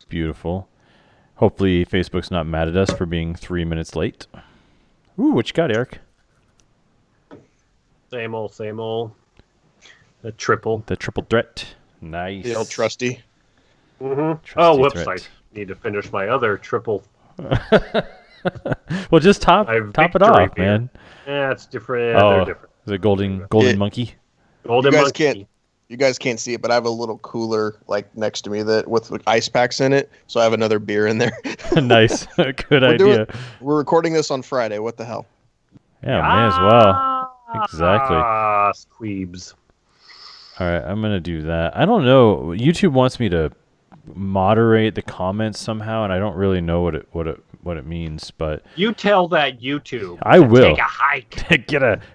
Beautiful. Hopefully Facebook's not mad at us for being 3 minutes late. Ooh, what you got, Eric? Same old, same old. The triple. The triple threat. Nice. The old trusty. Mm-hmm. Trusty Whoops! threat. I need to finish my other triple. Well, just top My it off, victory beer. man. Yeah, it's different. Oh, They're different. is it golden Yeah. monkey? Golden monkey. You guys can't see it, but I have a little cooler like next to me that with ice packs in it, so I have another beer in there. Nice. Good idea. We're recording this on Friday. What the hell? Yeah, may as well. Exactly. Ah, squeebs. All right, I'm gonna do that. I don't know. YouTube wants me to moderate the comments somehow, and I don't really know what it means. But You tell that YouTube. I to will. Take a hike.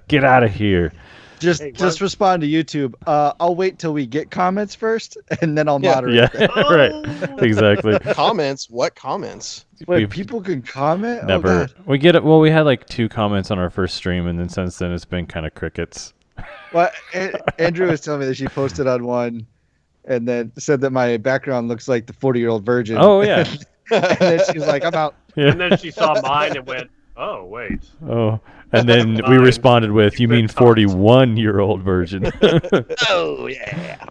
get out of here. Just Hey, just respond to YouTube. I'll wait till we get comments first, and then I'll moderate. Yeah, them. right. Exactly. Comments? What comments? Wait, people can comment? Oh, Never. God. We get it. Well, we had like 2 comments on our first stream, and then since then it's been kind of crickets. Well, Andrew was telling me that she posted on one, and then said that my background looks like the 40-year-old virgin. Oh yeah. And then she was like, "I'm out." Yeah. And then she saw mine and went, "Oh wait." Oh, and then we Fine. responded with, "You mean Good times. 41-year-old virgin?" Oh yeah.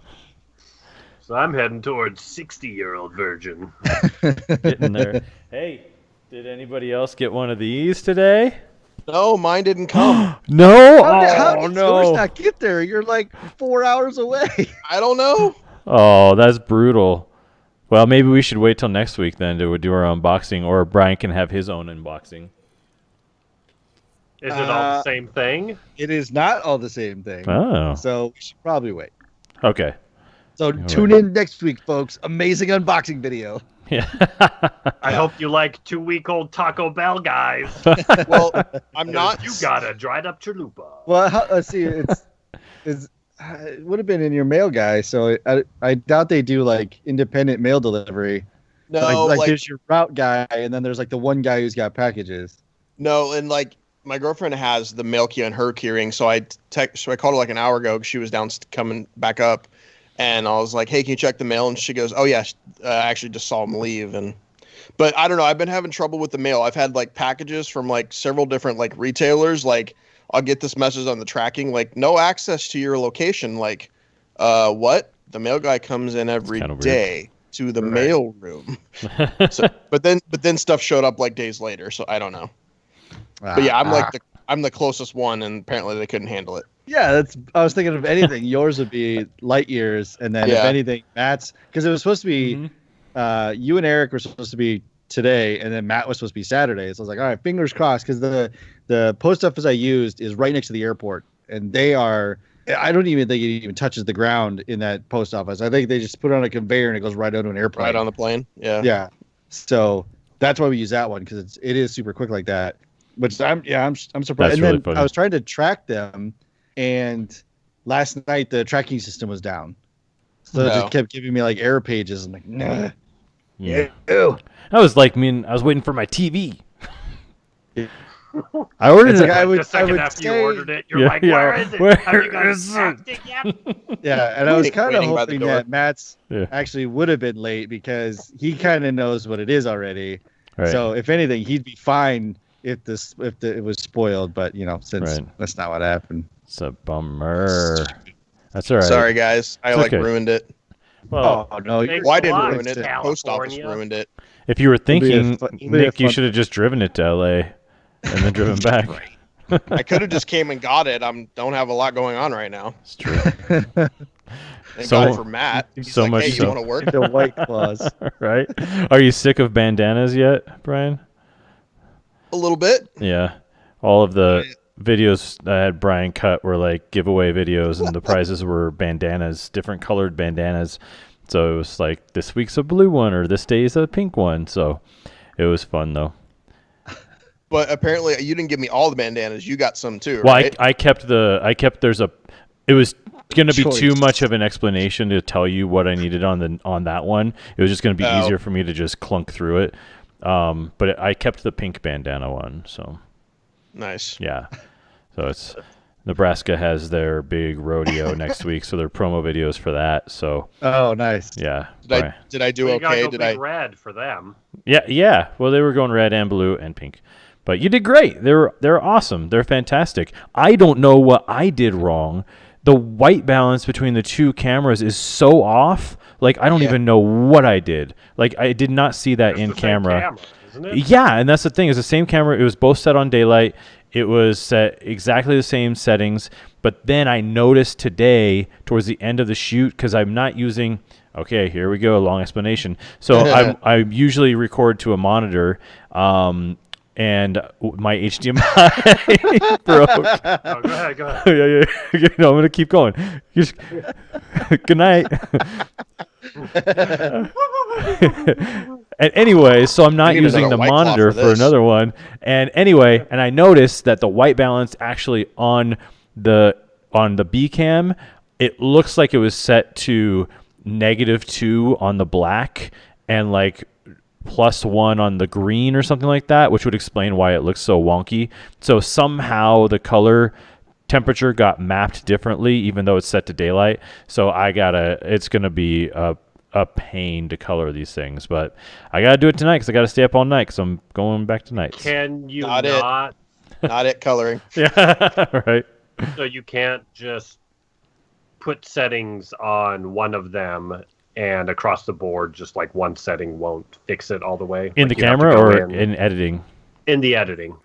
So I'm heading towards 60-year-old virgin. Getting there. Hey, did anybody else get one of these today? No, mine didn't come. No. How Oh did yours no. not get there? You're like 4 hours away. I don't know. Oh, that's brutal. Well, maybe we should wait till next week then to do our unboxing, or Brian can have his own unboxing. Is it all the same thing? It is not all the same thing. Oh. So we should probably wait. Okay. So right. tune in next week, folks. Amazing unboxing video. Yeah. I hope you like 2-week-old Taco Bell guys. Well, I'm not. You got a dried up chalupa. Well, let's see. It would have been in your mail guy, so I doubt they do like independent mail delivery. No, like like there's your route guy, and then there's like the one guy who's got packages. no, and like my girlfriend has the mail key on her keyring, so I called her like an hour ago. 'Cause she was down coming back up, and I was like, "Hey, can you check the mail?" And she goes, "Oh yeah, I actually just saw him leave." But I don't know. I've been having trouble with the mail. I've had like packages from like several different like retailers. Like I'll get this message on the tracking, like no access to your location. Like, what? The mail guy comes in every day to the mail room. So, but then stuff showed up like days later. So I don't know. But yeah, I'm the closest one, and apparently they couldn't handle it. Yeah, I was thinking of anything. Yours would be light years, and then if anything, Matt's, because it was supposed to be you and Eric were supposed to be today, and then Matt was supposed to be Saturday. So I was like, all right, fingers crossed, because the post office I used is right next to the airport, and they are. I don't even think it even touches the ground in that post office. I think they just put it on a conveyor and it goes right onto an airplane. Right on the plane. Yeah. Yeah. So that's why we use that one, because it is super quick like that. But I'm surprised. That's and really then funny. I was trying to track them, and last night the tracking system was down, so it just kept giving me like error pages. I'm like, nah. Yeah. Ew. I was like, I was waiting for my TV. I ordered It's it. like, The second after you ordered it, you're Yeah, like, yeah, where is it? where Have you guys is packed it yet? Yeah, and I was kind of Waiting by the hoping door. that Matt's Yeah. actually would have been late, because he kind of knows what it is already. Right. So if anything, he'd be fine if it was spoiled. But since that's not what happened. It's a bummer. That's all right. Sorry guys, I It's okay. ruined it. Well, Oh no, Thanks Well, I a didn't lot, ruin it. The post office California. ruined it. if you were thinking, it'll be a Nick, you fun- should have just driven it to LA and then driven back. I could have just came and got it. Don't have a lot going on right now. It's true. Thank So- God for Matt. He's so like, much hey, so- you want to work? the white claws. Right? Are you sick of bandanas yet, Brian? A little bit. Yeah. All of the videos I had Brian cut were like giveaway videos, and the prizes were bandanas, different colored bandanas. So it was like, this week's a blue one, or this day's a pink one. So it was fun though. But apparently you didn't give me all the bandanas. You got some too, Well, right? I kept it was going to be too Choice. much of an explanation to tell you what I needed on that one. It was just going to be easier for me to just clunk through it. But I kept the pink bandana one. So Nice. yeah. So it's Nebraska has their big rodeo next week, so they're promo videos for that. So Oh, nice. yeah. Did I do You gotta okay? go Did big I? red for them. Yeah. Well, they were going red and blue and pink. But you did great. They're awesome. They're fantastic. I don't know what I did wrong. The white balance between the two cameras is so off. Like, I don't even know what I did. Like, I did not see that It's in the same camera. isn't it? Yeah, and that's the thing. It's the same camera. It was both set on daylight. It was set exactly the same settings. But then I noticed today, towards the end of the shoot, because I'm not using. Okay, here we go. A long explanation. So I usually record to a monitor, and my HDMI broke. Oh, go ahead. Yeah. No, I'm gonna keep going. Good night. And anyway, so I'm not need using the another White Claw monitor for for this. another one. And anyway, and I noticed that the white balance actually on the B cam, it looks like it was set to -2 on the black and like +1 on the green or something like that, which would explain why it looks so wonky. So somehow the color temperature got mapped differently, even though it's set to daylight. So it's gonna be a pain to color these things, but I gotta do it tonight because I gotta stay up all night because I'm going back tonight. Can you Not not? Not it coloring. Yeah, right. So you can't just put settings on one of them and across the board, just like one setting won't fix it all the way? In Like the you have to camera go or in editing? in the editing,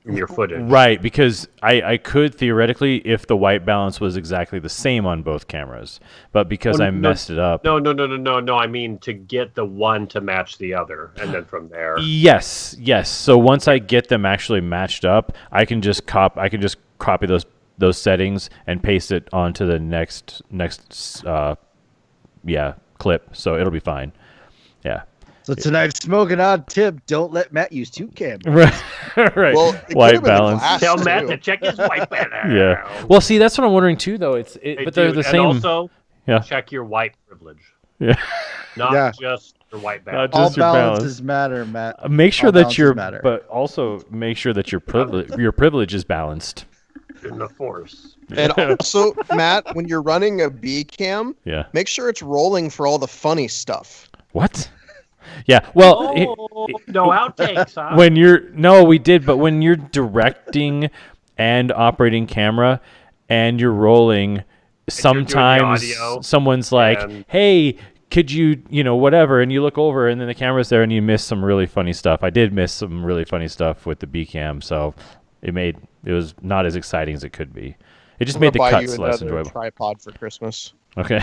in your footage. Right, because I could theoretically if the white balance was exactly the same on both cameras, but because I messed it up. No. I mean to get the one to match the other, and then from there. Yes. So once I get them actually matched up, I can just copy those settings and paste it onto the next clip, so it'll be fine. Yeah. So tonight's smoking odd tip: don't let Matt use two cameras. Right. Well, it could White have been the balance. glass, Tell Matt too. to check his white balance. Yeah. Well, see, that's what I'm wondering too, though. Hey, but they're dude, the same. And also, Yeah. check your white privilege, Yeah. not just your white balance. Not All just your balances matter, Matt. Make sure All that balances your, matter. but also make sure that your privilege is balanced. In the force. And also, Matt, when you're running a B cam, Yeah. make sure it's rolling for all the funny stuff. What? Yeah. Well, No outtakes, huh? we did, but when you're directing and operating camera and you're rolling, you're doing the sometimes audio someone's like, and- "Hey, could you, whatever?" And you look over, and then the camera's there, and you miss some really funny stuff. I did miss some really funny stuff with the B cam, so it was not as exciting as it could be. It just I'm made the gonna buy you cuts less another enjoyable. tripod for Christmas. Okay,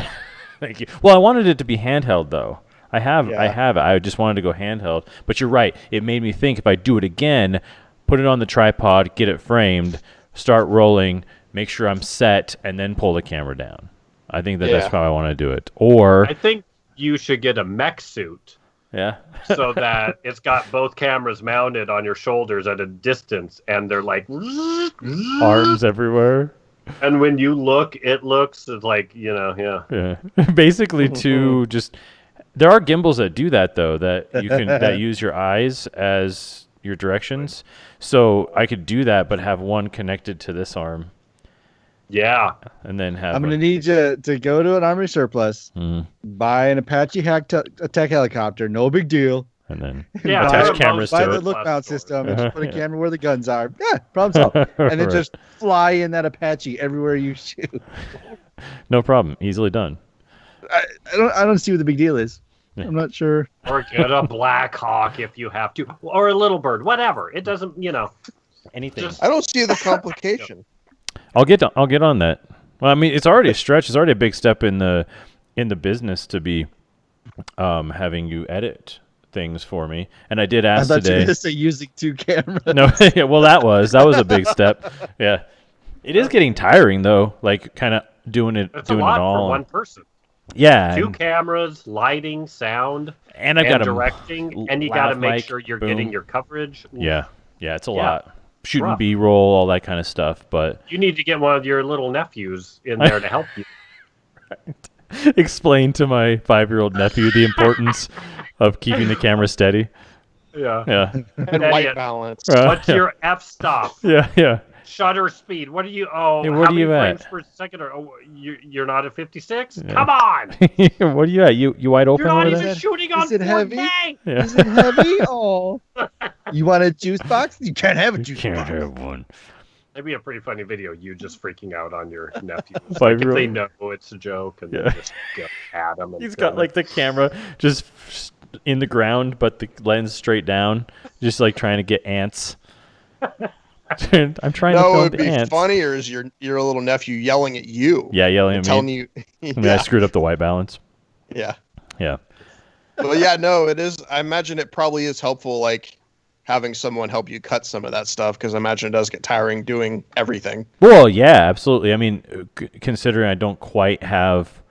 thank you. Well, I wanted it to be handheld though. I have it. I just wanted to go handheld. But you're right. It made me think if I do it again, put it on the tripod, get it framed, start rolling, make sure I'm set, and then pull the camera down. I think that's how I want to do it. Or I think you should get a mech suit yeah, so that it's got both cameras mounted on your shoulders at a distance, and they're like arms everywhere. And when you look, it looks like Yeah, basically there are gimbals that do that though, that you can that use your eyes as your directions. So I could do that, but have one connected to this arm, Yeah. and then have. I'm going to need you to go to an Army surplus, Mhm. buy an Apache attack helicopter, no big deal. And then Yeah, attach buy- cameras Buy to the it. look mount system and just put a Yeah. camera where the guns are. Yeah, problem solved. And then Right. just fly in that Apache everywhere you shoot. No problem. Easily done. I don't see what the big deal is. Yeah. I'm not sure. Or get a Black Hawk if you have to, or a Little Bird, whatever. It doesn't, Anything. Just- I don't see the complication. I'll get on that. Well, I mean, it's already a stretch. It's already a big step in the business to be having you edit things for me. And I did I ask thought you were today. going to say using two cameras. No, yeah, well, that was a big step. Yeah, it is getting tiring though. Like kind of doing it It's a lot all. for one person. Yeah, Two cameras, lighting, sound, and I and got directing, and you got to lav make mic, sure you're boom. getting your coverage. Yeah, it's a Yeah. lot. Shooting Rough. B-roll, all that kind of stuff. But You need to get one of your little nephews in there to help you. explain to my 5-year-old nephew the importance of keeping the camera steady. Yeah. Yeah, And Idiot. white balance. Right. What's your f-stop? yeah. Shutter speed. What are you? Oh, Hey, what how are many you frames at? per second? You're not at 56. Yeah. Come on! What are you at? You wide open You're not over even there? shooting on Is it 4K. heavy? Yeah. Is it heavy? Oh, you want a juice box? You can't have a You juice can't box. have one. That'd be a pretty funny video. You just freaking out on your nephews. Like if 5-year-old. they know it's a joke and Yeah. they just go at them. He's got like the camera just in the ground, but the lens straight down, just like trying to get ants. I'm trying to No, film it'd the be ants. funnier is your little nephew yelling at you. Yeah, yelling and at telling me. you. I mean, I screwed up the white balance. Yeah. Yeah. Well, yeah, no, it is. I imagine it probably is helpful, like having someone help you cut some of that stuff, because I imagine it does get tiring doing everything. Well, yeah, absolutely. I mean, considering I don't quite have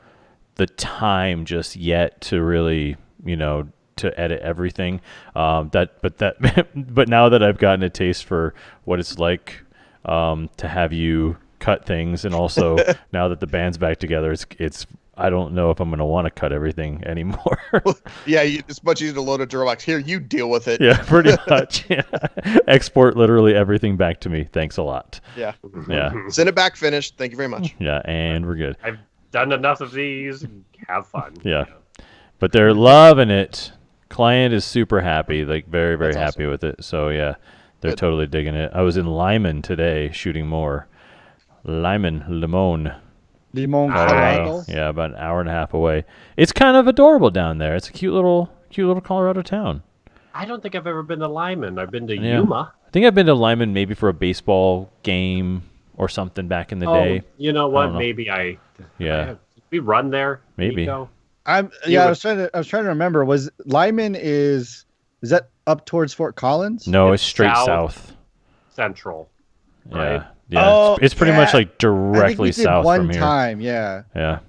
the time just yet to really, to edit everything. But now that I've gotten a taste for what it's like to have you cut things, and also now that the band's back together, it's I don't know if I'm gonna want to cut everything anymore. Yeah, it's much easier to load a Duramax. Here, you deal with it. Yeah, pretty much. Yeah. Export literally everything back to me. Thanks a lot. Yeah. Yeah, Send it back finished. Thank you very much. yeah, and we're good. I've done enough of these. Have fun. Yeah. But they're loving it. Client is super happy, like very, very That's happy with it. So yeah, they're Good. totally digging it. I was in Lyman today shooting more. Limon. Limon, Nice. Colorado. Yeah, about an hour and a half away. It's kind of adorable down there. It's a cute little Colorado town. I don't think I've ever been to Lyman. I've been to Yeah. Yuma. I think I've been to Lyman maybe for a baseball game or something back in the day. You know I what? don't know. Maybe I. Yeah. Did we run there. Maybe. Nico? I would- was trying to remember. Was Lyman is that up towards Fort Collins? No, It's it's straight south. south. Central. Yeah. Right? Yeah. Oh, it's pretty much yeah. like I think directly we did south one from here. time. Yeah. Yeah.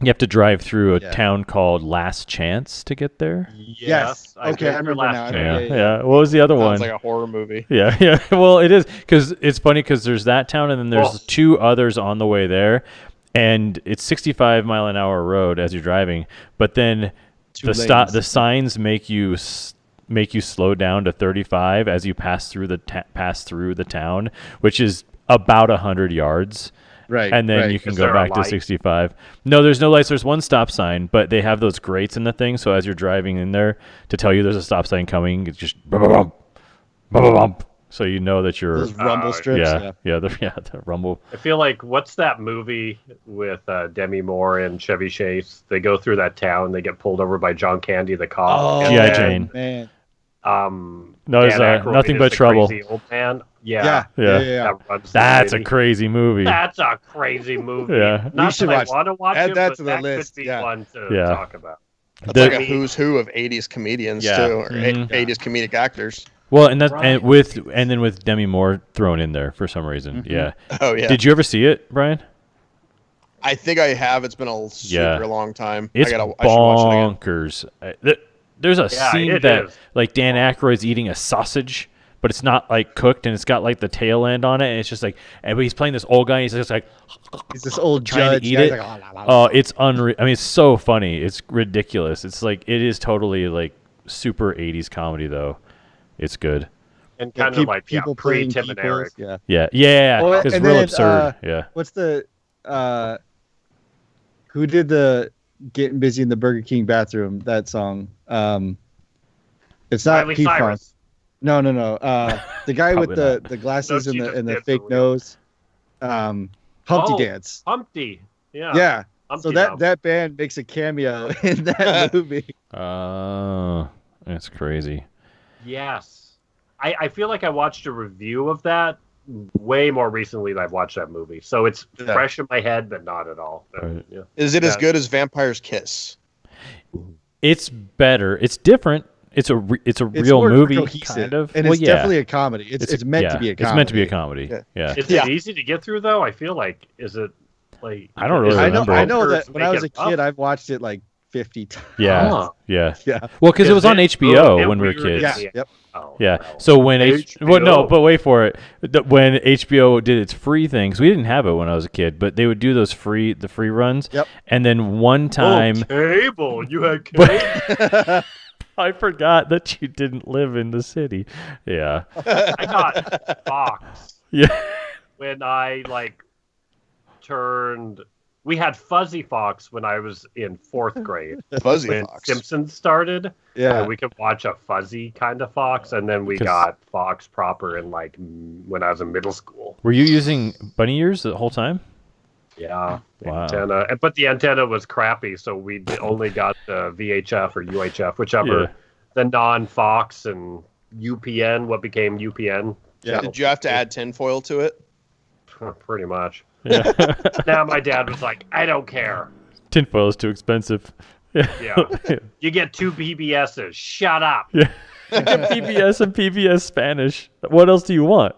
You have to drive through a Yeah. town called Last Chance to get there. Yes. I Okay, I remember remember last now. year. Yeah. yeah. What was the other one? Sounds like a horror movie. Yeah. Yeah. Well, it is because it's funny because there's that town and then there's Oh. two others on the way there, and it's 65-mile-an-hour road as you're driving, but then Two the lanes. signs make you slow down to 35 as you pass through the town, which is about 100 yards. Right. And then right. you can Is go there a back to light? 65. No, there's no lights. There's one stop sign, but they have those grates in the thing. So as you're driving in there to tell you there's a stop sign coming, it's just bump, bump, bump, bump. So you know that you're Those rumble strips. the rumble. I feel like what's that movie with Demi Moore and Chevy Chase? They go through that town. They get pulled over by John Candy, the cop. Oh, and G.I. then, Jane. Man. No, it's, Dan Aykroyd Nothing is But the Trouble. crazy old man. Yeah. Yeah. That runs the That's a lady. crazy movie. That's a crazy movie. Yeah. Not We should that watch- I want to watch add it, that but to the that list, could be yeah. one to Yeah. talk about. That's The- like a who's who of 80s comedians, Yeah. too, or Mhm. 80s comedic actors. Well, and Right. and then with Demi Moore thrown in there for some reason. Mhm. Yeah. Oh, yeah. Did you ever see it, Brian? I think I have. It's been a super Yeah. long time. It's I should watch it again. bonkers. There's a Yeah, scene it that is. like Dan Aykroyd's eating a sausage, but it's not like cooked, and it's got like the tail end on it, and it's just like, and he's playing this old guy. He's just like, He's this old trying judge. to eat yeah, he's it. like, "Oh, la, la, la." Oh, it's unreal. I mean, it's so funny. It's ridiculous. It's like it is totally like super 80s comedy though. It's good. And Yeah, kind of like people pre playing Tim and peoples, Eric. Yeah. Yeah. Well, It's and real then, absurd. Yeah. What's the who did the Getting Busy in the Burger King bathroom, that song? It's not Miley P Funk. Cyrus. No. The guy with Probably the glasses No, and she the just and the did fake for real. nose. Humpty Oh. Dance. Humpty. Yeah. Yeah. Humpty So that Dump. that band makes a cameo in that movie. That's crazy. Yes. I feel like I watched a review of that way more recently than I've watched that movie. So it's Yeah. fresh in my head, but not at all. Right. Yeah. Is it as Yeah. good as Vampire's Kiss? It's better. It's different. It's a real more movie, cohesive, kind of. and Well, it's yeah. definitely a comedy. It's meant to be a comedy. It's meant to be a comedy. Yeah. Yeah. Is Yeah. it easy to get through though? I feel like is it like I don't really is it remember I it. know that characters when I was a make it tough? kid, I've watched it like 50 times. Yeah. Huh. Yeah. Yeah. Well, because it was on Is it- HBO oh, when we were weird. kids. Yeah. Yep. Oh, Yeah. well. So when well, no, HBO. but wait for it. When HBO did its free things, we didn't have it when I was a kid, but they would do those free runs. Yep. And then one time, cable. You had cable. I forgot that you didn't live in the city. Yeah. I got Fox Yeah. when I turned. We had Fuzzy Fox when I was in 4th grade. Fuzzy When Fox. Simpsons started, Yeah. we could watch a fuzzy kind of Fox, and then we 'Cause- got Fox proper in when I was in middle school. Were you using bunny ears the whole time? Yeah, Wow. antenna, but the antenna was crappy, so we only got the VHF or UHF, whichever, Yeah. the non-Fox and UPN. What became UPN? Yeah. Did you have to add tinfoil to it? Pretty much. Yeah. Now my dad was like, "I don't care. Tinfoil is too expensive. Yeah, you get 2 PBSs. Shut up." Yeah. You get PBS and PBS Spanish. What else do you want?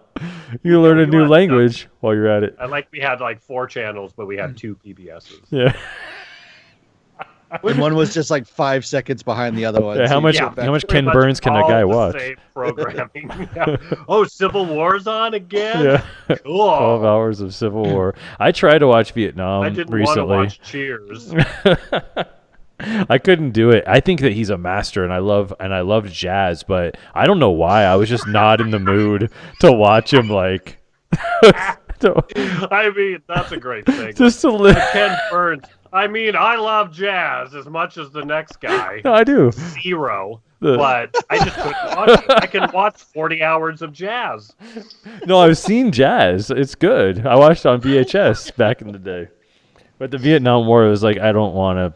You learn a you new want language while you're at it. We had 4 channels, but we had 2 PBSs. Yeah. And one was just like 5 seconds behind the other one. Yeah, so how you much- get back- how much Pretty Ken Burns can a all guy the watch? same programming. Yeah. Oh, Civil War's on again. Yeah. Cool. 12 hours of Civil War. I tried to watch Vietnam I didn't recently. want to watch Cheers. I couldn't do it. I think that he's a master, and I love jazz, but I don't know why. I was just not in the mood to watch him. I mean, that's a great thing. Just to live. Ken Burns. I mean, I love jazz as much as the next guy. No, I do. Zero. The- But I just couldn't watch it. I can watch 40 hours of jazz. No, I've seen jazz. It's good. I watched it on VHS back in the day. But the Vietnam War was like, I don't want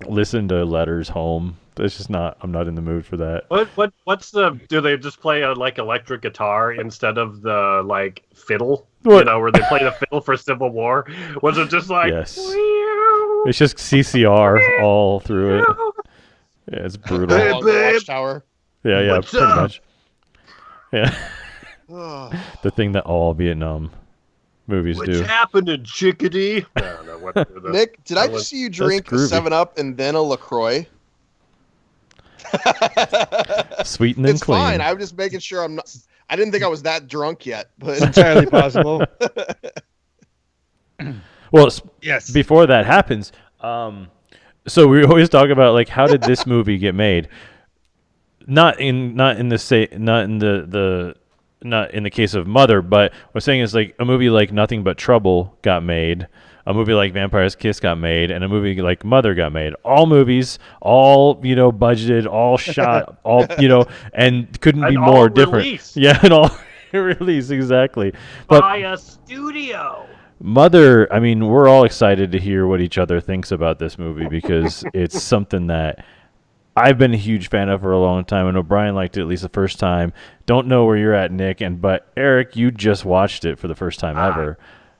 to listen to letters home. It's just not. I'm not in the mood for that. What's the? Do they just play a electric guitar instead of the fiddle? What? You know, where they play the fiddle for Civil War? Was it just like? Yes. It's just CCR all through it. Yeah, it's brutal. Hey, Along the babe. Watchtower. Yeah, What's pretty up? much. Yeah, Ugh. the thing that all Vietnam movies What's do. happening, chickadee? I don't know what the- Nick, did I I just was- see you drink a groovy. 7-Up and then a LaCroix? Sweet and then It's clean. fine. I'm just making sure I'm not. I didn't think I was that drunk yet, It's but entirely possible. Well, Yes. before that happens, so we always talk about how did this movie get made? Not in the case of Mother, but what we're saying is a movie like Nothing But Trouble got made, a movie like Vampire's Kiss got made, and a movie like Mother got made. All movies, all budgeted, all shot, all and couldn't be And more all different. released. Yeah, and all release exactly. But by a studio. Mother, I mean, we're all excited to hear what each other thinks about this movie because it's something that I've been a huge fan of for a long time. I know Brian liked it at least the first time. Don't know where you're at, Nick, but Eric, you just watched it for the first time ever.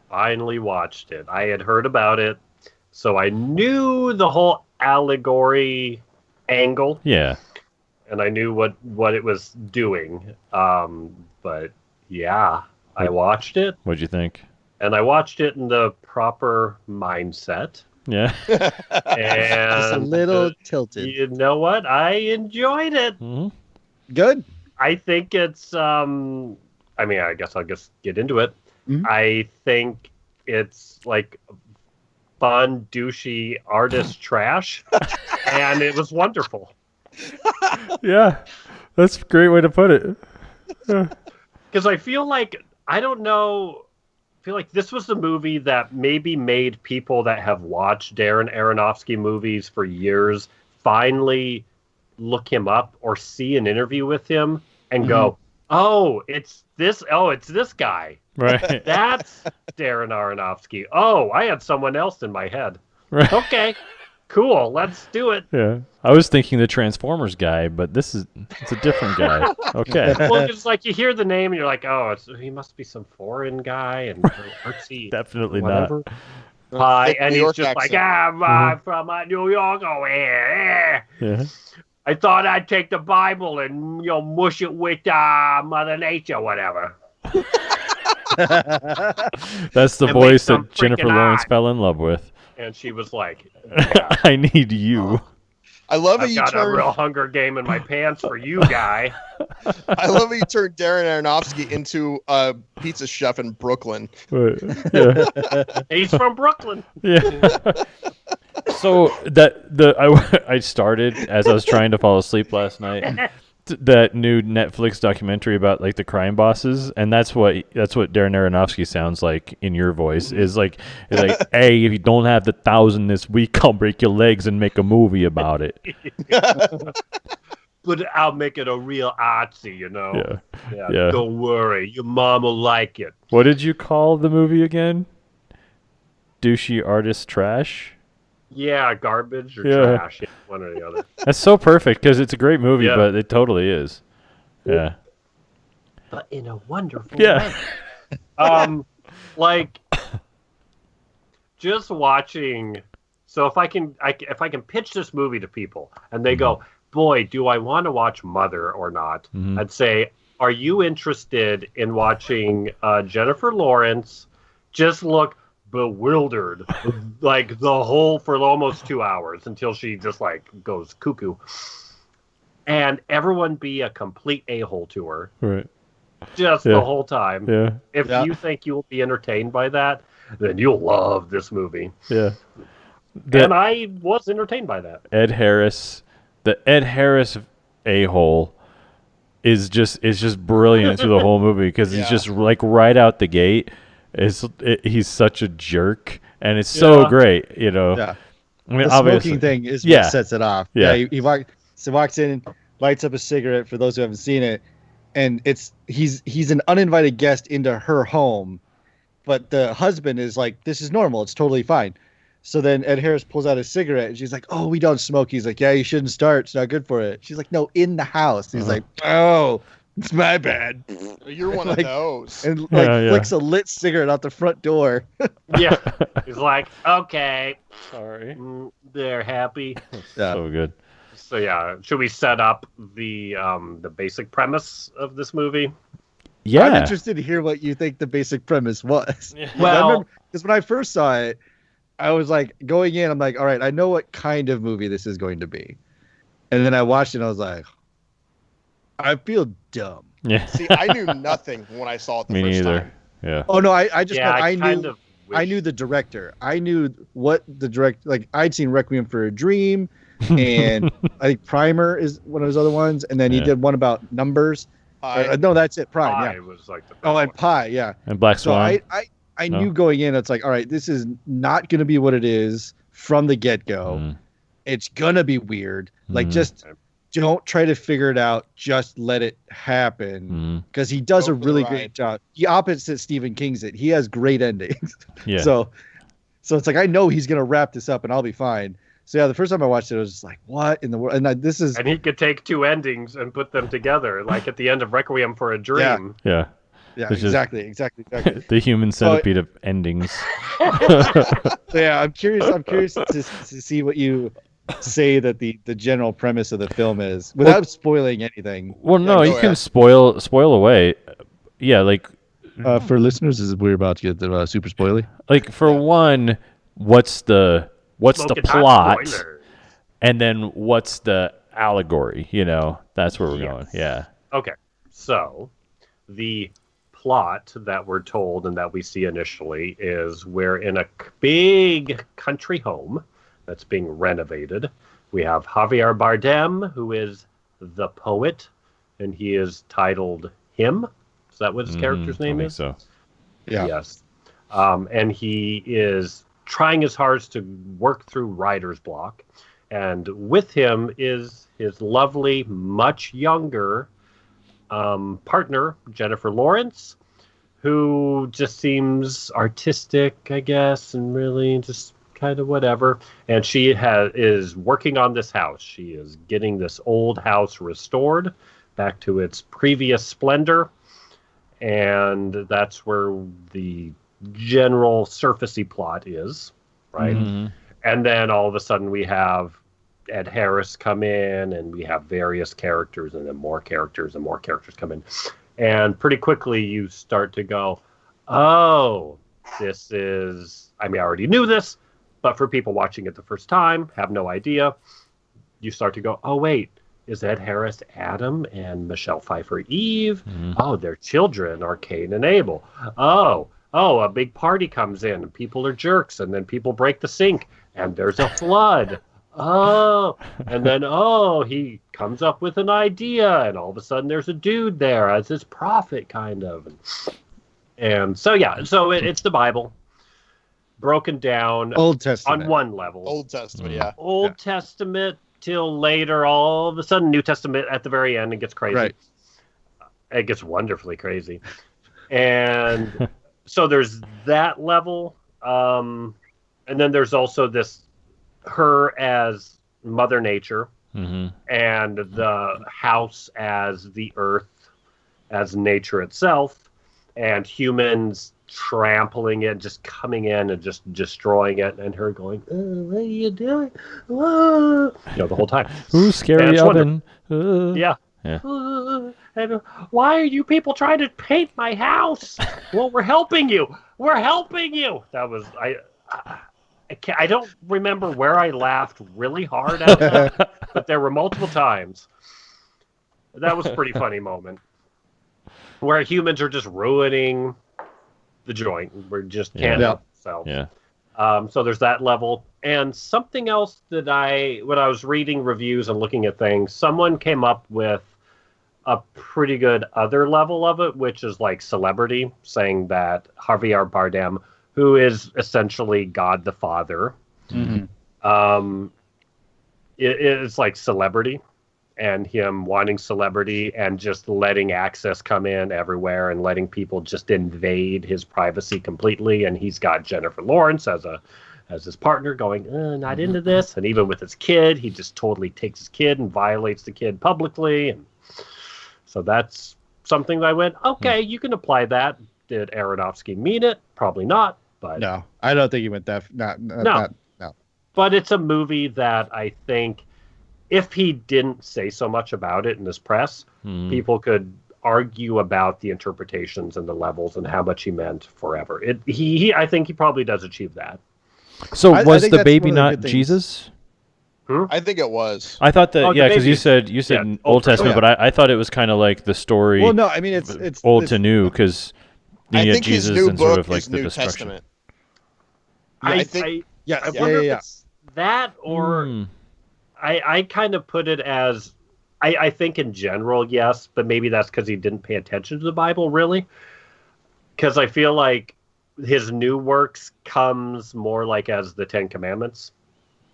Finally watched it. I had heard about it, so I knew the whole allegory angle, Yeah. and I knew what it was doing. But yeah, I watched it, What'd you think? and I watched it in the proper mindset. Yeah. And Just a little tilted. you know what? I enjoyed it. Mhm. Good. I think it's I mean, I guess I'll just get into it. Mhm. I think it's fun, douchey artist trash, and it was wonderful. Yeah. That's a great way to put it. Because I feel I don't know, I feel like this was the movie that maybe made people that have watched Darren Aronofsky movies for years finally look him up or see an interview with him and go, oh, it's this guy. Right. That's Darren Aronofsky. Oh, I had someone else in my head. Right. Okay, cool. Let's do it. Yeah. I was thinking the Transformers guy, but it's a different guy. Okay. Well, it's you hear the name and you're like, oh, he must be some foreign guy and artsy. Definitely whatever. Thick And New he's York just accent. I'm from New York over here. Yeah. I thought I'd take the Bible and mush it with Mother Nature, whatever. That's the And make voice some that Jennifer freaking Lawrence art. fell in love with. And she was like, I need you. I love how I've you got a real turned. Hunger Game in my pants for you, guy. I love how you turned Darren Aronofsky into a pizza chef in Brooklyn. But, yeah. He's from Brooklyn. Yeah. So I started as I was trying to fall asleep last night. That new Netflix documentary about like the crime bosses, and that's what Darren Aronofsky sounds like in your voice. Is like, hey, if you don't have the 1,000 this week, I'll break your legs and make a movie about it. But I'll make it a real artsy, you know. Yeah. Don't worry, your mom will like it. What did you call the movie again? Douchey artist trash. Yeah, garbage or trash, one or the other. That's so perfect because it's a great movie, Yeah. but it totally is. Yeah. But in a wonderful Yeah. way. Like just watching. So if I can pitch this movie to people and they go, "Boy, do I want to watch Mother or not?" I'd say, "Are you interested in watching Jennifer Lawrence just look bewildered like the whole for almost 2 hours until she just like goes cuckoo, and everyone be a complete a-hole to her Right. just the whole time? Yeah. If you think you'll be entertained by that, then you'll love this movie." Yeah. And I was entertained by that. The Ed Harris a-hole is just brilliant through the whole movie because he's just like right out the gate. He's such a jerk, and it's so great, you know. Yeah. I mean, The obviously, smoking thing is what sets it off. Yeah. He walks in, lights up a cigarette for those who haven't seen it, and he's an uninvited guest into her home, but the husband is like, "This is normal. It's totally fine." So then Ed Harris pulls out a cigarette, and she's like, "Oh, we don't smoke." He's like, "Yeah, you shouldn't start. It's not good for it." She's like, "No, in the house." He's like, "Oh, it's my bad." You're one of those. And flicks a lit cigarette out the front door. Yeah. He's like, "Okay, sorry." They're happy. So good. So yeah, should we set up the basic premise of this movie? Yeah. I'm interested to hear what you think the basic premise was. Well, because when I first saw it, I was like going in, I'm like, all right, I know what kind of movie this is going to be. And then I watched it and I was like, I feel dumb. Yeah. See, I knew nothing when I saw it the Me first neither. time. Yeah. Oh no, I just meant I knew the director. I knew what the like I'd seen Requiem for a Dream and I think Primer is one of his other ones, and then he did one about numbers. No, that's it. Prime, was like the and Pi, yeah. And Black Swan. So I knew going in, it's like, all right, this is not going to be what it is from the get-go. It's going to be weird. Like, just don't try to figure it out. Just let it happen. Because he does a really great job. He opposite Stephen King's it. He has great endings. Yeah. So it's like, I know he's going to wrap this up and I'll be fine. So yeah, the first time I watched it, I was just like, what in the world? And he could take two endings and put them together, like at the end of Requiem for a Dream. Yeah. Yeah, Which is exactly. the human centipede of endings. So yeah, I'm curious to see what you say that the general premise of the film is without spoiling anything. Well, no, you can spoil away. Yeah, like for listeners, we're about to get super spoily. Like for one, what's the plot, and then what's the allegory? You know, that's where we're going. Yeah. Okay, so the plot that we're told and that we see initially is we're in a big country home that's being renovated. We have Javier Bardem, who is the poet, and he is titled Him. Is that what his character's name is? So. Yeah. Yes. And he is trying his hardest to work through writer's block. And with him is his lovely, much younger partner, Jennifer Lawrence, who just seems artistic, I guess, and really just kind of whatever. And she is working on this house. She is getting this old house restored back to its previous splendor. And that's where the general surfacey plot is, right? Mm-hmm. And then all of a sudden we have Ed Harris come in, and we have various characters, and then more characters and more characters come in. And pretty quickly you start to go, oh, this is, I mean, I already knew this, but for people watching it the first time, have no idea, you start to go, oh, wait, is Ed Harris Adam and Michelle Pfeiffer Eve? Mm-hmm. Oh, their children are Cain and Abel. Oh, a big party comes in, and people are jerks, and then people break the sink, and there's a flood. Oh, and then he comes up with an idea, and all of a sudden there's a dude there as his prophet, kind of. And so it's the Bible broken down Old Testament on one level. Old Testament, yeah. Old Testament till later, all of a sudden New Testament at the very end, it gets crazy. Right. It gets wonderfully crazy. And so there's that level. And then there's also her as Mother Nature, and the house as the earth, as nature itself, and humans trampling it, just coming in and just destroying it, and her going, what are you doing? Whoa. The whole time. Ooh, scary oven. Yeah. And why are you people trying to paint my house? Well, we're helping you. We're helping you. That was I don't remember where I laughed really hard at that, but there were multiple times. That was a pretty funny moment where humans are just ruining the joint. We just can't help ourselves. Yeah. So there's that level. And something else that when I was reading reviews and looking at things, someone came up with a pretty good other level of it, which is like celebrity, saying that Javier Bardem, who is essentially God the Father, it's like celebrity, and him wanting celebrity and just letting access come in everywhere and letting people just invade his privacy completely. And he's got Jennifer Lawrence as his partner going, not into this. And even with his kid, he just totally takes his kid and violates the kid publicly. And so that's something that I went, okay, you can apply that. Did Aronofsky mean it? Probably not. But no, I don't think he meant that. No. But it's a movie that I think if he didn't say so much about it in his press, people could argue about the interpretations and the levels and how much he meant forever. I think he probably does achieve that. So was think the that's baby one of the not good things. Jesus? I think it was. I thought that, the because you baby. said Old Testament, but I thought it was kind of like the story. Well, no, I mean it's old to new, because I you had think Jesus his new and sort book of like is the New destruction. Testament. I think I wonder if it's that, or I kind of put it as I think in general, yes, but maybe that's because he didn't pay attention to the Bible really. Because I feel like his new works comes more like as the Ten Commandments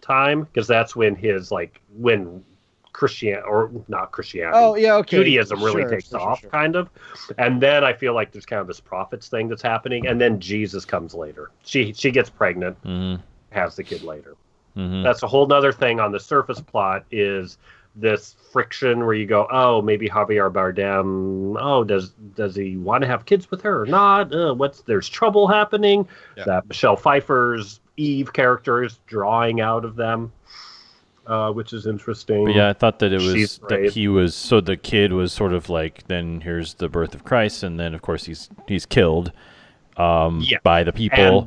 time, because that's when when Christianity, or not Christianity, Judaism really takes off, kind of. And then I feel like there's kind of this prophets thing that's happening, and then Jesus comes later. She gets pregnant, has the kid later. That's a whole nother thing on the surface plot, is this friction where you go, maybe Javier Bardem, does he want to have kids with her or not? There's trouble happening. That Michelle Pfeiffer's Eve character is drawing out of them, which is interesting. But yeah, I thought that it was that he was, so the kid was sort of like, then here's the birth of Christ, and then of course he's killed by the people,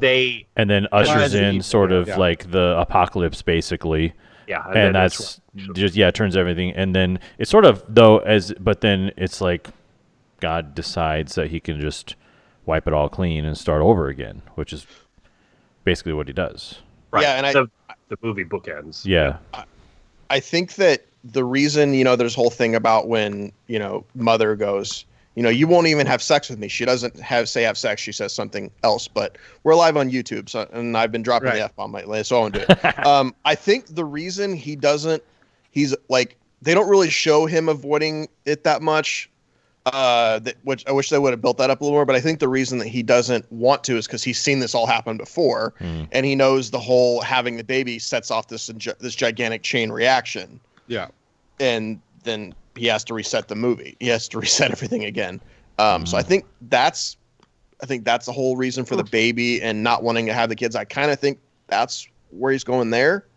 and then ushers in sort of like the apocalypse, basically. Yeah, and that's just turns everything, and then it's sort of but then it's like God decides that he can just wipe it all clean and start over again, which is basically what he does. Right. Yeah, and the movie bookends. Yeah. I think that the reason, there's a whole thing about when, mother goes, you won't even have sex with me. She doesn't have sex. She says something else, but we're live on YouTube. So, and I've been dropping the F-bomb lately, so I won't do it. I think the reason he's like, they don't really show him avoiding it that much, which I wish they would have built that up a little more. But I think the reason that he doesn't want to is because he's seen this all happen before, and he knows the whole having the baby sets off this gigantic chain reaction. Yeah. And then he has to reset the movie. He has to reset everything again. So I think that's the whole reason for the baby and not wanting to have the kids. I kind of think that's where he's going there.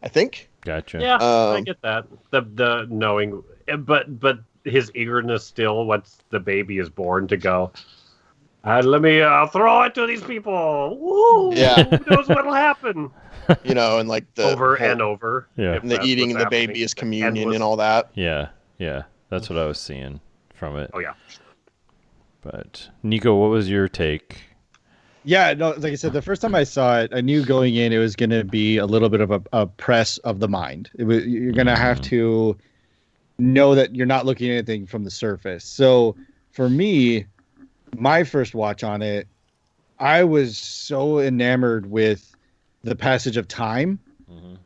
I think. Gotcha. Yeah, I get that. The knowing, but his eagerness still once the baby is born to go. I'll throw it to these people. Woo! Yeah. Who knows what'll happen? And like the over and over. Yeah. And the eating the baby is communion and all that. Yeah. Yeah. That's what I was seeing from it. Oh yeah. But Nico, what was your take? Yeah, no, like I said, the first time I saw it, I knew going in it was going to be a little bit of a press of the mind. You're going to have to know that you're not looking at anything from the surface. So for me, my first watch on it, I was so enamored with the passage of time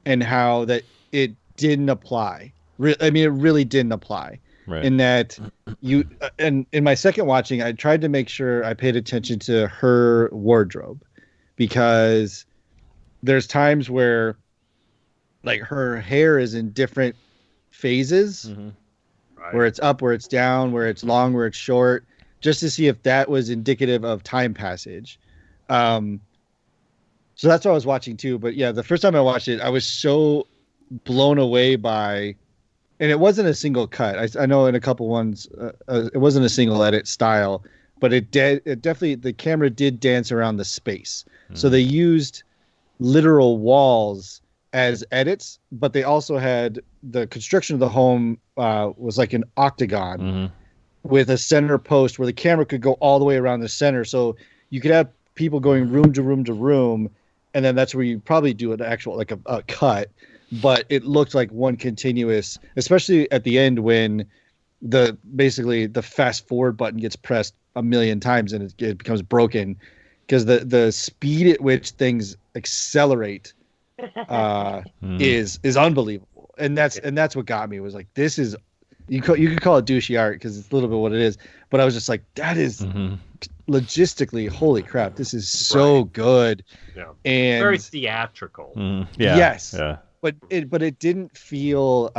and how that it didn't apply. I mean, it really didn't apply. Right. In that and in my second watching, I tried to make sure I paid attention to her wardrobe, because there's times where like her hair is in different phases, where it's up, where it's down, where it's long, where it's short, just to see if that was indicative of time passage. So that's what I was watching too. But yeah, the first time I watched it, I was so blown away by. And it wasn't a single cut. I know in a couple ones, it wasn't a single edit style, but it definitely, the camera did dance around the space. So they used literal walls as edits, but they also had the construction of the home was like an octagon with a center post where the camera could go all the way around the center. So you could have people going room to room to room. And then that's where you probably do an actual, like a cut. But it looked like one continuous, especially at the end when basically the fast forward button gets pressed a million times and it becomes broken, because the speed at which things accelerate is unbelievable. And that's what got me, was like, this is, you could call it douchey art because it's a little bit what it is, but I was just like, that is logistically, holy crap, this is so good. Yeah. And very theatrical. Yeah. Yes. Yeah. But it didn't feel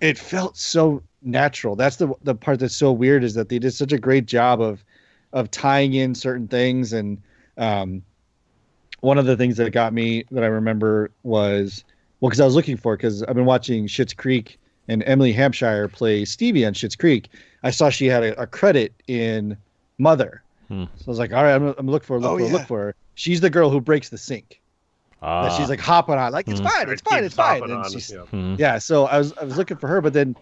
it felt so natural. That's the part that's so weird, is that they did such a great job of tying in certain things. And one of the things that got me, that I remember, was, well, because I was looking for, because I've been watching Schitt's Creek and Emily Hampshire play Stevie on Schitt's Creek. I saw she had a credit in Mother. So I was like, all right, I'm look for her. She's the girl who breaks the sink. That she's like hopping on, like, it's fine. And yeah, so I was looking for her, but then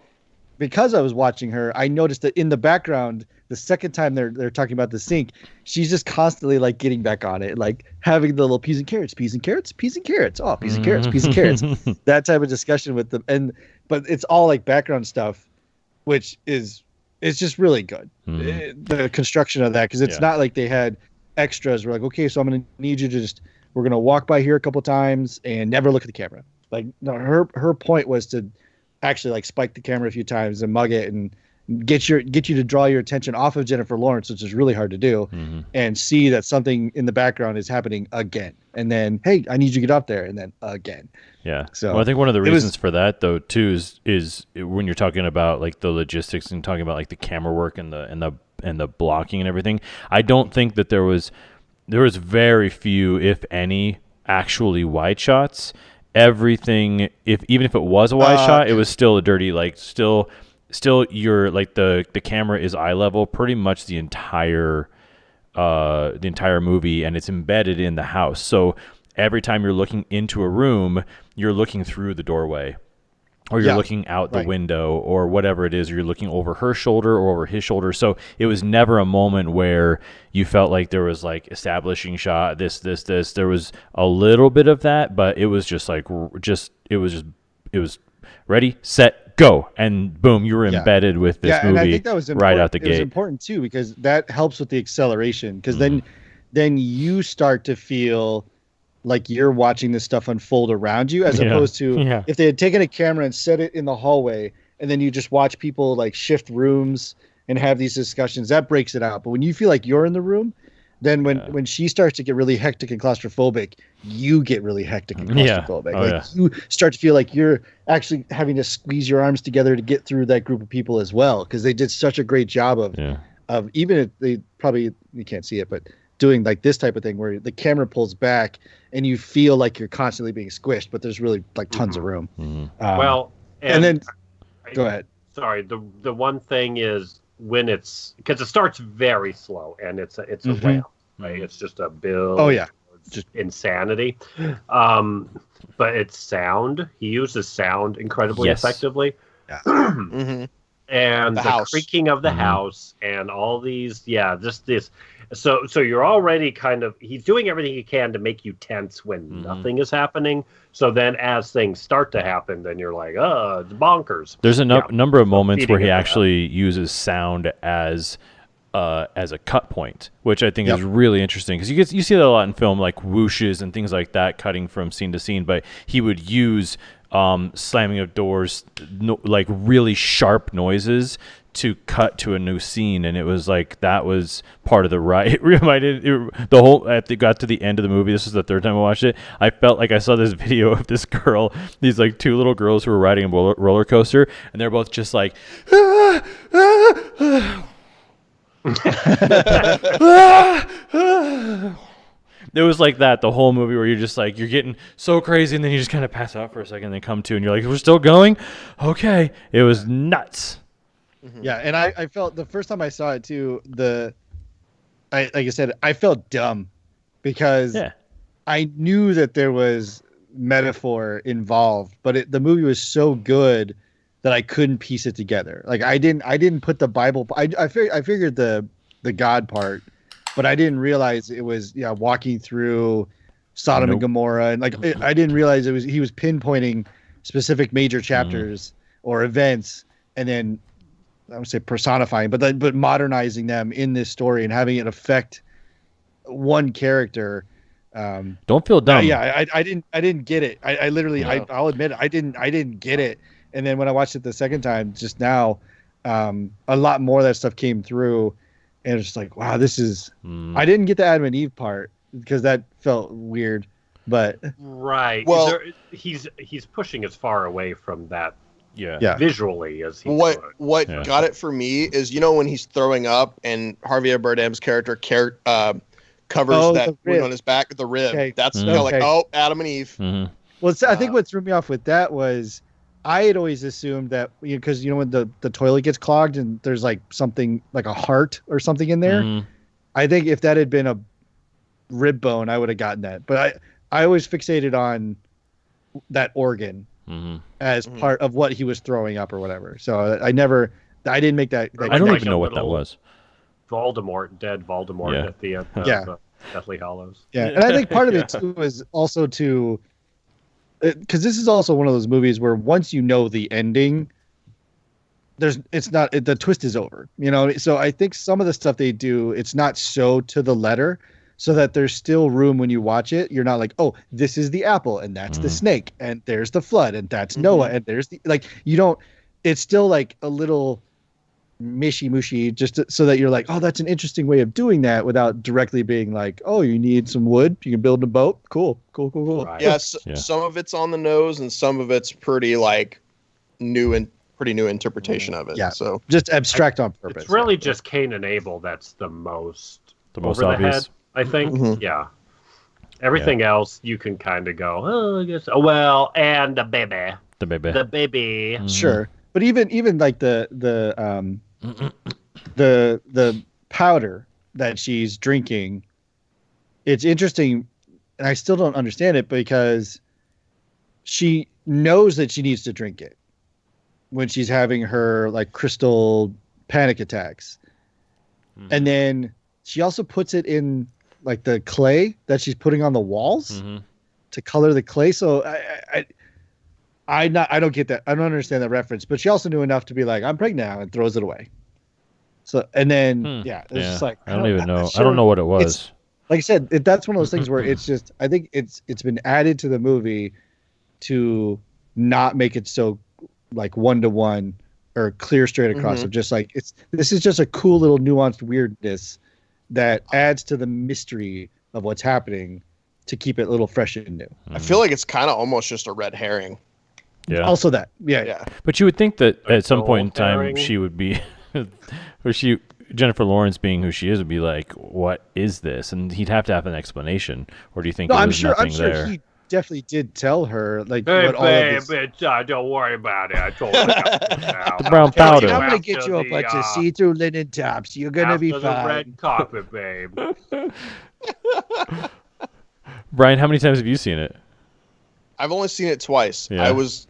because I was watching her, I noticed that in the background, the second time they're talking about the sink, she's just constantly like getting back on it, like having the little peas and carrots, oh, peas and carrots, that type of discussion with them. But it's all like background stuff, which it's just really good. The construction of that, because it's not like they had extras. We're like, okay, so I'm going to need you to we're going to walk by here a couple times and never look at the camera. Like, no, her point was to actually like spike the camera a few times and mug it and get you to draw your attention off of Jennifer Lawrence, which is really hard to do, and see that something in the background is happening again. And then, hey, I need you to get up there, and then again. Yeah. So I think one of the reasons for that, though, too, is when you're talking about like the logistics and talking about like the camera work and the blocking and everything. I don't think that there was very few, if any, actually wide shots. Everything, even if it was a wide shot, it was still a dirty, like still you're like the camera is eye level pretty much the entire movie, and it's embedded in the house. So every time you're looking into a room, you're looking through the doorway, or you're looking out the window, or whatever it is, or you're looking over her shoulder or over his shoulder. So it was never a moment where you felt like there was like establishing shot, this. There was a little bit of that, but it was just like, it was ready, set, go, and boom, you were embedded with this movie. And I think that was right out the gate. It was important too, because that helps with the acceleration, because then you start to feel like you're watching this stuff unfold around you, as opposed to if they had taken a camera and set it in the hallway, and then you just watch people like shift rooms and have these discussions, that breaks it out. But when you feel like you're in the room, then when she starts to get really hectic and claustrophobic, you get really hectic and claustrophobic. You start to feel like you're actually having to squeeze your arms together to get through that group of people as well, because they did such a great job of even if they probably, you can't see it, but doing like this type of thing where the camera pulls back and you feel like you're constantly being squished, but there's really like tons of room. And then go ahead. Sorry, the one thing is when it's, because it starts very slow and it's a ramp, right? It's just a build. Oh yeah, just insanity. But it's sound. He uses sound incredibly effectively. Yeah. and the house. creaking of the house and all these, this. So you're already kind of, he's doing everything he can to make you tense when nothing is happening. So then as things start to happen, then you're like, oh, it's bonkers. There's a number of moments where he feeding it actually uses sound as a cut point, which I think is really interesting, because you see that a lot in film, like whooshes and things like that, cutting from scene to scene. But he would use slamming of doors, like really sharp noises to cut to a new scene, and it was like that was part of the ride. It reminded the whole. If they got to the end of the movie, this is the third time I watched it. I felt like I saw this video of this girl, these like two little girls who were riding a roller coaster, and they're both just like. It was like that the whole movie, where you're just like, you're getting so crazy, and then you just kind of pass out for a second, and then come to, and you're like, we're still going? Okay. It was nuts. Yeah, and I felt the first time I saw it too, like I said, I felt dumb because I knew that there was metaphor involved, but the movie was so good that I couldn't piece it together. Like I didn't put the Bible. I figured the God part, but I didn't realize it was walking through Sodom and Gomorrah, and like I didn't realize he was pinpointing specific major chapters or events, and then I would say personifying, but modernizing them in this story and having it affect one character. Don't feel dumb. I didn't get it. I literally, I'll admit it, I didn't get it. And then when I watched it the second time just now, a lot more of that stuff came through, and it's just like, wow, this is. I didn't get the Adam and Eve part because that felt weird, but right. Well, he's pushing as far away from that. Yeah. Visually as he what got it for me is, when he's throwing up and Javier Bardem's character covers that wound on his back, the rib. Okay. That's kind of like, Adam and Eve. Mm-hmm. Well, I think what threw me off with that was I had always assumed that because when the toilet gets clogged and there's like something like a heart or something in there, I think if that had been a rib bone, I would have gotten that. But I always fixated on that organ. As part of what he was throwing up or whatever. So I didn't make that. I don't even know what that was. Dead Voldemort at the end of Deathly Hallows. Yeah, and I think part of it too is also because this is also one of those movies where once you know the ending, the twist is over. So I think some of the stuff they do, it's not so to the letter, so that there's still room when you watch it. You're not like, oh, this is the apple and that's the snake and there's the flood and that's Noah and there's you don't. It's still like a little mushy, just so that you're like, oh, that's an interesting way of doing that without directly being like, oh, you need some wood, you can build a boat. Cool. Right. Yes, some of it's on the nose and some of it's pretty like new interpretation of it. Yeah, so just abstract on purpose. It's really just Cain and Abel that's the most over obvious. The head. I think, Everything else you can kind of go, oh, I guess. Oh, well, and the baby. Sure, but even like the powder that she's drinking, it's interesting, and I still don't understand it because she knows that she needs to drink it when she's having her like crystal panic attacks, and then she also puts it in like the clay that she's putting on the walls to color the clay. So I don't get that. I don't understand that reference, but she also knew enough to be like, I'm pregnant now, and throws it away. So, and then, it's just like, I don't even know. I don't know what it was. Like I said, that's one of those things where it's just, I think it's been added to the movie to not make it so like 1-to-1 or clear straight across of just like, this is just a cool little nuanced weirdness that adds to the mystery of what's happening to keep it a little fresh and new. I feel like it's kind of almost just a red herring. Yeah. Also that. Yeah. But you would think that at some point in time she would be, or Jennifer Lawrence being who she is would be like, what is this? And he'd have to have an explanation. Or do you think I'm nothing sure there? He definitely did tell her like hey, what all of this. Don't worry about it. I told her the brown powder. I'm gonna get you a bunch of see-through linen tops. You're gonna be fine. The red carpet, babe. Brian, how many times have you seen it? I've only seen it twice. Yeah. I was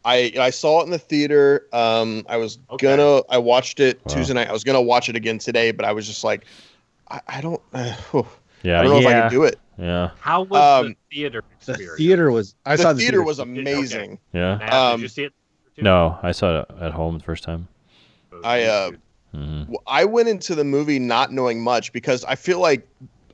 I saw it in the theater. I watched it Tuesday night. I was gonna watch it again today, but I was just like, I don't know if I can do it. Yeah. How was the theater experience? The theater was amazing. Okay. Yeah. Matt, did you see it? No, I saw it at home the first time. I went into the movie not knowing much because I feel like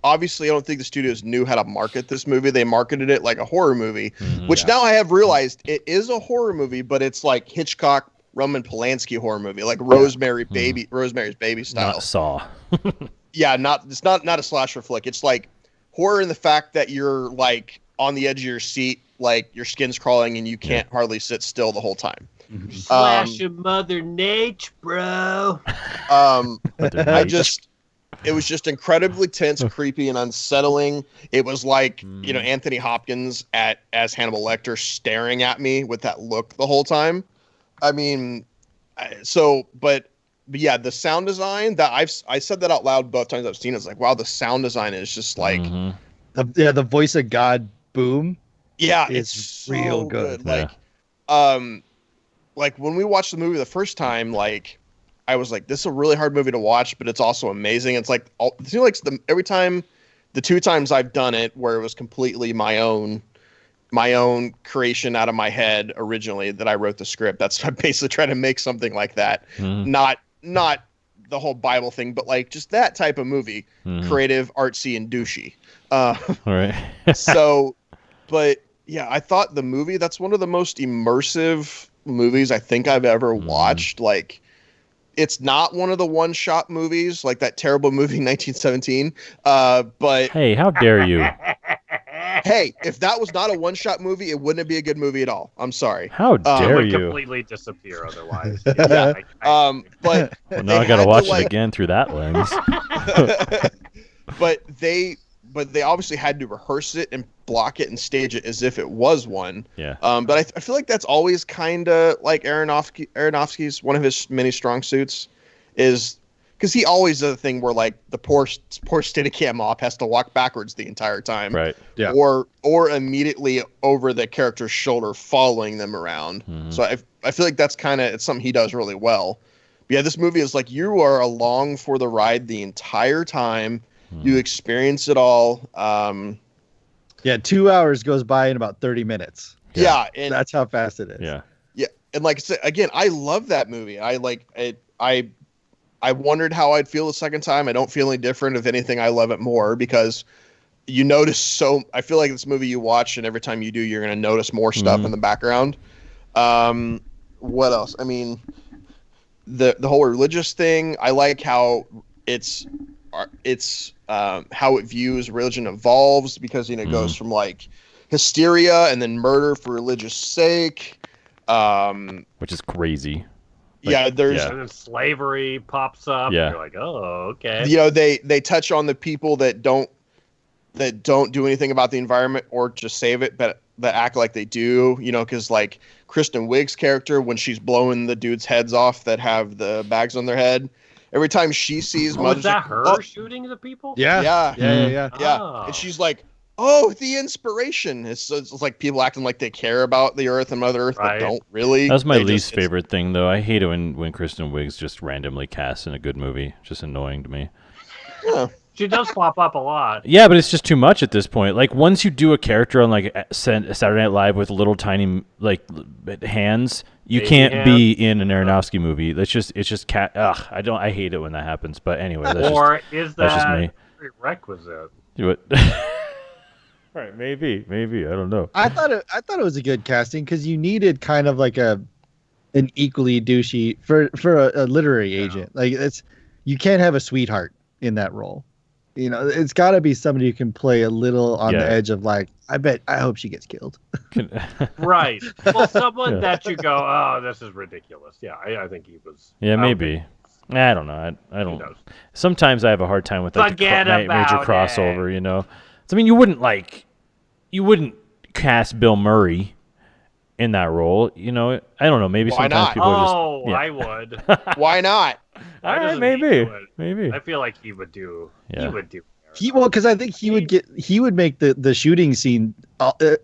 obviously I don't think the studios knew how to market this movie. They marketed it like a horror movie, which now I have realized it is a horror movie, but it's like Hitchcock, Roman Polanski horror movie, like Rosemary's Baby style. Not Saw. Yeah, it's not a slasher flick. It's like horror in the fact that you're like on the edge of your seat, like your skin's crawling and you can't hardly sit still the whole time. Slash of Mother Nature, bro. It was just incredibly tense, creepy, and unsettling. It was like, Anthony Hopkins as Hannibal Lecter staring at me with that look the whole time. I mean, but yeah, the sound design that I said that out loud both times I've seen it. It's like, wow, the sound design is just like, the voice of God boom. Yeah, it's real so good. Like when we watched the movie the first time, like I was like, this is a really hard movie to watch, but it's also amazing. It's like it seems like every time, the two times I've done it, where it was completely my own creation out of my head originally that I wrote the script. That's I basically try to make something like that. Not the whole Bible thing, but like just that type of movie, creative, artsy, and douchey. All right. But yeah, I thought the movie, that's one of the most immersive movies I think I've ever watched. Like, it's not one of the one-shot movies, like that terrible movie 1917. But hey, how dare you? Hey, if that was not a one-shot movie, it wouldn't be a good movie at all. I'm sorry. How dare would you? Completely disappear otherwise. But well, now I gotta watch it again through that lens. But they obviously had to rehearse it and block it and stage it as if it was one. Yeah. But I feel like that's always kind of like Aronofsky's one of his many strong suits is because he always does a thing where like the poor Steadicam op has to walk backwards the entire time. Right. Yeah. Or immediately over the character's shoulder following them around. So I feel like that's it's something he does really well. But yeah, this movie is like you are along for the ride the entire time. You experience it all. 2 hours goes by in about 30 minutes. Yeah, and that's how fast it is. Yeah, and like I said, again, I love that movie. I like it. I wondered how I'd feel the second time. I don't feel any different. If anything, I love it more because you notice I feel like this movie you watch, and every time you do, you're going to notice more stuff in the background. What else? I mean, the whole religious thing. I like how it's how it views religion evolves because it goes from like hysteria and then murder for religious sake, which is crazy. And then slavery pops up. Yeah. And you're like, oh, okay. They touch on the people that don't do anything about the environment or just save it, but that act like they do. Because like Kristen Wiig's character, when she's blowing the dudes' heads off that have the bags on their head. Every time she sees was that her shooting the people? Yeah. Oh. And she's like, oh, the inspiration. It's like people acting like they care about the Earth and Mother Earth, but don't really. That's my least favorite thing, though. I hate it when Kristen Wiig's just randomly cast in a good movie. Just annoying to me. Yeah. She does pop up a lot. Yeah, but it's just too much at this point. Like once you do a character on like Saturday Night Live with little tiny like hands, you can't be in an Aronofsky movie. It's just cat. I hate it when that happens. But anyway, that's just me. Prerequisite? Do it. Right? Maybe. I don't know. I thought it was a good casting because you needed kind of like an equally douchey for a literary agent. Like you can't have a sweetheart in that role. It's got to be somebody who can play a little on the edge of like, I hope she gets killed. Right. Well, someone that you go, oh, this is ridiculous. Yeah, I think he was. Yeah, maybe. I don't know. I don't. Sometimes I have a hard time with like the major crossover. So, I mean, you wouldn't cast Bill Murray in that role. I don't know. Maybe Why sometimes not? people Oh, are just. I would. Why not? All right, maybe. I feel like he would do. Yeah. He would do. Because I think he would make the shooting scene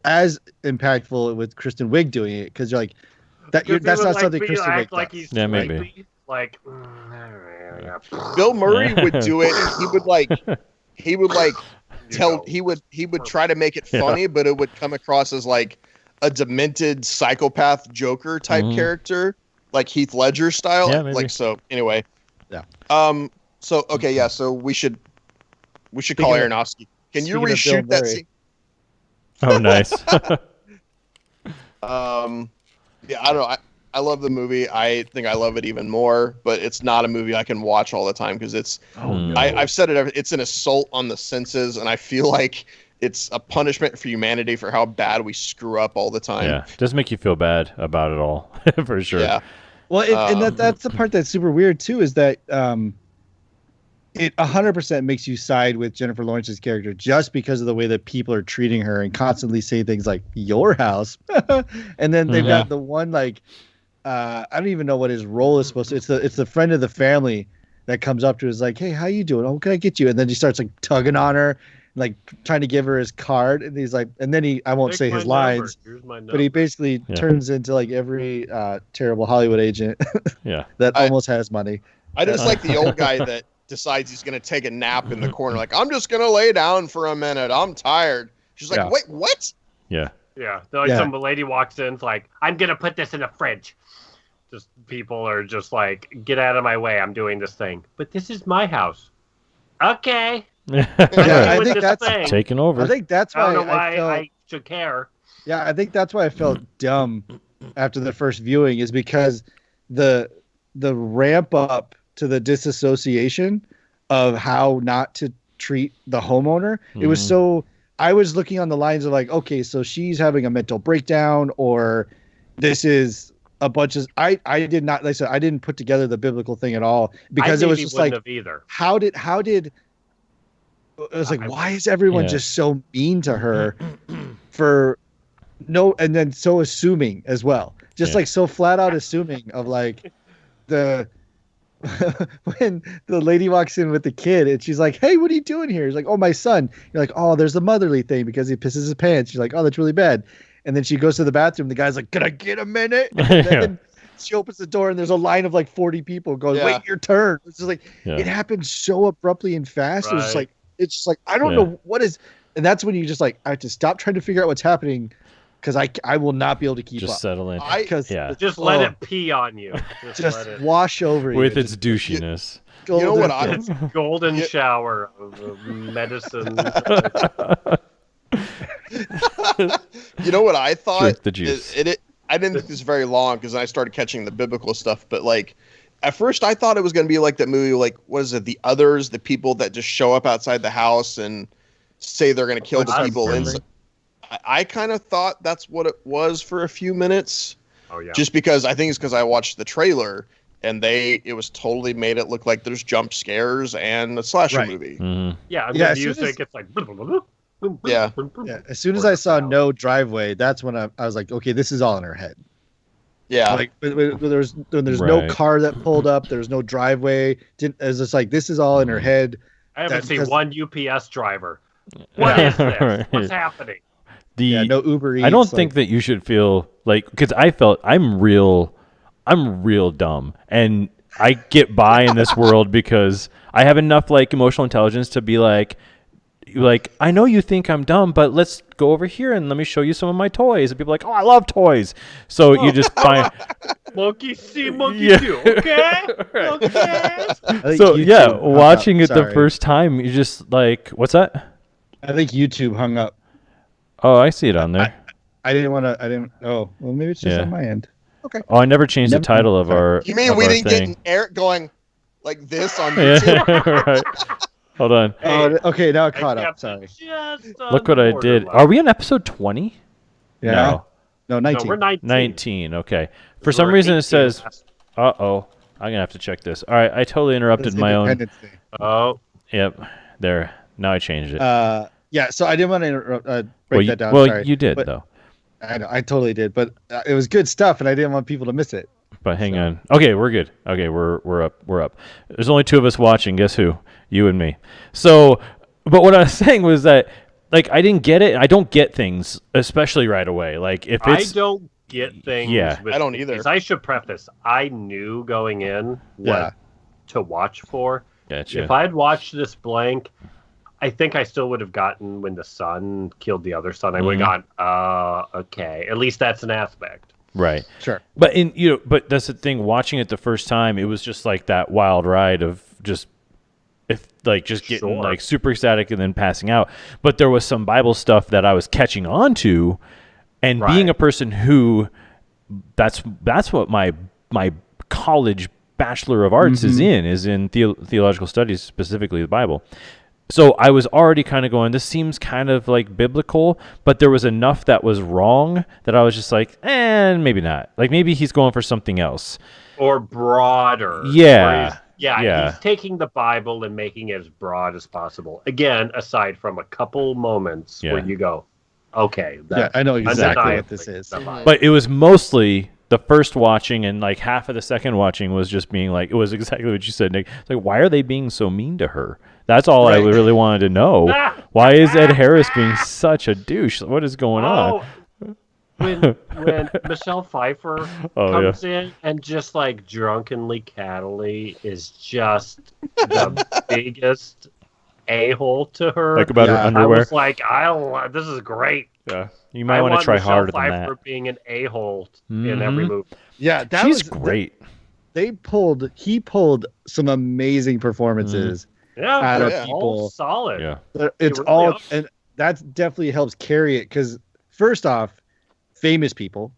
as impactful with Kristen Wiig doing it. Because you're like, That's He not would, something be- Kristen act Wiig like does. he's Yeah, maybe. sleepy, like. Bill Murray would do it. And he would You know. he would try to make it funny, but it would come across as like a demented psychopath Joker type character, like Heath Ledger style. Yeah, maybe. Like so. Anyway. Yeah. So okay, yeah. So we should call Speaking of- Aronofsky. Can you speaking of reshoot Bill that Murray. scene? Oh, nice. Yeah, I don't know. I love the movie. I think I love it even more, but it's not a movie I can watch all the time because it's. I've said it. It's an assault on the senses, and I feel like it's a punishment for humanity for how bad we screw up all the time. Yeah, does make you feel bad about it all, for sure. Yeah. Well, and that's the part that's super weird too, is that it 100% makes you side with Jennifer Lawrence's character just because of the way that people are treating her and constantly say things like "your house," and then they've got the one like I don't even know what his role is supposed to. It's the friend of the family that comes up to her, is like, "Hey, how you doing? Oh, can I get you?" And then he starts like tugging on her, like trying to give her his card, and he's like, and then I won't say his lines, but he basically turns into like every terrible Hollywood agent that almost has money. I just like the old guy that decides he's going to take a nap in the corner. Like, I'm just going to lay down for a minute. I'm tired. She's like, wait, what? Yeah. Yeah. Like some lady walks in, it's like, I'm going to put this in the fridge. Just people are just like, get out of my way. I'm doing this thing. But this is my house. Okay. I think that's taking over. I think that's why I don't know why I should care. Yeah, I think that's why I felt dumb after the first viewing, is because the ramp up to the disassociation of how not to treat the homeowner. It was so, I was looking on the lines of like, okay, so she's having a mental breakdown, or this is a bunch of, I did not, like I said, I didn't put together the biblical thing at all, because it was just like, how did it was like, why is everyone just so mean to her for no, and then so assuming as well, just like so flat out assuming of like when the lady walks in with the kid and she's like, hey, what are you doing here? He's like, oh, my son. You're like, oh, there's the motherly thing because he pisses his pants. She's like, oh, that's really bad. And then she goes to the bathroom. The guy's like, can I get a minute? And then she opens the door and there's a line of like 40 people going, wait your turn. It's just like, it happened so abruptly and fast. Right. It's just like, I don't know what is, and that's when you just like, I have to stop trying to figure out what's happening, because I will not be able to keep up. Just settle in. Just let it pee on you. Just let it wash over you. With its douchiness. You know what it's golden shower of medicine. You know what I thought? Drink the juice. I didn't think this very long because I started catching the biblical stuff. But like, at first I thought it was going to be like that movie, like, what is it? The Others, the people that just show up outside the house and say they're going to kill the people inside. I kind of thought that's what it was for a few minutes. Oh yeah. Just because I think it's because I watched the trailer and it was totally made it look like there's jump scares and a slasher movie. Mm-hmm. Yeah, and the music, it's like. Yeah. As soon as I saw no driveway, that's when I was like, okay, this is all in her head. Yeah. Like when there's no car that pulled up, there's no driveway. It's just like, this is all in her head. I haven't seen one UPS driver. What is this? What's happening? No Uber Eats. I don't think that you should feel like, because I felt I'm real dumb, and I get by in this world because I have enough like emotional intelligence to be like I know you think I'm dumb, but let's go over here and let me show you some of my toys. And people are like, oh, I love toys. So you just find monkey see, monkey do. Okay. Okay. So watching it the first time, you just like, what's that? I think YouTube hung up. Oh, I see it on there. I didn't want to. Oh, well, maybe it's just on my end. Okay. Oh, I never changed the title of our. You mean we didn't get Eric going like this on YouTube? Right. Hold on. Oh, okay. Now I caught up. Sorry. Look what I did. Are we on episode 20? Yeah. No, 19. No, we're 19. 19. Okay. For some reason it says. Uh-oh. I'm gonna have to check this. All right. I totally interrupted my own. Oh. Yep. There. Now I changed it. Yeah, so I didn't want to break that down. Well, sorry. you did, though. I know, I totally did, but it was good stuff, and I didn't want people to miss it. But hang on. Okay, we're good. Okay, we're up. We're up. There's only 2 of us watching. Guess who? You and me. So, but what I was saying was that, like, I didn't get it. I don't get things, especially right away. Like, if it's... I don't get things. Yeah. With I don't either. movies. I should preface. I knew going in what to watch for. Gotcha. If I had watched this blank, I think I still would have gotten when the son killed the other son. I would have gone, okay. At least that's an aspect. Right. Sure. But but that's the thing. Watching it the first time, it was just like that wild ride of just getting like super ecstatic and then passing out. But there was some Bible stuff that I was catching on to, and being a person who that's what my college Bachelor of Arts is in theological studies, specifically the Bible. So I was already kind of going, this seems kind of like biblical, but there was enough that was wrong that I was just like, maybe not. Like maybe he's going for something else. Or broader. Yeah. He's taking the Bible and making it as broad as possible. Again, aside from a couple moments where you go, okay. I know exactly what this is. But it was mostly the first watching, and like half of the second watching was just being like, it was exactly what you said, Nick. It's like, why are they being so mean to her? That's all I really wanted to know. Why is Ed Harris being such a douche? What is going on? When Michelle Pfeiffer comes in and just like drunkenly cattily is just the biggest a-hole to her. Like about her underwear. I was like, this is great. Yeah, you might want to try harder than that. Michelle Pfeiffer being an a-hole in every movie. Yeah, she's great. He pulled some amazing performances. Out of people. All solid. Yeah, it's really all, and that definitely helps carry it because first off, famous people,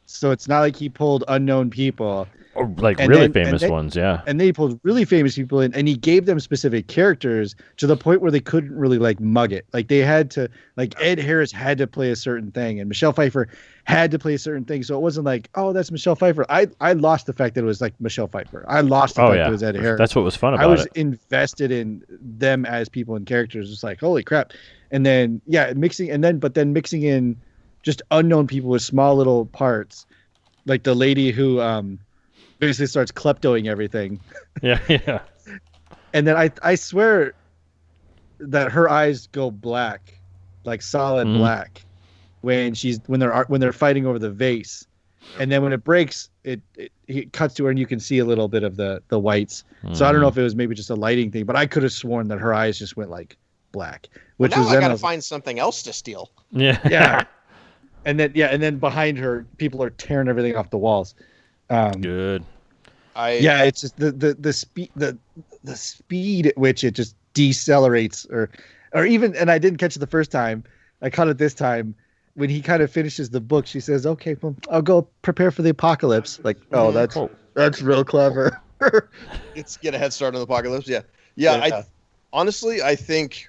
so it's not like he pulled unknown people. Or like really famous ones, yeah. And then he pulled really famous people in, and he gave them specific characters to the point where they couldn't really like mug it. Like they had to, like Ed Harris had to play a certain thing, and Michelle Pfeiffer had to play a certain thing. So it wasn't like, oh, that's Michelle Pfeiffer. I lost the fact that it was like Michelle Pfeiffer. I lost the fact that it was Ed Harris. That's what was fun about it. I was invested in them as people and characters. It's like, holy crap. And then mixing in just unknown people with small little parts, like the lady who basically starts kleptoing everything. Yeah. And then I swear that her eyes go black, like solid black, when they're fighting over the vase, and then when it breaks, it cuts to her and you can see a little bit of the whites. So I don't know if it was maybe just a lighting thing, but I could have sworn that her eyes just went like black. Which now I gotta find something else to steal. Yeah. And then behind her, people are tearing everything off the walls. Good. It's just the speed at which it just decelerates, or even, and I didn't catch it the first time. I caught it this time when he kind of finishes the book. She says, "Okay, well, I'll go prepare for the apocalypse." Like, oh, that's real clever. It's get a head start on the apocalypse. Yeah. I think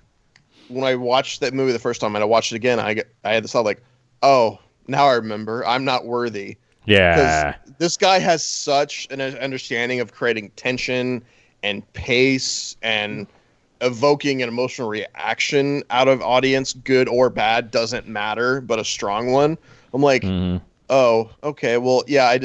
when I watched that movie the first time and I watched it again, I had this thought like, oh, now I remember. I'm not worthy. Yeah. Because this guy has such an understanding of creating tension and pace and evoking an emotional reaction out of audience, good or bad, doesn't matter, but a strong one. I'm like, oh, okay, well, yeah,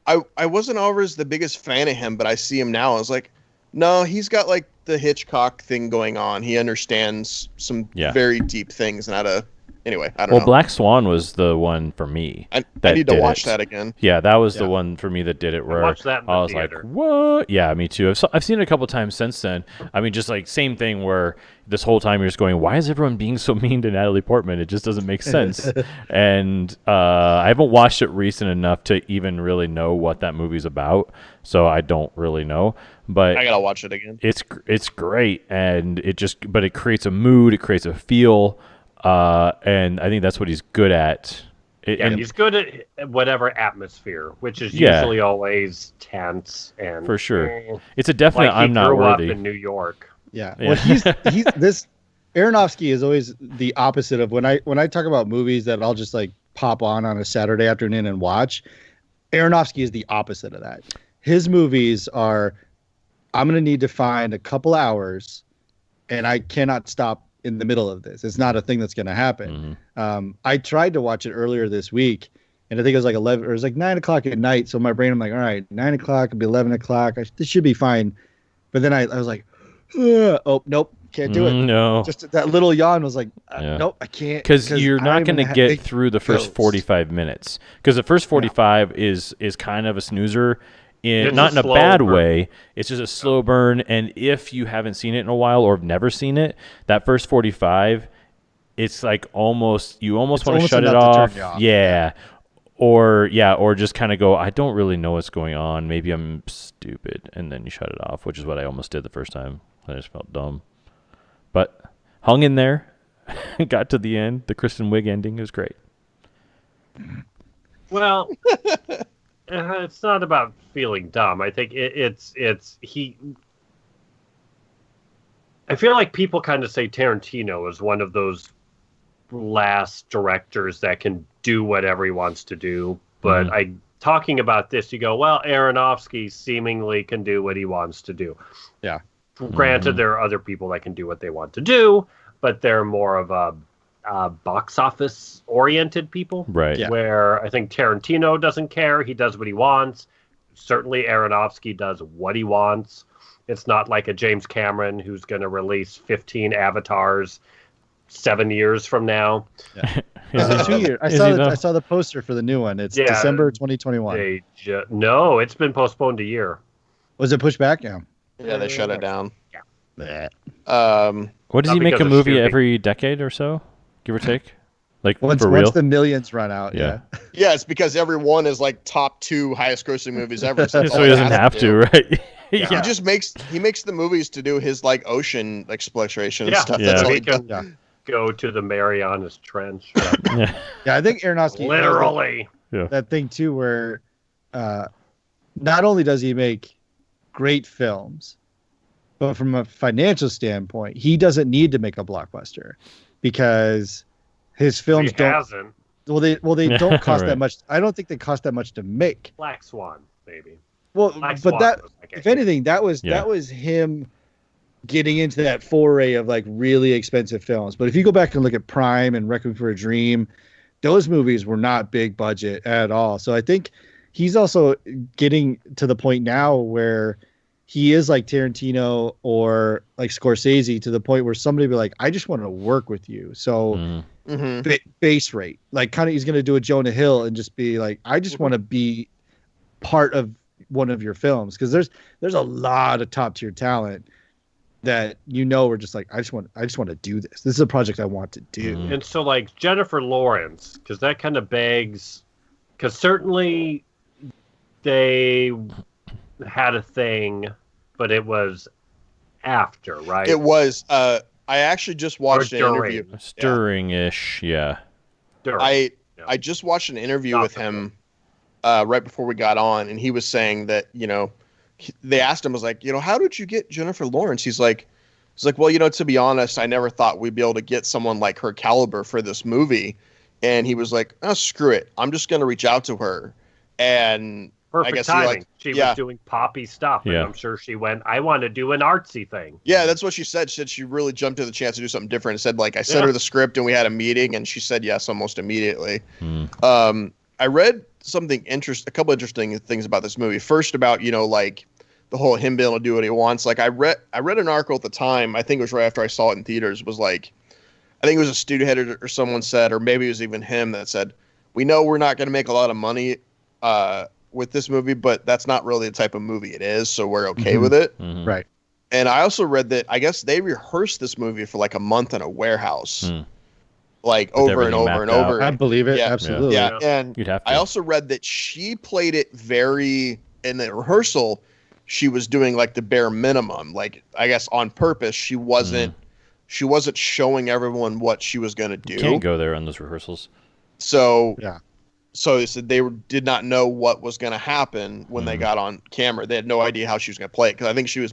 I wasn't always the biggest fan of him, but I see him now. I was like, no, he's got like the Hitchcock thing going on. He understands some very deep things, and anyway, I don't know. Well, Black Swan was the one for me. I need to watch that again. Yeah, that was the one for me that did it. Where I watched that in the was theater. like, what? Yeah, me too. I've seen it a couple times since then. I mean, just like same thing where this whole time you're just going, why is everyone being so mean to Natalie Portman? It just doesn't make sense. And I haven't watched it recent enough to even really know what that movie's about. So I don't really know. But I gotta watch it again. It's great, and but it creates a mood, it creates a feel. And I think that's what he's good at. He's good at whatever atmosphere, which is usually always tense and for sure. It's a definite. Like I'm not worthy. He grew up in New York. Yeah. Well, he's this Aronofsky is always the opposite of when I talk about movies that I'll just like pop on a Saturday afternoon and watch. Aronofsky is the opposite of that. His movies are, I'm going to need to find a couple hours, and I cannot stop in the middle of this. It's not a thing that's going to happen. I tried to watch it earlier this week, and I think it was like 11, or it was like 9 o'clock at night. So in my brain, I'm like, all right, 9 o'clock, it'll be 11 o'clock. This should be fine. But then I was like, Oh nope, can't do it. No. Just that little yawn was like, Yeah. nope, I can't. Because you're not going to get through the first ghost. 45 minutes. Because the first 45 is kind of a snoozer, It's not in a slow bad burn. way. It's just a slow burn. And if you haven't seen it in a while or have never seen it, that first 45, it's like you almost want to almost shut it enough to turn off. you off. Yeah. Or just kind of go, I don't really know what's going on. Maybe I'm stupid. And then you shut it off, which is what I almost did the first time. I just felt dumb. But hung in there. Got to the end. The Kristen Wiig ending is great. Well, it's not about feeling dumb. I think it's he. I feel like people kind of say Tarantino is one of those last directors that can do whatever he wants to do. But talking about this, you go, well, Aronofsky seemingly can do what he wants to do. Yeah. Granted, there are other people that can do what they want to do, but they're more of a box office oriented people. Right. Yeah. Where I think Tarantino doesn't care. He does what he wants. Certainly Aronofsky does what he wants. It's not like a James Cameron who's going to release 15 avatars 7 years from now. Yeah. Is it 2 years. I saw the poster for the new one. It's December 2021. No, it's been postponed a year. Was it pushed back? Yeah. Yeah, they shut it down. Yeah. What does Not he make because a of movie shooting. every decade or so, give or take? Like Once for real? the millions run out. Yeah. Yeah. Yeah, it's because every one is like top 2 highest grossing movies ever. So, that's So all he he doesn't has have do. to, right? He just makes the movies to do his like ocean exploration and stuff. Yeah. That's all So he he can does. go to the Marianas Trench. Yeah. Yeah, I think Aronofsky Literally. has that thing too where not only does he make great films, but from a financial standpoint, he doesn't need to make a blockbuster because his films He don't hasn't. they don't cost Right. that much. I don't think they cost that much to make. Black Swan, maybe. Well, Black but Swan that was like if anything, that was him getting into that foray of like really expensive films. But if you go back and look at Prime and Requiem for a Dream, those movies were not big budget at all. So I think he's also getting to the point now where he is like Tarantino or like Scorsese to the point where somebody be like, I just want to work with you. So base rate, like kind of he's going to do a Jonah Hill and just be like, I just want to be part of one of your films. Cause there's a lot of top tier talent that, we're just like, I just want to do this. This is a project I want to do. And so, like, Jennifer Lawrence, because that kind of begs, because certainly they had a thing, but it was after, right? It was. I actually just watched an interview. Stirring-ish, yeah. During. I just watched an interview Not with for him right before we got on, and he was saying that they asked him, was like, how did you get Jennifer Lawrence? He's like, well, to be honest, I never thought we'd be able to get someone like her caliber for this movie. And he was like, oh, screw it. I'm just going to reach out to her. And Perfect I guess timing. She yeah. was doing poppy stuff, and Yeah. I'm sure she went, I want to do an artsy thing. Yeah, that's what she said. She said she really jumped to the chance to do something different. Said, like, I sent her the script and we had a meeting, and she said yes almost immediately. I read a couple interesting things about this movie. First, about like the whole him being able to do what he wants. Like I read an article at the time. I think it was right after I saw it in theaters. Was like, I think it was a studio head or someone said, or maybe it was even him that said, we know we're not going to make a lot of money with this movie, but that's not really the type of movie it is, so we're okay with it. Right. And I also read that I guess they rehearsed this movie for like a month in a warehouse, like With over and everything over and mapped over. I believe it. Yeah. Absolutely. Yeah, and You'd have to. I also read that she played it in the rehearsal. She was doing like the bare minimum, like I guess on purpose. She wasn't showing everyone what she was going to do. You can't go there on those rehearsals. So Yeah. So they said did not know what was going to happen when they got on camera. They had no idea how she was going to play it, because I think she was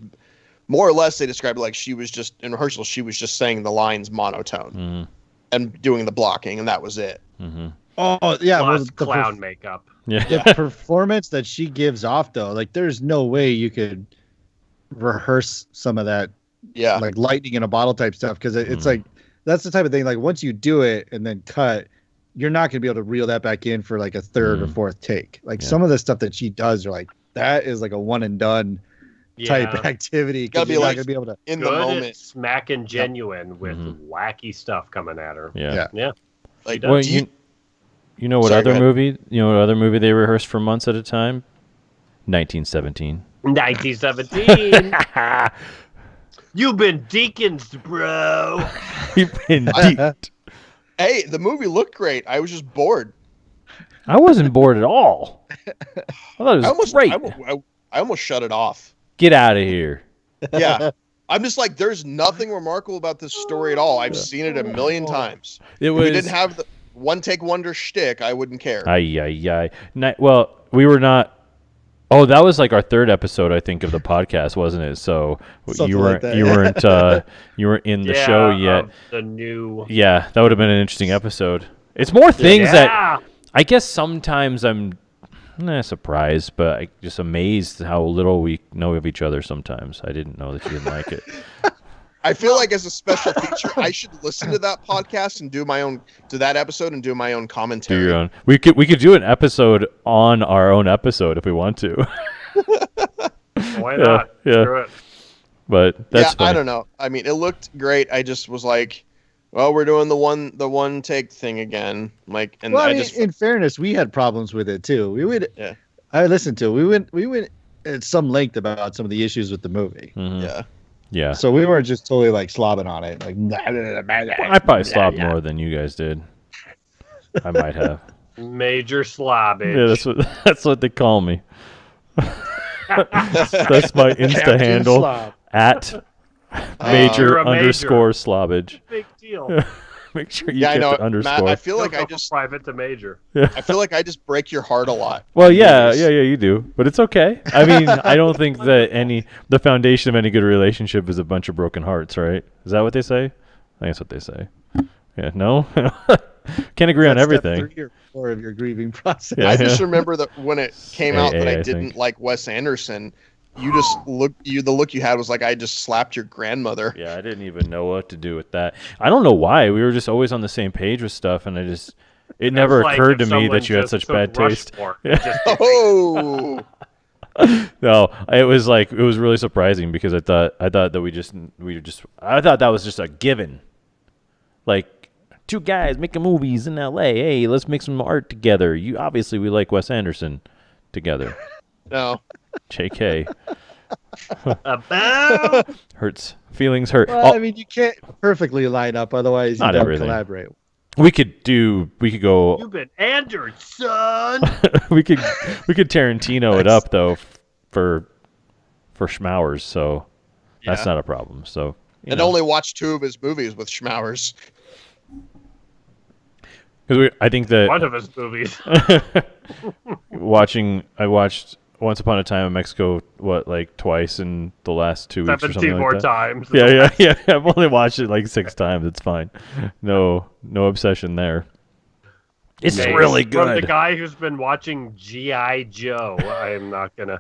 more or less, they described it like she was just in rehearsal. She was just saying the lines monotone and doing the blocking, and that was it. Oh yeah. Plus clown makeup. Yeah. The performance that she gives off, though, like there's no way you could rehearse some of that, Yeah. like lightning in a bottle type stuff, because it's like that's the type of thing. Like once you do it and then cut, you're not going to be able to reel that back in for like a third or fourth take. Like some of the stuff that she does, are like that is like a one and done type activity. Gotta be you're not like gonna be able to. in the Good at moment. smacking genuine with wacky stuff coming at her. Yeah. Yeah. Like, Well, do you know what Sorry, go other ahead. movie? You know what other movie they rehearsed for months at a time? 1917. 1917. You've been deacons, bro. Indeed. Hey, the movie looked great. I was just bored. I wasn't bored at all. I thought it was great. I almost shut it off. Get out of here. Yeah. I'm just like, there's nothing remarkable about this story at all. I've seen it a million times. It If was. we didn't have the one take wonder shtick, I wouldn't care. Well, we were not. Oh, that was like our third episode, I think, of the podcast, wasn't it? So Something you like weren't that. you weren't in the show yet. The new. Yeah, that would have been an interesting episode. It's more things that I guess sometimes I'm not surprised, but I'm just amazed how little we know of each other sometimes. I didn't know that you didn't like it. I feel like as a special feature, I should listen to that podcast and do my own that episode and do my own commentary. Do your own. We could do an episode on our own episode if we want to. Why not? Yeah. Screw it. But that's funny. I don't know. I mean, it looked great. I just was like, well, we're doing the one take thing again. Like, and Well, I I mean, just in fairness, we had problems with it too. We would. Yeah. I listened to it. We went at some length about some of the issues with the movie. yeah. Yeah. So we weren't just totally like slobbing on it. Like, I probably slobbed more than you guys did. I might have. Major slobbage. Yeah, that's what they call me. That's my Insta Captain handle Slob. at You're a major. major _slobbage. Big deal. Make sure you Yeah, I get know. the underscore. Matt, I feel like Don't I go from just private to major. I feel like I just break your heart a lot. Well, yeah, you do, but it's okay. I mean, I don't think that the foundation of any good relationship is a bunch of broken hearts, right? Is that what they say? I think that's what they say. Yeah, no, can't agree on That's everything. Step 3 or 4 of your grieving process. Yeah. I just remember that when it came out that AA, I I didn't think. like Wes Anderson. You just the look you had was like I just slapped your grandmother. Yeah, I didn't even know what to do with that. I don't know why. We were just always on the same page with stuff, and it never It's like occurred if to me someone that you had just such took bad taste. Rushmore. Yeah. Just- Oh, No, it was really surprising because I thought that I thought that was just a given. Like, two guys making movies in LA. Hey, let's make some art together. We like Wes Anderson together. no. JK. About Hurts. Feelings hurt. Well, I mean, you can't perfectly line up, otherwise you Not don't everything. collaborate. We could go you've been angered, son. we could Tarantino it up though for schmowers, so that's Yeah. not a problem. So And only watched 2 of his movies with Schmowers. because I think that One of his movies. I watched Once Upon a Time in Mexico twice in the last 2 weeks or 17 something like more that. times. Yeah. I've only watched it like 6 times. It's fine. No obsession there. It's Hey, really From the good. guy who's been watching G.I. Joe, I am not gonna.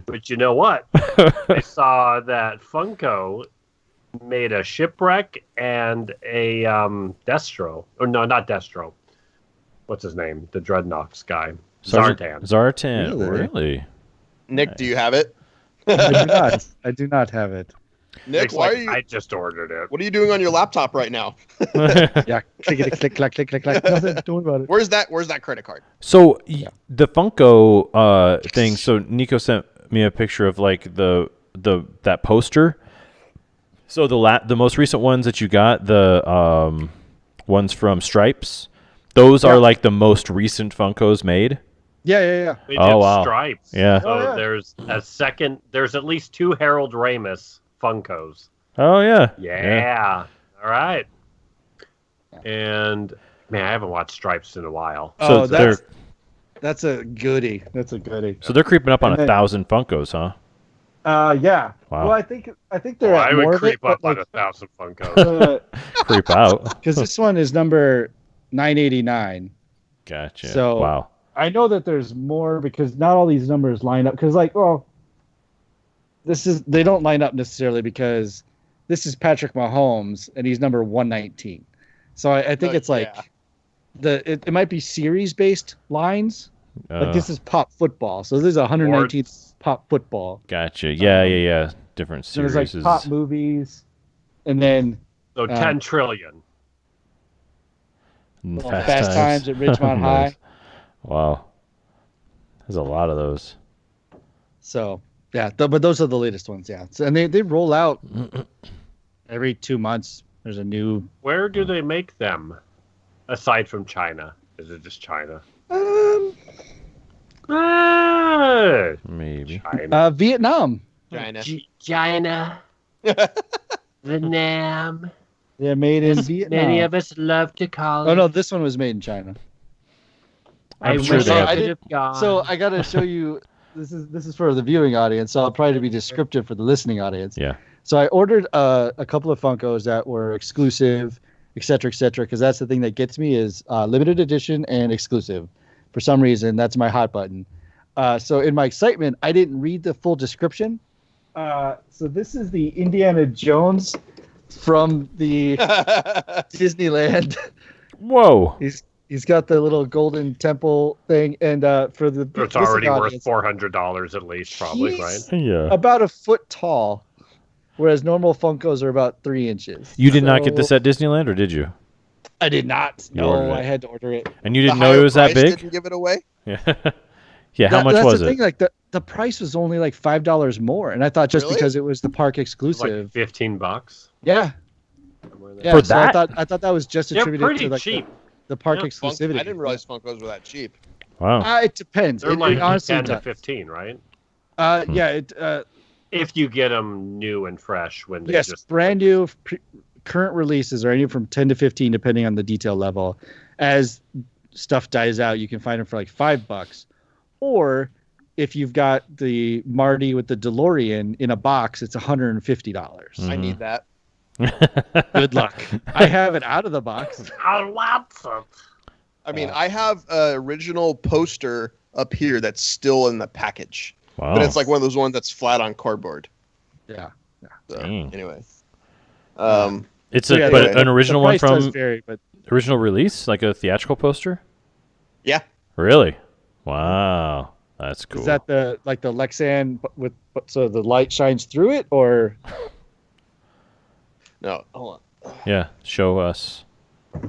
But you know what? I saw that Funko made a Shipwreck and a Destro. Or no, not Destro. What's his name? The Dreadnoks guy. Zartan. Zartan, Really? really? Nick, do you have it? I do not have it. Nick, Nick's why like, are you? I just ordered it. What are you doing on your laptop right now? Yeah, click, click, clack, click, click, clack. Nothing. Don't worry about it. Where's that credit card? So the Funko thing. So Nico sent me a picture of like that poster. So the most recent ones that you got, the ones from Stripes, those are like the most recent Funkos made. Yeah. They Oh, did wow. Stripes. Yeah. So Oh, yeah. there's at least 2 Harold Ramis Funkos. Oh yeah. Yeah. All right. And man, I haven't watched Stripes in a while. So Oh, that's a goodie. That's a goodie. So they're creeping up on And then- 1,000 Funkos, huh? Yeah. Wow. Well, I think they're Well, at I more would of it, creep up but on like, 1,000 Funkos. Creep out. because this one is number 989. Gotcha. So- Wow. I know that there's more because not all these numbers line up. Because they don't line up necessarily because this is Patrick Mahomes and he's number 119. So I think it's like yeah. it might be series based lines. Like this is pop football. So this is 119th Sports. pop football. Gotcha. Yeah. Different So there's series. like pop movies, and then So 10 trillion. Fast Times at Ridgemont High. Nice. Wow. There's a lot of those. So yeah, but those are the latest ones. Yeah. So, and they roll out every 2 months. There's a new. Where do they make them? Aside from China. Is it just China? Maybe. China. Vietnam. China. China. Vietnam. They're made in Vietnam. Many of us love to call it. Oh no, this one was made in China. I'm sure they have. So I gotta show you. This is for the viewing audience. So I'll probably be descriptive for the listening audience. Yeah. So I ordered a couple of Funkos that were exclusive, et cetera, because that's the thing that gets me is limited edition and exclusive. For some reason, that's my hot button. So in my excitement, I didn't read the full description. So this is the Indiana Jones from the Disneyland. Whoa. He's got the little golden temple thing, and for the It's already worth $400 at least, probably, right? Yeah. About a foot tall, whereas normal Funkos are about 3 inches. You did not get this at Disneyland, or did you? I did not. You ordered No, it. I had to order it. And you didn't know it was that big? Didn't give it away. Yeah. Yeah. How much that's was the it? thing, like the price was only like $5 more, and I thought just Really? because it was the park Like exclusive. $15. Yeah. Somewhere there. Yeah. For so that? I thought that was just They're attributed pretty to like cheap. the park Yeah, exclusivity. I didn't realize Funkos were that cheap. Wow. It depends. They're It like honestly 10 to does. 15, right? Yeah. If you get them new and fresh when they Yes, just brand new current releases are anywhere from 10 to 15 depending on the detail level. As stuff dies out, you can find them for like $5. Or if you've got the Marty with the DeLorean in a box, it's $150. I need that. Good luck. I have it out of the box. lots of. I mean, I have an original poster up here that's still in the package, Wow. but it's like one of those ones that's flat on cardboard. Yeah. So, Dang. anyway, It's So, yeah, but the- an original the one price does from vary, but original release, like a theatrical poster. yeah. Really? Wow. That's cool. is that the Lexan so the light shines through it, or No, hold on. Yeah. Show us.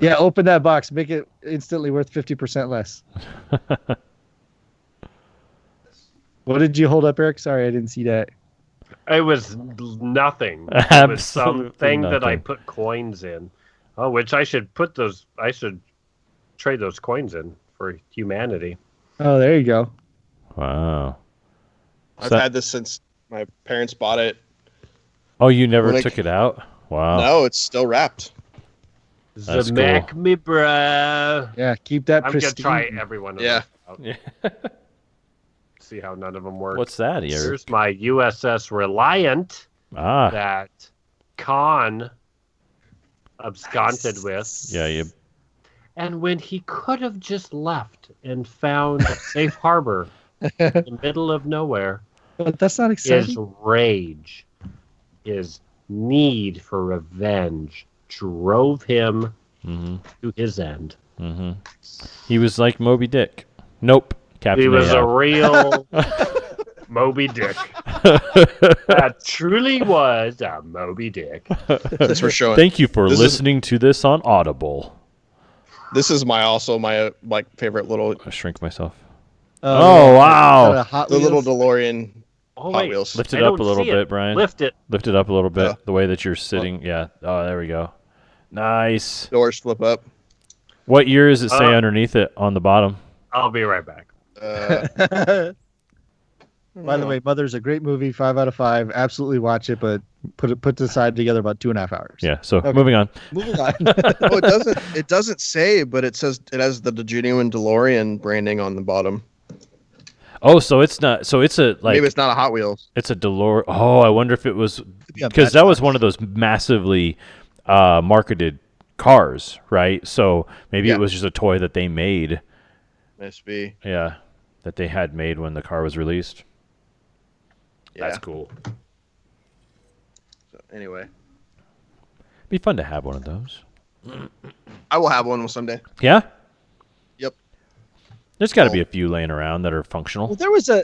yeah, open that box, make it instantly worth 50% less. What did you hold up, Eric? Sorry, I didn't see that. It was nothing. It was Absolutely something that I nothing. put coins in. Oh, which I should put those. I should trade those coins in for humanity. Oh, there you go. Wow. I've So- had this since my parents bought it. Oh, you never Like- took it out? Wow. No, it's still wrapped. That's Zemek cool. me, bruh. Yeah, keep that I'm pristine. gonna try every one of Yeah. those out. Yeah. See how none of them work. What's that here? Here's my USS Reliant Ah. that Khan absconded with. Yeah. You. And when he could have just left and found a safe harbor in the middle of nowhere, But that's not his exciting. rage, his need for revenge drove him Mm-hmm. to his end. Mm-hmm. He was like Moby Dick. Nope. Captain He was a Ahab. real Moby Dick. That truly was a Moby Dick. Since we're showing. Thank you for This is- listening to this on Audible. This is my like favorite little I shrink myself. Oh, wow. yeah, Hot the little Wheels. DeLorean. Oh, Hot wait. Wheels. Lift I it up a don't little see bit, it. Brian. Lift it. Lift it up a little bit. Oh. The way that you're sitting. Yeah. Oh, there we go. Nice. Doors flip up. What year does it say Uh, underneath it on the bottom? I'll be right back. By the way, Mother's a great movie, 5 out of 5. Absolutely watch it, but put the side together about 2.5 hours. Yeah. So Okay. moving on. Moving on. Oh, it doesn't. It doesn't say, but it says it has the genuine DeLorean branding on the bottom. Oh, so it's not. So it's a like. Maybe it's not a Hot Wheels. It's a DeLorean. Oh, I wonder if it was be a because that was Matchbox. one of those massively marketed cars, right? So maybe Yeah. it was just a toy that they made. Must be. Yeah, that they had made when the car was released. Yeah. That's cool. So, anyway, Be fun to have one of those. I will have one someday. Yeah. Yep. There's got to be a few laying around that are functional. Well, there was a.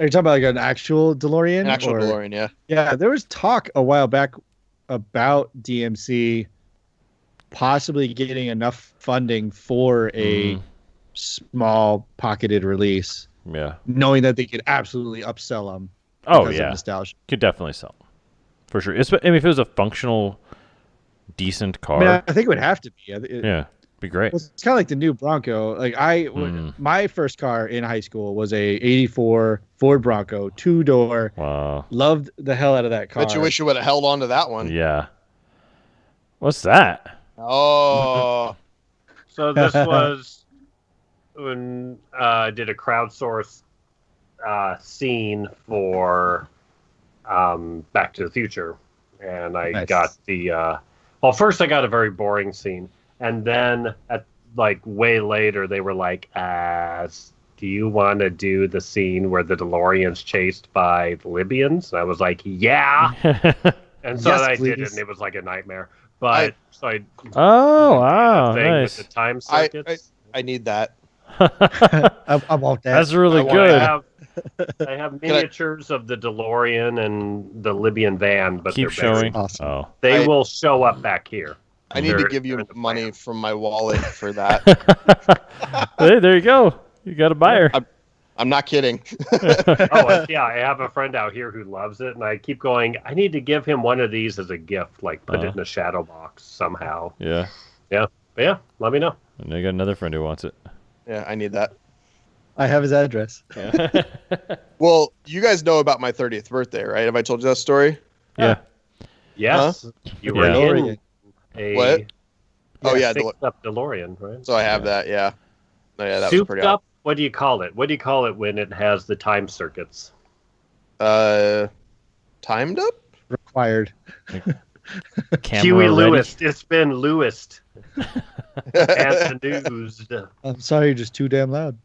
Are you talking about like an actual DeLorean? An actual DeLorean, yeah. Yeah, there was talk a while back about DMC possibly getting enough funding for a small pocketed release. Yeah. Knowing that they could absolutely upsell them. Oh, Of yeah. nostalgia. Could definitely sell. For sure. I mean, if it was a functional, decent car. I mean, I think it would have to be. yeah. It'd be great. Well, it's kind of like the new Bronco. Like my first car in high school was a '84 Ford Bronco, 2-door. Wow. Loved the hell out of that car. Bet you wish you would have held on to that one. Yeah. What's that? Oh. So this was when I did a crowdsource scene for Back to the Future, and I got the well, first I got a very boring scene, and then at like way later they were like, do you want to do the scene where the DeLorean's chased by the Libyans? And I was like, yeah. And so Yes, I please. did it, and it was like a nightmare. But so I Oh, wow. thing Nice. with the time circuits. I need that. I want that. That's really I good. I have miniatures of the DeLorean and the Libyan van, but Keep they're buried. showing. Awesome. Oh. They will show up back here. I need to They're- give you they're in the money plan. from my wallet for that. Hey, there you go. You got a buyer. I'm not kidding. Yeah, I have a friend out here who loves it, and I keep going, I need to give him one of these as a gift, like put it in a shadow box somehow. Yeah. But yeah, let me know. And I got another friend who wants it. Yeah, I need that. I have his address. Well, you guys know about my 30th birthday, right? Have I told you that story? Yeah. Yes, you were Yeah. in a What? Oh, yeah. fixed up DeLorean, right? So I have that, yeah. Oh, yeah, that was Souped pretty up. What do you call it? What do you call it when it has the time circuits? Timed up? Required. Camera Huey ready. Lewis. It's been Lewised and the news. I'm sorry, you're just too damn loud.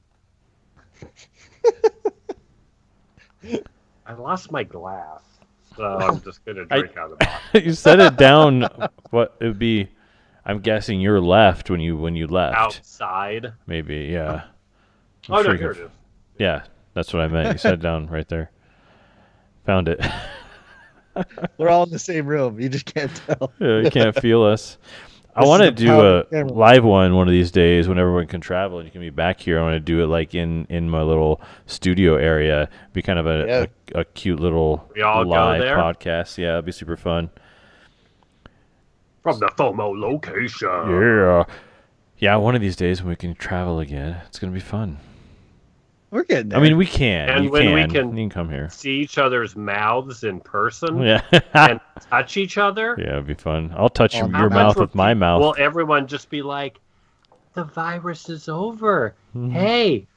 I lost my glass, so I'm just gonna drink out of the box. You set it down. What it would be? I'm guessing you're left when you left. Outside. Maybe, yeah. Oh no, Freaking- here it is. Yeah, that's what I meant. You set it down right there. Found it. We're all in the same room. You just can't tell. Yeah, you can't feel us. I This want is to the do power a of the camera. live one of these days when everyone can travel and you can be back here. I want to do it like in my little studio area. Be kind of a cute little We all go live there? podcast. Yeah, it'd be super fun. From the FOMO location. Yeah. Yeah, one of these days when we can travel again, it's going to be fun. We're getting there. I mean, we can. And you when we can. can- You can come here. See each other's mouths in person Yeah. and touch each other. Yeah, it'd be fun. I'll touch Oh, your how much mouth will with my mouth. Will everyone just be like, the virus is over. Mm-hmm. Hey.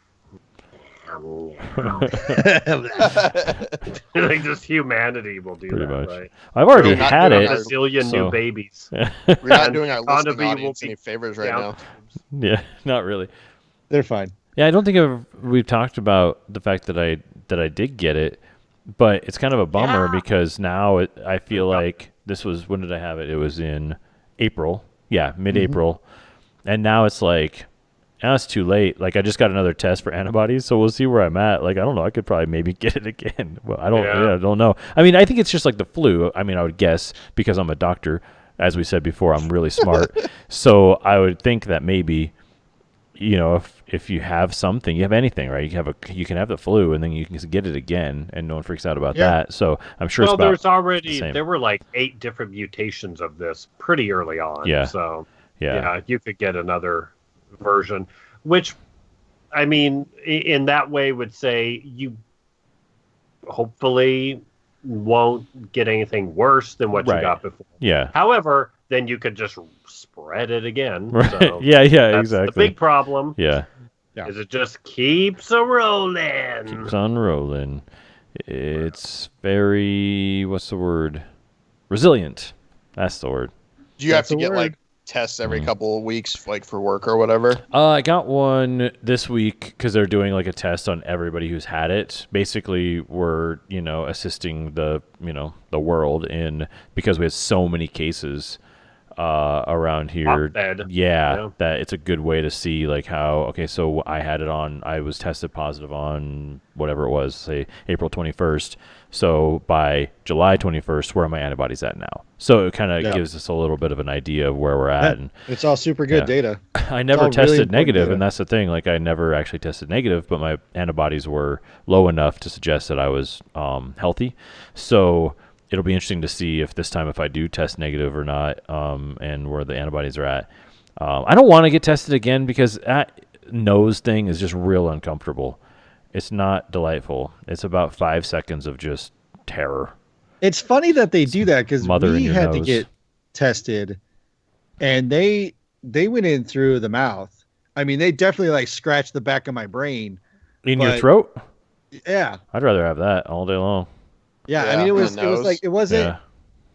Like just humanity will do Pretty that, much. right? I've already We're not had doing it. our- A zillion so- new babies. We're not doing our Economy listening will audience be any favors right down. now. Yeah, not really. They're fine. Yeah, I don't think we've talked about the fact that I did get it, but it's kind of a bummer Yeah. because now I feel like this was, when did I have it? It was in April. Yeah, mid-April. And now it's like, now it's too late. Like, I just got another test for antibodies, so we'll see where I'm at. Like, I don't know. I could probably maybe get it again. Well, I don't know. I mean, I think it's just like the flu. I mean, I would guess because I'm a doctor. As we said before, I'm really smart. So I would think that maybe, you know, if you have something, you have anything, right? You can have the flu and then you can get it again, and no one freaks out about that. So I'm sure Well, it's about there's already, same. there were like 8 different mutations of this pretty early on. Yeah. So, yeah. you could get another version, which, I mean, in that way would say you hopefully won't get anything worse than what Right. you got before. Yeah. However, then you could just spread it again. Right. So yeah. that's Exactly. the big problem. Yeah. Yeah. Is it just keeps a rolling. Keeps on rolling. It's very, what's the word? Resilient. That's the word. Do you have That's to a get word. like tests every Mm. couple of weeks, like for work or whatever? I got one this week because they're doing like a test on everybody who's had it. Basically, we're, assisting the world in, because we had so many cases. around here. Hotbed. Yeah, that it's a good way to see like how. Okay, so I was tested positive on whatever it was, say April 21st. So by July 21st, where are my antibodies at now? So it kind of gives us a little bit of an idea of where we're at. And it's all super good data. I never tested negative, and that's the thing. Like I never actually tested negative, but my antibodies were low enough to suggest that I was healthy. So it'll be interesting to see if this time if I do test negative or not, and where the antibodies are at. I don't want to get tested again because that nose thing is just real uncomfortable. It's not delightful. It's about 5 seconds of just terror. It's funny that they do that because we had to nose. get tested, and they went in through the mouth. I mean, they definitely like scratched the back of my brain. In your throat? Yeah. I'd rather have that all day long. Yeah, I mean, it wasn't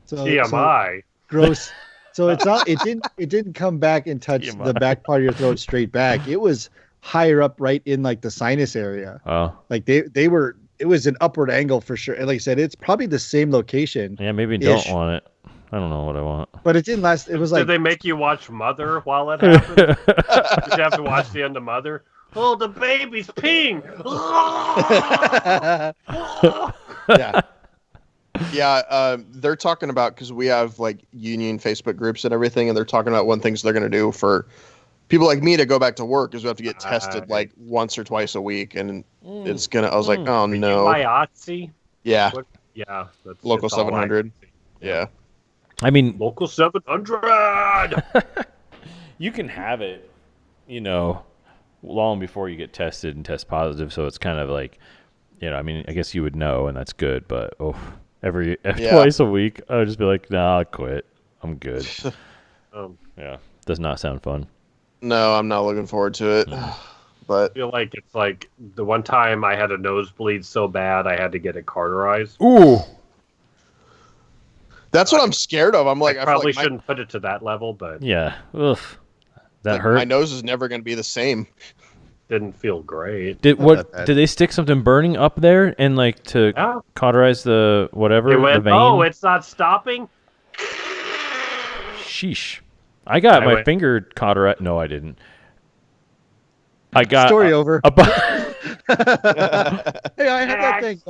so TMI. Gross. So it didn't come back and touch the back part of your throat straight back. It was higher up, right in like the sinus area. Oh, like it was an upward angle for sure. And like I said, it's probably the same location. Yeah, maybe don't want it. I don't know what I want. But it didn't last. It was like. Did they make you watch Mother while it happened? Did you have to watch the end of Mother? Oh, the baby's peeing. Yeah. Yeah, they're talking about, because we have like union Facebook groups and everything, and they're talking about one things they're going to do for people like me to go back to work is we have to get tested like once or twice a week, and it's gonna. I was like, oh no. IATSE? Yeah. Yeah. That's Local 700. Yeah. I mean, Local 700. you can have it, long before you get tested and test positive. So it's kind of like, I mean, I guess you would know, and that's good. But every twice a week, I would just be like, nah, I'll quit. I'm good. Yeah, does not sound fun. No, I'm not looking forward to it. But I feel like it's like the one time I had a nosebleed so bad I had to get it cauterized. Ooh. That's what I'm scared of. I'm like, I probably shouldn't put it to that level, but yeah, ugh, that hurt. My nose is never going to be the same. Didn't feel great. Did they stick something burning up there and like to cauterize the whatever the vein? Oh, it's not stopping. Sheesh! I got my finger cauterized. No, I didn't. I got story over. Hey, I had that thing.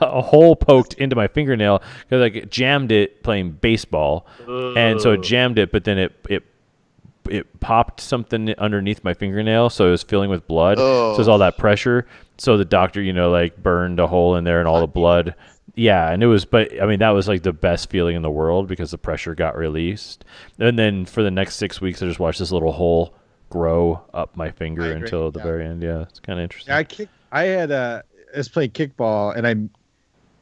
A hole poked into my fingernail because I jammed it playing baseball, and so it jammed it. But then it popped something underneath my fingernail, so it was filling with blood. So there's all that pressure. So the doctor, like burned a hole in there and all the blood. Yeah, and it was, but I mean, that was like the best feeling in the world because the pressure got released. And then for the next 6 weeks, I just watched this little hole grow up my finger until the very end. Yeah, it's kind of interesting. I was playing kickball and I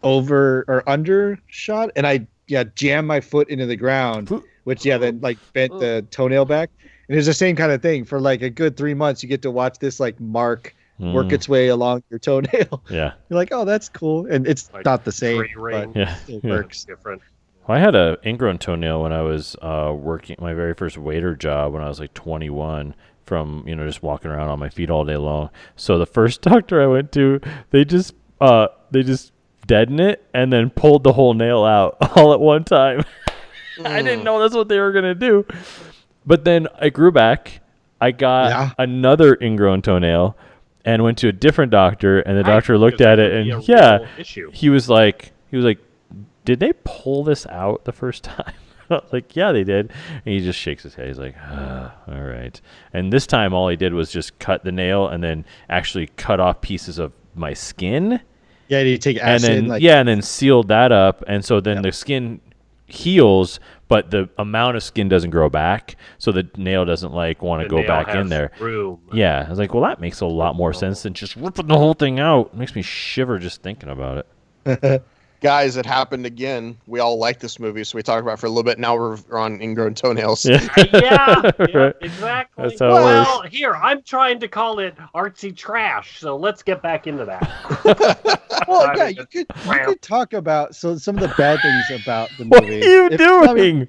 over or under shot and I jammed my foot into the ground, which then like bent the toenail back. And it's the same kind of thing for like a good 3 months. You get to watch this like mark work its way along your toenail. Yeah, you're like, oh, that's cool, and it's like not the same, but it works different. Well, I had an ingrown toenail when I was working my very first waiter job when I was like 21 from, just walking around on my feet all day long. So the first doctor I went to, they just deadened it and then pulled the whole nail out all at one time. I didn't know that's what they were going to do. But then I grew back. I got another ingrown toenail and went to a different doctor, and the doctor looked at it and he was like, did they pull this out the first time? I was like, yeah, they did. And he just shakes his head. He's like, all right. And this time all he did was just cut the nail and then actually cut off pieces of my skin. Yeah, you take acid. And then sealed that up. And so then the skin heals, but the amount of skin doesn't grow back. So the nail doesn't want to go back in there. Room. Yeah. I was like, well, that makes a lot more sense than just ripping the whole thing out. It makes me shiver just thinking about it. Guys, it happened again. We all like this movie, so we talked about it for a little bit. Now we're on ingrown toenails. Yeah, Right. Exactly. That's how it works. Here, I'm trying to call it artsy trash, so let's get back into that. Well, yeah, you could talk about some of the bad things about the movie. What are you doing?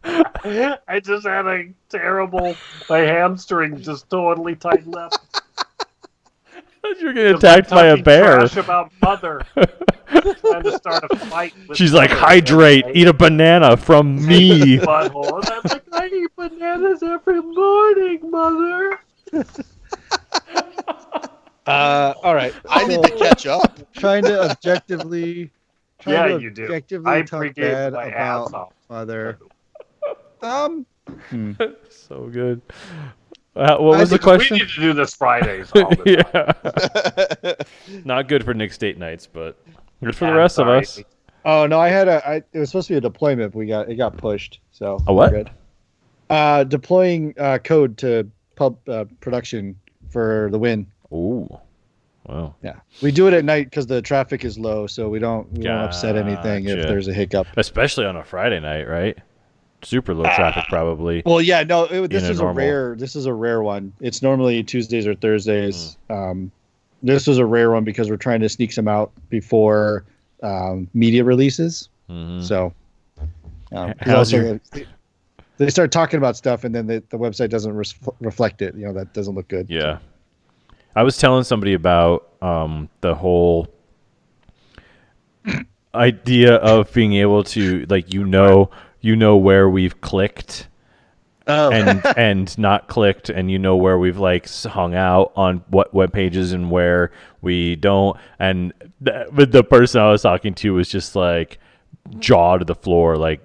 I just had my hamstring just totally tightened up. You're getting attacked by a bear. Trash about mother. Trying to start a fight. With She's like, mother. hydrate, eat a banana from me. Butthole. And I'm like, I eat bananas every morning, mother. All right. I need to catch up. Trying to objectively. Yeah, to you do. objectively I talk pregame bad my ass about off. mother. So good. What was the We question? need to do this Fridays all the time. Yeah. Not good for Nick's date nights, but good for the rest of us. Oh no, I had it was supposed to be a deployment, but it got pushed. So A what? we're good. Deploying code to production for the win. Ooh. Wow. Yeah, we do it at night because the traffic is low, so we don't upset anything if Gotcha. there's a hiccup. Especially on a Friday night, right? Super low traffic, probably. Well, yeah, no, this In a is normal- this is a rare one. It's normally Tuesdays or Thursdays. This was a rare one because we're trying to sneak some out before media releases. Mhm. So, How's also, they start talking about stuff, and then the website doesn't reflect it. That doesn't look good. Yeah. I was telling somebody about the whole idea of being able to, like, you know where we've clicked Oh, and not clicked, and you know where we've like hung out on what web pages and where we don't. And but the person I was talking to was just like jaw to the floor, like,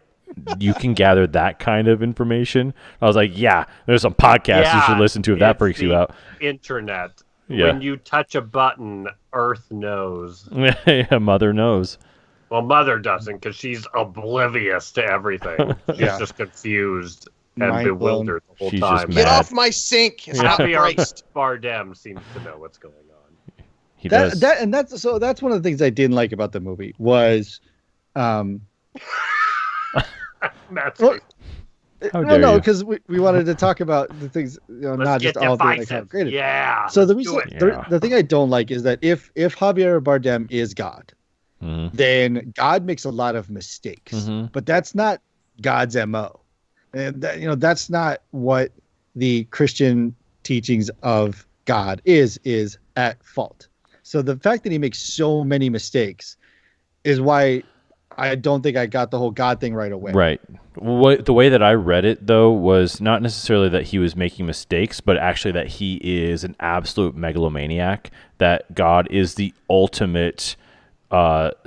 you can gather that kind of information. I was like, yeah, there's some podcasts you should listen to if that it's freaks you the out. Internet. Yeah. When you touch a button, Earth knows. Yeah, mother knows. Well, Mother doesn't because she's oblivious to everything. She's Yeah. just confused and Mind blown. bewildered the whole She's just time. mad. Get off my sink. Stop Javier Christ. Bardem seems to know what's going on. He does. that's one of the things I didn't like about the movie was, That's Well, How dare no, you. because we wanted to talk about the things, Let's not get just all being like how divisive. great it is. Yeah. So the let's reason, do it. Yeah. the thing I don't like is that if Javier Bardem is God, Mhm. then God makes a lot of mistakes, Mhm. but that's not God's MO. And that's not what the Christian teachings of God is at fault. So the fact that he makes so many mistakes is why I don't think I got the whole God thing right away. Right. The way that I read it, though, was not necessarily that he was making mistakes, but actually that he is an absolute megalomaniac, that God is the ultimate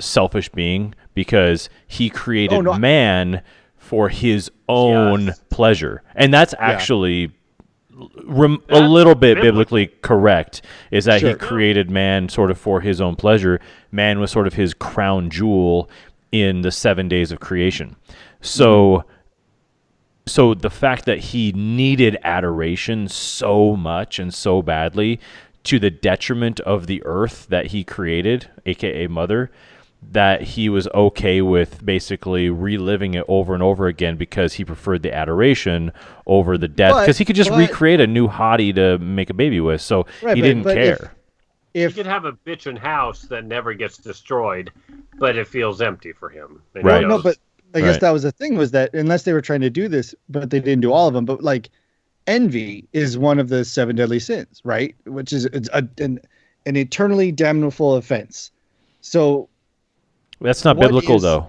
selfish being because he created man for his own pleasure. And that's actually a little bit biblically correct, is that he created man sort of for his own pleasure. Man was sort of his crown jewel in the 7 days of creation. So the fact that he needed adoration so much and so badly to the detriment of the earth that he created, aka Mother, that he was okay with basically reliving it over and over again because he preferred the adoration over the death, because he could just recreate a new hottie to make a baby with, so he didn't care. You could have a bitchin' house that never gets destroyed, but it feels empty for him. And Right. he No, goes, but I guess that was the thing, was that unless they were trying to do this, but they didn't do all of them. But like, envy is one of the 7 deadly sins, right? Which is an eternally damnable offense. So That's not what biblical, is- though.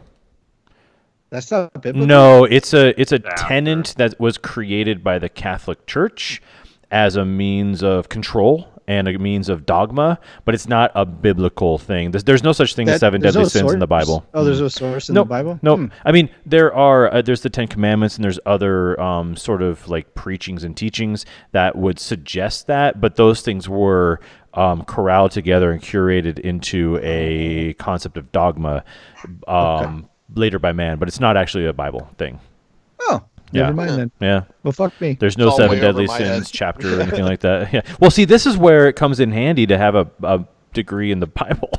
that's not biblical. No, it's a After. tenet that was created by the Catholic Church as a means of control and a means of dogma, but it's not a biblical thing. There's no such thing as 7 there's deadly no sins in the source? Bible. Oh, there's no source in Nope, the Bible? Nope. I mean, there are there's the 10 Commandments and there's other sort of like preachings and teachings that would suggest that, but those things were corralled together and curated into a concept of dogma later by man, but it's not actually a Bible thing. Oh, Yeah. never mind then. Yeah. Well, fuck me. There's no It's all 7 way deadly over my sins head. chapter or anything like that. Yeah. Well, see, this is where it comes in handy to have a degree in the Bible,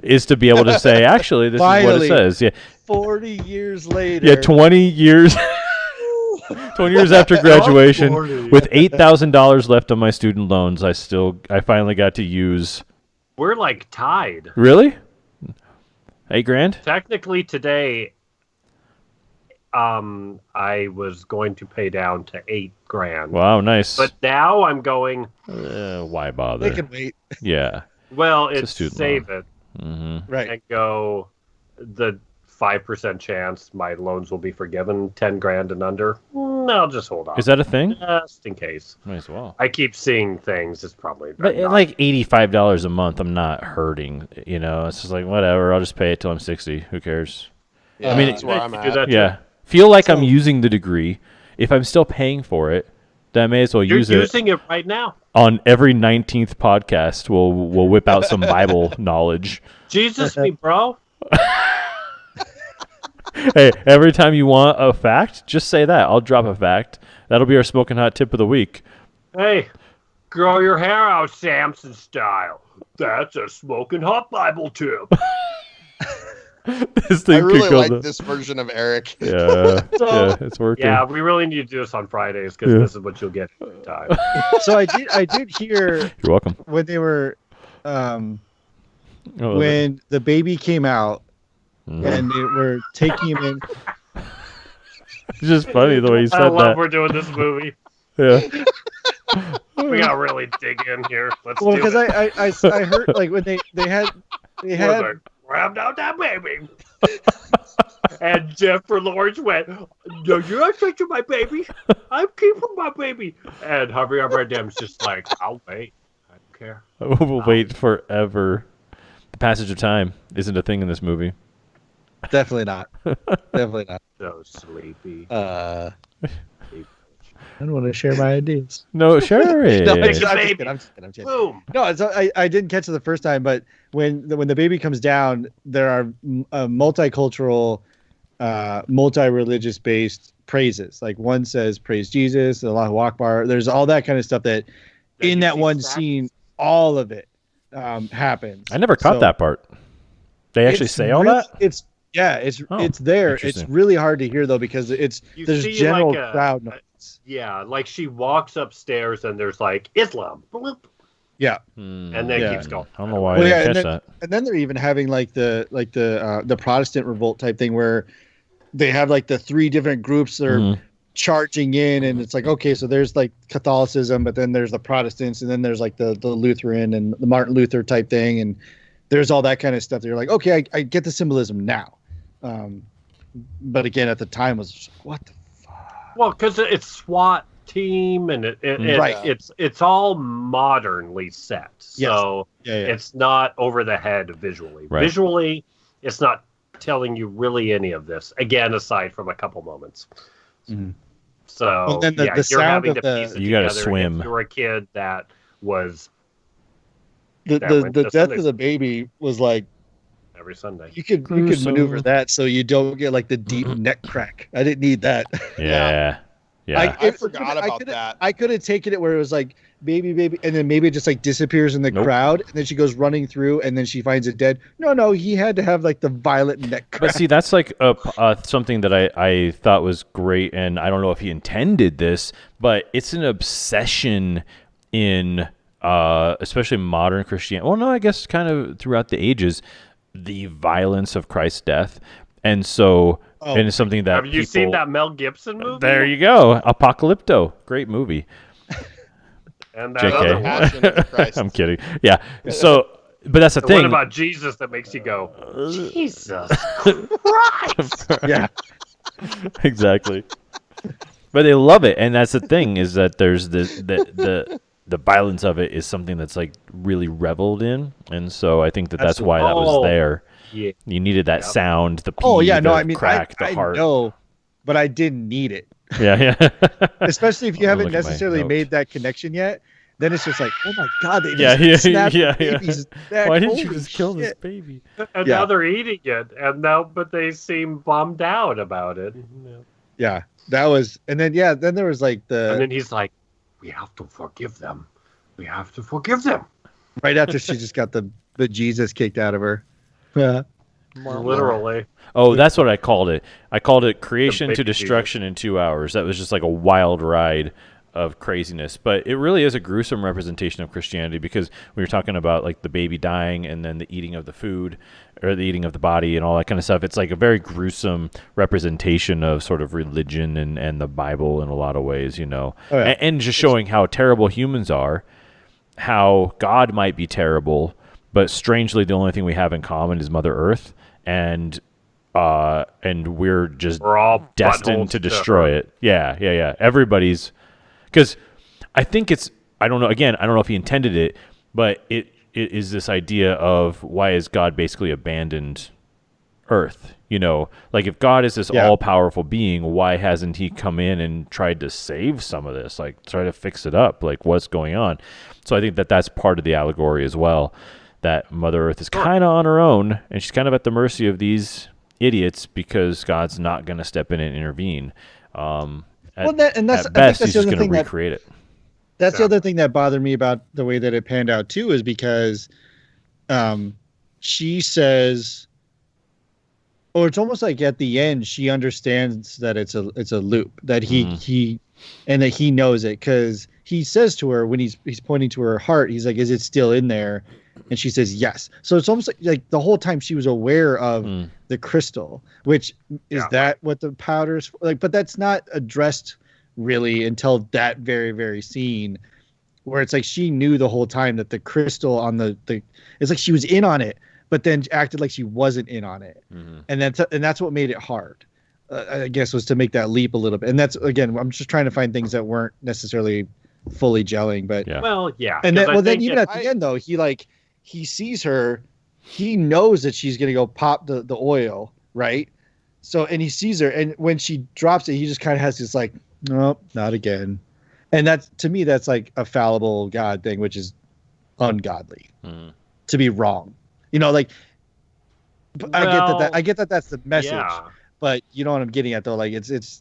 is to be able to say, actually, this is what Finally. it says. Yeah. 40 years later. Yeah, 20 years. 20 years after graduation, 40. with $8,000 left on my student loans, I finally got to use. we're like tied. Really? $8,000? Technically, today, I was going to pay down to $8,000. Wow, nice. But now I'm going. Why bother? They can wait. Yeah. Well, It's a it's student save loan. it Right. and go the 5% chance my loans will be forgiven, 10 grand and under. I'll just hold on. Is that a thing? Just in case? Might as well. I keep seeing things. It's probably But not. like $85 a month, I'm not hurting. You know, it's just like whatever. I'll just pay it till I'm 60. Who cares? Yeah, I mean, that's where I'm you at. do that Yeah, feel like I'm using the degree. If I'm still paying for it, then I may as well You're use it. using it right now. On every 19th podcast, we'll whip out some Bible knowledge. Jesus me, bro. Hey, every time you want a fact, just say that. I'll drop a fact. That'll be our smoking hot tip of the week. Hey, grow your hair out Samson style. That's a smoking hot Bible tip. This I thing really could go like this version of Eric. Yeah, yeah, it's working. Yeah, we really need to do this on Fridays because this is what you'll get every time. So I did hear You're welcome. when they were when the baby came out and they were taking him in. It's just funny the way you I said love that. we're doing this movie. Yeah. We gotta really dig in here. Let's Well, do because it. I heard like when they had We're like, grabbed out that baby. And Jennifer Lawrence went, "No, you're not touching my baby. I'm keeping my baby." And Javier Bardem's just like, "I'll wait. I don't care." We'll wait forever. The passage of time isn't a thing in this movie. definitely not. Definitely not. So sleepy. I don't want to share my ideas. No, sure it. No, I'm It's just a kidding. baby. I'm just kidding. Boom. No, it's, I didn't catch it the first time, but when the baby comes down, there are multicultural, multi-religious based praises. Like one says praise Jesus, Allahu Akbar. There's all that kind of stuff that Then in you that see one stacks. scene, all of it happens. I never caught So that part. They actually it's say all really- that? It's Oh, it's there. It's interesting. really hard to hear though because You there's see, general like, crowd noise. Yeah, like she walks upstairs and there's like Islam. Bloop, Yeah. and then Yeah. keeps going. I don't know why Well, I yeah, didn't and catch then- that. And then they're even having like the Protestant revolt type thing where they have like the three different groups that are Mhm. charging in, and it's like, okay, so there's like Catholicism, but then there's the Protestants, and then there's like the Lutheran and the Martin Luther type thing, and there's all that kind of stuff that you're like, okay, I get the symbolism now. But again, at the time was just, what the Well, because it's SWAT team and Right. it's all modernly set, so yeah. it's not over the head visually. Right. Visually, it's not telling you really any of this. Again, aside from a couple moments. Mhm. So Well, then the you're sound having of to the- piece it You gotta together swim. If you're a kid that was the That went to death Sunday of the baby was like every Sunday. you could Gruesome. maneuver that so you don't get like the deep neck crack. I didn't need that. Yeah. Yeah. I forgot about could've- that. I could have taken it where it was like baby, and then maybe it just like disappears in the Nope. crowd, and then she goes running through, and then she finds it dead. No, he had to have like the violent neck crack. But see, that's like something that I thought was great, and I don't know if he intended this, but it's an obsession in especially modern Christianity. Well, no, I guess kind of throughout the ages, the violence of Christ's death, and so Oh. and it's something that Have you seen that Mel Gibson movie? There you go, Apocalypto, great movie. And that JK. other one. Passion of the Christ. I'm kidding. Yeah. So, but that's the The thing. one about Jesus that makes you go, Jesus Christ! Yeah, Exactly. But they love it, and that's the thing is that there's the violence of it is something that's like really reveled in, and so I think that's why that was Oh. there. Yeah. You needed that Yep. sound, the pee, oh yeah, no, the I mean, crack, I the heart. know, but I didn't need it, Yeah, yeah. especially if you I'm gonna haven't look at my necessarily notes. made that connection yet. Then it's just like, oh my god, they Yeah, just yeah, snapped yeah, the yeah. baby's neck. Why didn't you Holy just kill this shit. baby? And Yeah. now they're eating it, but they seem bummed out about it. Yeah, that was, and then then there was like And then he's like, "We have to forgive them. We have to forgive them." right after she just got the Jesus kicked out of her. Yeah. Literally. Oh, that's what I called it. I called it creation baby to destruction in 2 hours. That was just like a wild ride of craziness. But it really is a gruesome representation of Christianity because we were talking about like the baby dying and then the eating of the food or the eating of the body and all that kind of stuff. It's like a very gruesome representation of sort of religion and the Bible in a lot of ways, you know. Oh, yeah. And just showing how terrible humans are, how God might be terrible, but strangely, the only thing we have in common is Mother Earth, and we're all destined to destroy it. Yeah. Everybody's, because I think it's, I don't know. Again, I don't know if he intended it, but it is this idea of why has God basically abandoned Earth? You know, like if God is this all-powerful being, why hasn't he come in and tried to save some of this? Like try to fix it up? Like what's going on? So I think that that's part of the allegory as well, that Mother Earth is kind of on her own and she's kind of at the mercy of these idiots because God's not going to step in and intervene. At best, he's just going to recreate it. That's the other thing that bothered me about the way that it panned out too, is because she says, or it's almost like at the end she understands that it's a loop, that he and that he knows it, because he says to her when he's pointing to her heart, he's like, "Is it still in there?" And she says yes. So it's almost like the whole time she was aware of the crystal, which is that what the powder's like, but that's not addressed really until that very, very scene where it's like she knew the whole time that the crystal on the it's like she was in on it, but then acted like she wasn't in on it. And that's what made it hard, I guess, was to make that leap a little bit. And that's, again, I'm just trying to find things that weren't necessarily fully gelling, but and then even at the end though, he sees her, he knows that she's going to go pop the oil, right? So, and he sees her, and when she drops it, he just kind of has this like, nope, not again. And that's, to me, that's like a fallible God thing, which is ungodly to be wrong. You know, like, I get that that's the message, but you know what I'm getting at though? Like, it's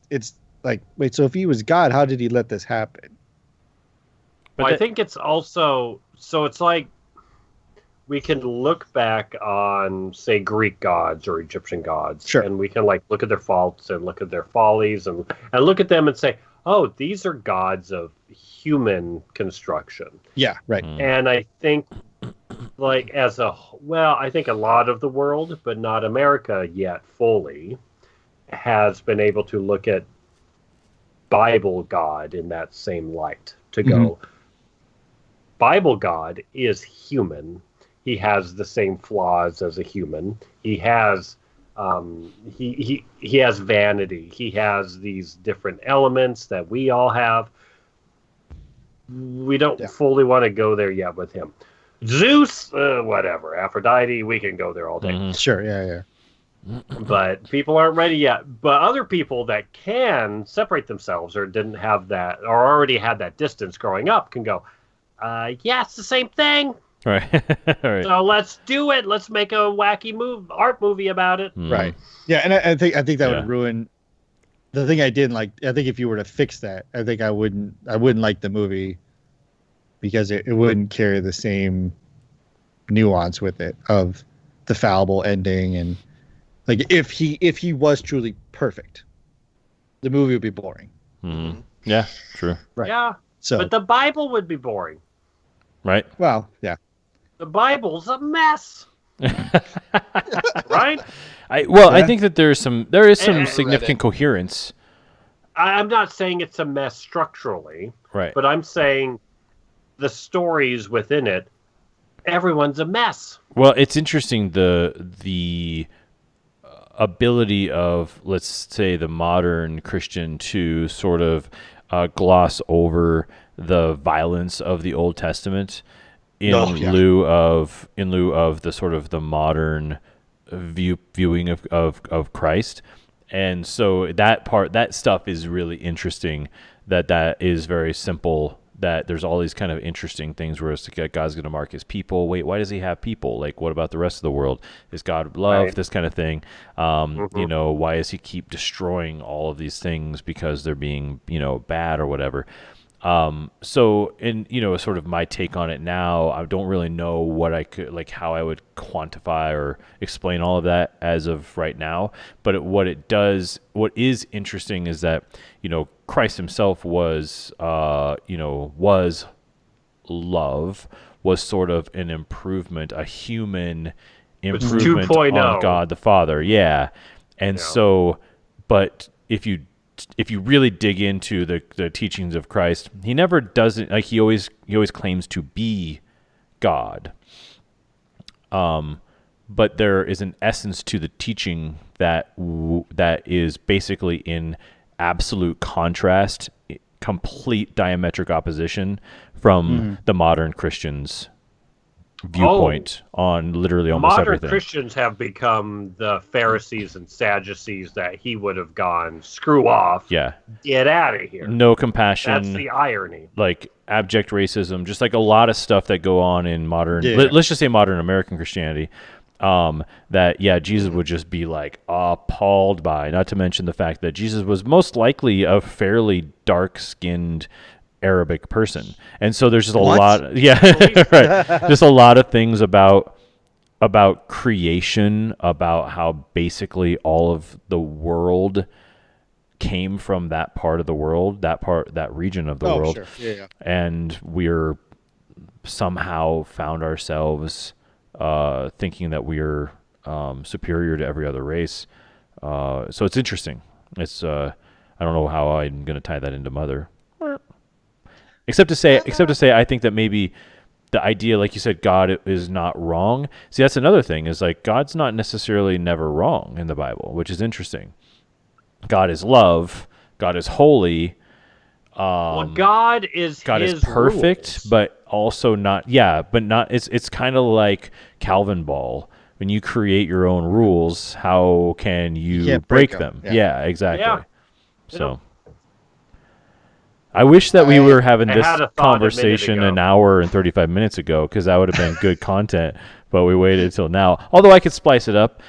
like, wait, so if he was God, how did he let this happen? But I think it's also, so it's like, we can look back on, say, Greek gods or Egyptian gods, and we can like look at their faults and look at their follies and look at them and say, oh, these are gods of human construction. Yeah, right. And I think, like, I think a lot of the world, but not America yet fully, has been able to look at Bible God in that same light, to go, Bible God is human. He has the same flaws as a human. He has he has vanity. He has these different elements that we all have. We don't fully want to go there yet with him. Zeus, whatever. Aphrodite, we can go there all day. Sure, yeah. But people aren't ready yet. But other people that can separate themselves or didn't have that, or already had that distance growing up, can go, it's the same thing. Right. So let's do it. Let's make a wacky art movie about it. Right. Yeah, and I think that would ruin the thing I didn't like. I think if you were to fix that, I think I wouldn't like the movie, because it wouldn't carry the same nuance with it of the fallible ending. And like if he was truly perfect, the movie would be boring. Yeah, true. Right. Yeah. So, but the Bible would be boring. Right. Well, yeah. The Bible's a mess. Right? I think that there is some significant coherence. I'm not saying it's a mess structurally. Right. But I'm saying the stories within it, everyone's a mess. Well, it's interesting the ability of, let's say, the modern Christian to sort of gloss over the violence of the Old Testament in lieu of the sort of the modern viewing of Christ. And so that stuff is really interesting, that is very simple, that there's all these kind of interesting things where it's like God's going to mark his people. Wait, why does he have people? Like, what about the rest of the world? Is God love? Right. This kind of thing. You know, why does he keep destroying all of these things because they're being, bad or whatever? So, and, sort of my take on it now, I don't really know what I could, like, how I would quantify or explain all of that as of right now. But what is interesting is that, Christ himself was love, was sort of an improvement, a human improvement on God the Father. Yeah. And so, but if you really dig into the teachings of Christ, he never doesn't, like, he always claims to be God. But there is an essence to the teaching that is basically in absolute contrast, complete diametric opposition from the modern Christians' viewpoint on literally almost modern everything. Christians have become the Pharisees and Sadducees that he would have gone, screw off, get out of here. No compassion. That's the irony. Like abject racism, just like a lot of stuff that go on in modern, let's just say modern American Christianity, that Jesus would just be like appalled by, not to mention the fact that Jesus was most likely a fairly dark-skinned Arabic person. And so there's just a lot, right. Just a lot of things about creation, about how basically all of the world came from that part of the world, that region of the world. Sure. Yeah. And we're somehow found ourselves thinking that we're superior to every other race. So it's interesting. It's I don't know how I'm going to tie that into Mother. Except to say, I think that maybe the idea, like you said, God is not wrong. See, that's another thing, is like God's not necessarily never wrong in the Bible, which is interesting. God is love. God is holy. God is perfect, rules. but also not. Yeah, but not. It's kind of like Calvin Ball. When you create your own rules, how can you break them? Yeah, exactly. Yeah. So. I wish that we were having this conversation an hour and 35 minutes ago, because that would have been good content, but we waited until now. Although I could splice it up.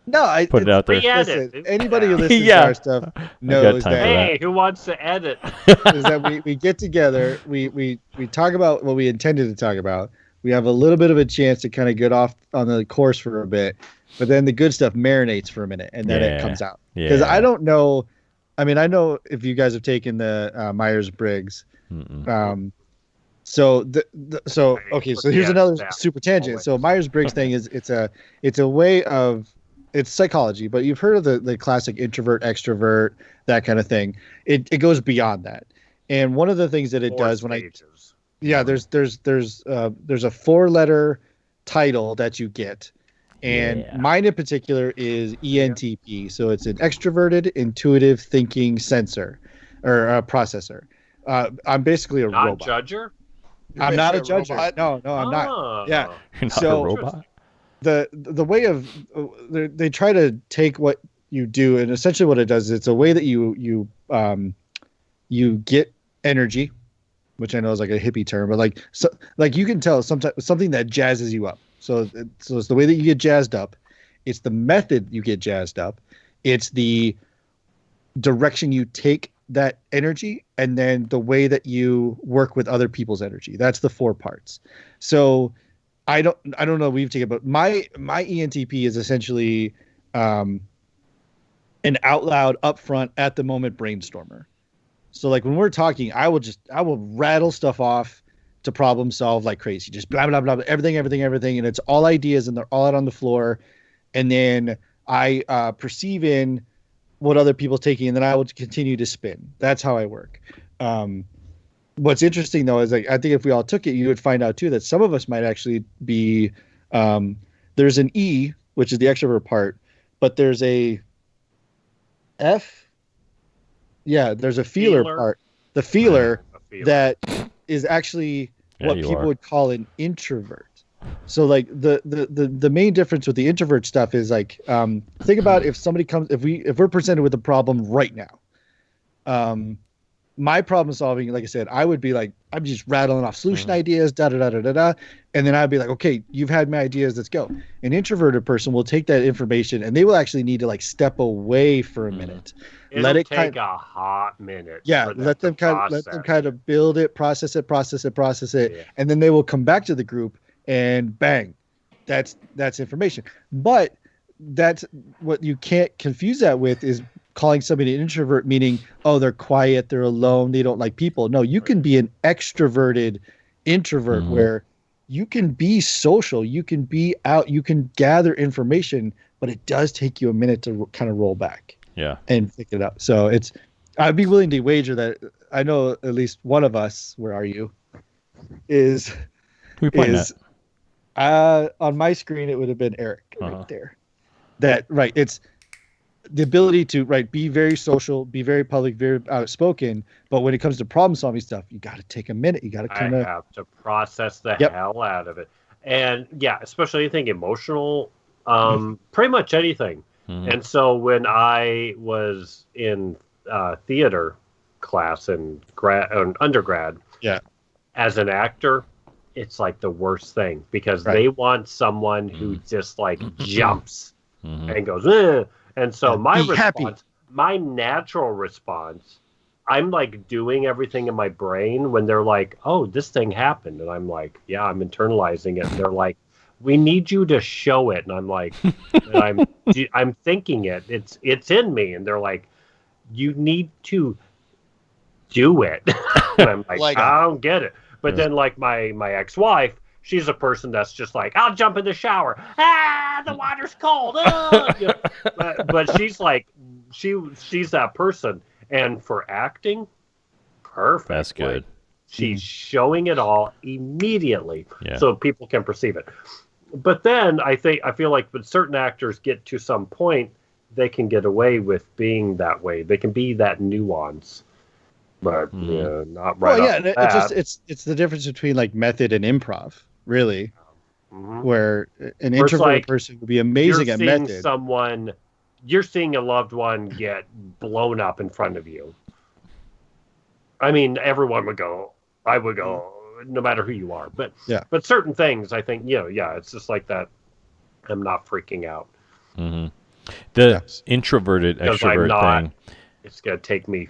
No, put it out there. Listen, anybody who listens to our stuff knows that. Hey, who wants to edit? Is that we get together, we talk about what we intended to talk about. We have a little bit of a chance to kind of get off on the course for a bit, but then the good stuff marinates for a minute, and then it comes out. Because I don't know. I mean, I know if you guys have taken the Myers-Briggs. So here's another super tangent. So Myers-Briggs thing is it's a way of, it's psychology, but you've heard of the classic introvert, extrovert, that kind of thing. It goes beyond that. And one of the things that it does there's a 4-letter title that you get. And mine in particular is ENTP. So it's an extroverted, intuitive thinking sensor or processor. I'm basically a robot. Judger? I'm not a judger. No, I'm not. Yeah. You're not a robot? The way of they try to take what you do, and essentially what it does is it's a way that you get energy, which I know is like a hippie term, but like you can tell something that jazzes you up. So it's the way that you get jazzed up. It's the method you get jazzed up. It's the direction you take that energy, and then the way that you work with other people's energy. That's the 4 parts. So I don't know what we've taken, but my ENTP is essentially an out loud, upfront, at the moment brainstormer. So like when we're talking, I will rattle stuff off to problem solve like crazy, just blah, blah, blah, everything. And it's all ideas, and they're all out on the floor. And then I perceive in what other people are taking, and then I will continue to spin. That's how I work. What's interesting though, is like, I think if we all took it, you would find out too, that some of us might actually be, there's an E, which is the extrovert part, but there's a F. Yeah. There's a feeler part, the feeler that is actually what people would call an introvert. So like the main difference with the introvert stuff is like, think about if somebody comes, if we're presented with a problem right now, my problem solving, like I said, I would be like, I'm just rattling off solution ideas, and then I'd be like, okay, you've had my ideas, let's go. An introverted person will take that information, and they will actually need to like step away for a minute. Let it take a hot minute. Yeah, let them kind of build it, process it, and then they will come back to the group, and bang, that's information. But that's what you can't confuse that with, is calling somebody an introvert, meaning, oh, they're quiet, they're alone, they don't like people. No, you can be an extroverted introvert where you can be social, you can be out, you can gather information, but it does take you a minute to kind of roll back. Yeah. And pick it up. So I'd be willing to wager that I know at least one of us, where are you, is On my screen, it would have been Eric right there. That right. It's the ability to be very social, be very public, very outspoken. But when it comes to problem solving stuff, you got to take a minute. You got to kind of have to process the hell out of it. And yeah, especially anything emotional, pretty much anything. And so when I was in theater class in undergrad, as an actor, it's like the worst thing because they want someone who just like jumps and goes, eh. And so my response, my natural response, I'm like doing everything in my brain when they're like, oh, this thing happened. And I'm like, yeah, I'm internalizing it. And they're like, we need you to show it. And I'm like, I'm thinking it. It's in me. And they're like, you need to do it. And I'm like, I don't get it. But then like my ex-wife, she's a person that's just like, I'll jump in the shower. The water's cold. You know? But she's like, she's that person. And for acting, perfect. That's good. Like, she's showing it all immediately so people can perceive it. But then I feel like when certain actors get to some point, they can get away with being that way. They can be that nuance. But not right. Well, yeah, it's the difference between like method and improv, really. Where an introverted person would be amazing at method. You're seeing a loved one get blown up in front of you. I mean, everyone would go. I would go, no matter who you are. But certain things, I think, it's just like that. I'm not freaking out. The introverted extrovert thing. It's gonna take me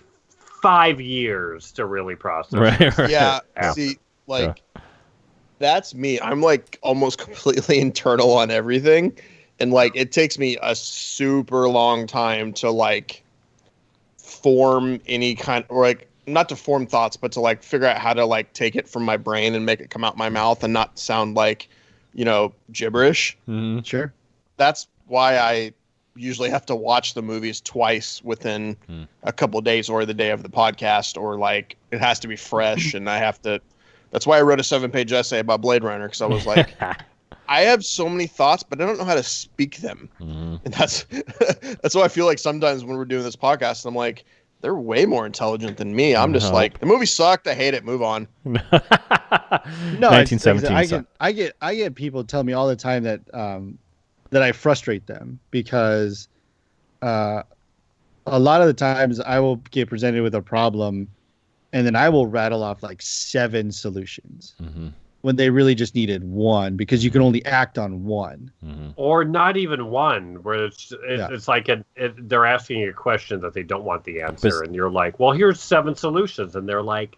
5 years to really process. Right. Yeah. See, that's me. I'm like almost completely internal on everything. And like, it takes me a super long time to like form any kind, or like not to form thoughts, but to like figure out how to like take it from my brain and make it come out my mouth and not sound like, gibberish. Sure. That's why I usually have to watch the movies twice within a couple of days or the day of the podcast, or like it has to be fresh. And that's why I wrote a 7-page essay about Blade Runner. Cause I was like, I have so many thoughts, but I don't know how to speak them. And that's why I feel like sometimes when we're doing this podcast, I'm like, they're way more intelligent than me. I'm just like, the movie sucked. I hate it. Move on. No, 1917. I get people tell me all the time that that I frustrate them because a lot of the times I will get presented with a problem and then I will rattle off like 7 solutions. When they really just needed one, because you can only act on one, or not even one. Where it's like they're asking you a question that they don't want the answer, and you're like, "Well, here's 7 solutions," and they're like,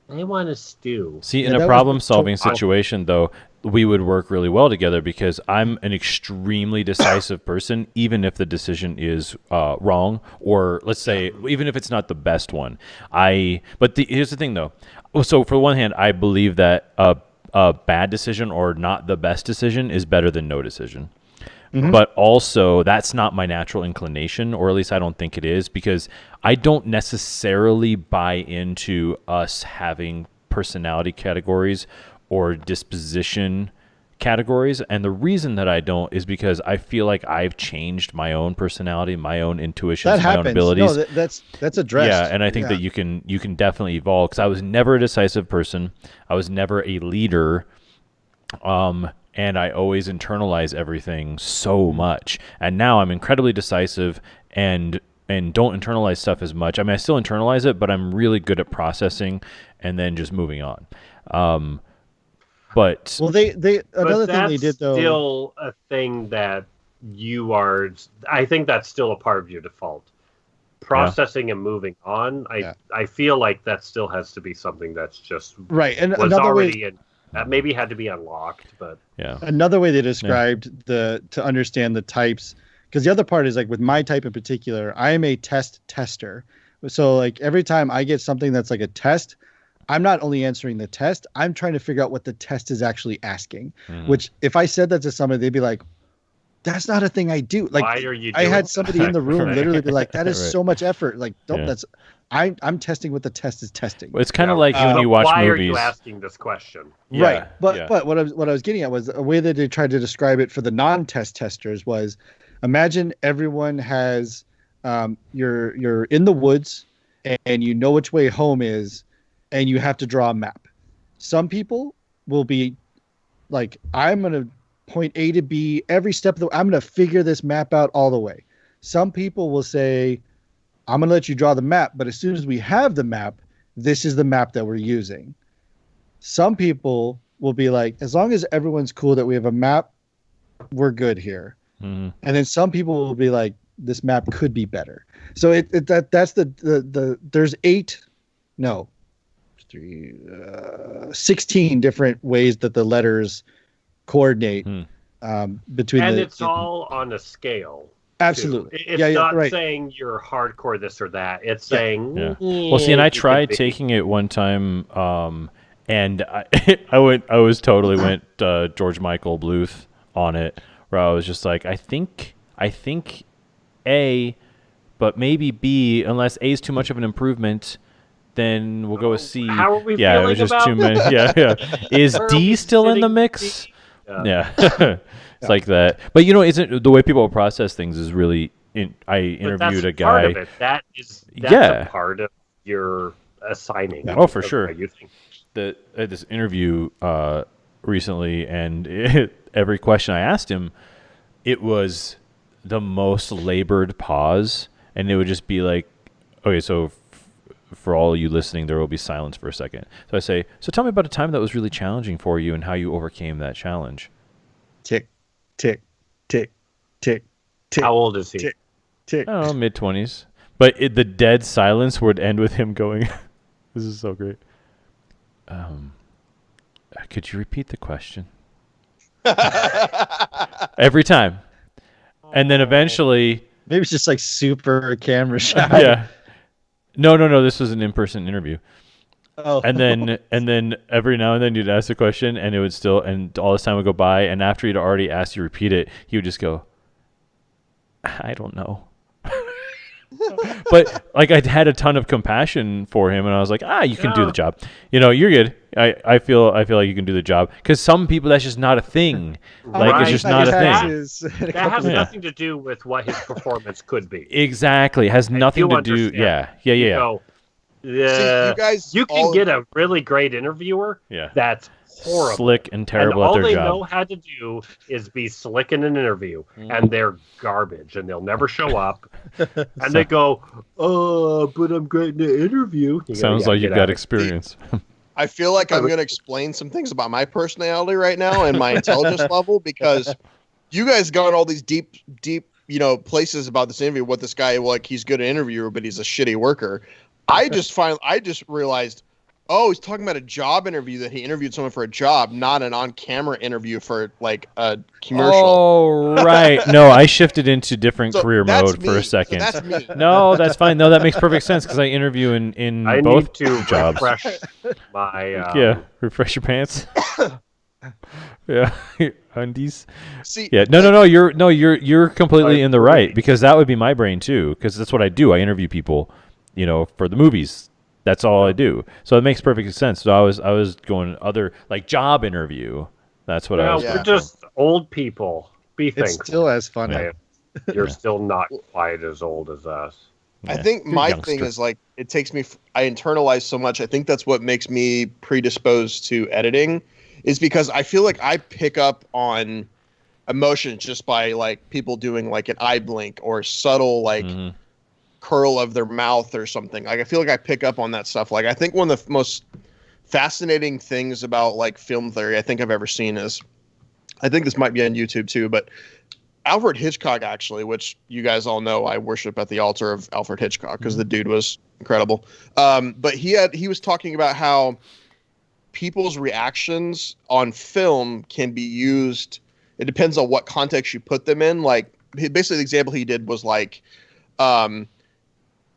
"I want a stew." See, in a problem-solving situation, though, we would work really well together because I'm an extremely decisive person, even if the decision is wrong, or let's say even if it's not the best one. Here's the thing, though. So, for one hand, I believe that a bad decision or not the best decision is better than no decision. But also, that's not my natural inclination, or at least I don't think it is, because I don't necessarily buy into us having personality categories or disposition categories. And the reason that I don't is because I feel like I've changed my own personality, my own intuitions, my own abilities. No, that's addressed. Yeah, and I think that you can definitely evolve, because I was never a decisive person. I was never a leader. And I always internalize everything so much. And now I'm incredibly decisive and don't internalize stuff as much. I mean, I still internalize it, but I'm really good at processing and then just moving on. But another thing they did, though, still a thing that you are. I think that's still a part of your default. Processing and moving on. I feel like that still has to be something that's just right. And was already in. Maybe had to be unlocked, but another way they described to understand the types, because the other part is like with my type in particular, I am a tester. So like every time I get something that's like a test, I'm not only answering the test, I'm trying to figure out what the test is actually asking. Which if I said that to somebody, they'd be like, that's not a thing I do. Like, Why are you I doing had somebody in the room Right. literally be like, that is Right. so much effort. Like, don't, Yeah. that's, I'm testing what the test is testing. It's kind of like when But you watch why movies. are you asking this question? Yeah, Right. But yeah. but what I was getting at was a way that they tried to describe it for the non-test testers was, imagine everyone has you're in the woods and you know which way home is, and you have to draw a map. Some people will be like, I'm gonna point A to B every step of the, I'm gonna figure this map out all the way. Some people will say, I'm gonna let you draw the map, but as soon as we have the map, this is the map that we're using. Some people will be like, as long as everyone's cool that we have a map, we're good here. Mm-hmm. And then some people will be like, this map could be better. So that's the there's 16 different ways that the letters coordinate between And the, it's all on a scale. absolutely. It's yeah, not right. saying you're hardcore this or that. It's saying, Yeah. Well, see, and I you tried could be. taking it one time, and I was totally went George Michael Bluth on it, where I was just like, I think A, but maybe B, unless A is too much of an improvement, then we'll go with C. How are we Yeah, it feeling was just about too many. Yeah. Is Where are D we still in the sitting? mix? Yeah. Yeah. It's like that. But isn't the way people process things is really I But interviewed that's a part guy. of it. That's Yeah. a part of your assigning. Oh, for of sure. what you think. I had this interview recently, and every question I asked him, it was the most labored pause, and it would just be like, okay, so for all you listening, there will be silence for a second. So I say, so tell me about a time that was really challenging for you and how you overcame that challenge. Tick, tick, tick, tick, tick. How old is he? Tick, tick. I don't know, mid-20s. But the dead silence would end with him going, this is so great. Could you repeat the question? Every time. And then eventually, Maybe it's just like super camera shy. yeah. No, this was an in-person interview. Oh. And then every now and then you'd ask the question, and it would still, and all this time would go by, and after he'd already asked you to repeat it, he would just go, I don't know. But like, I had a ton of compassion for him, and I was like, you can do the job. You're good. I feel like you can do the job, because some people, that's just not a thing. Like, Right. it's just not a thing. thing. That has Yeah. nothing to do with what his performance could be. Exactly. It has nothing do to do. understand. Yeah. You go, you guys you can all- get a really great interviewer. Yeah. That's horrible. Slick and terrible and all at their they job. know how to do is be slick in an interview, and they're garbage, and they'll never show up. And they go, but I'm great in the interview. You go, Sounds "Yeah, like get you've out got of here." experience. I feel like I'm going to explain some things about my personality right now and my intelligence level, because you guys got all these deep, places about this interview. What this guy, like, he's good at interviewer, but he's a shitty worker. I just realized, he's talking about a job interview, that he interviewed someone for a job, not an on-camera interview for like a commercial. Oh, right. No, I shifted into different So career that's mode for me. a second. So that's me. No, that's fine. No, that makes perfect sense, because I interview in I both need to jobs. refresh my. Yeah, refresh your pants. Yeah, undies. See, Yeah, no. You're completely in the right, because that would be my brain too, because that's what I do. I interview people, for the movies. That's all I do. So it makes perfect sense. So I was going other, like, job interview. That's what I was. We're just old people. Be It's thankful. still as funny. Yeah. You're still not quite as old as us. I Yeah, think you're a my youngster. thing is, like, it takes me, I internalize so much. I think that's what makes me predisposed to editing, is because I feel like I pick up on emotions just by, like, people doing, like, an eye blink or subtle, like, curl of their mouth or something. Like, I feel like I pick up on that stuff. Like, I think one of the most fascinating things about, like, film theory I think I've ever seen is, I think this might be on YouTube too, but Alfred Hitchcock, actually, which you guys all know, I worship at the altar of Alfred Hitchcock, because the dude was incredible. But he was talking about how people's reactions on film can be used. It depends on what context you put them in. Like, basically the example he did was like,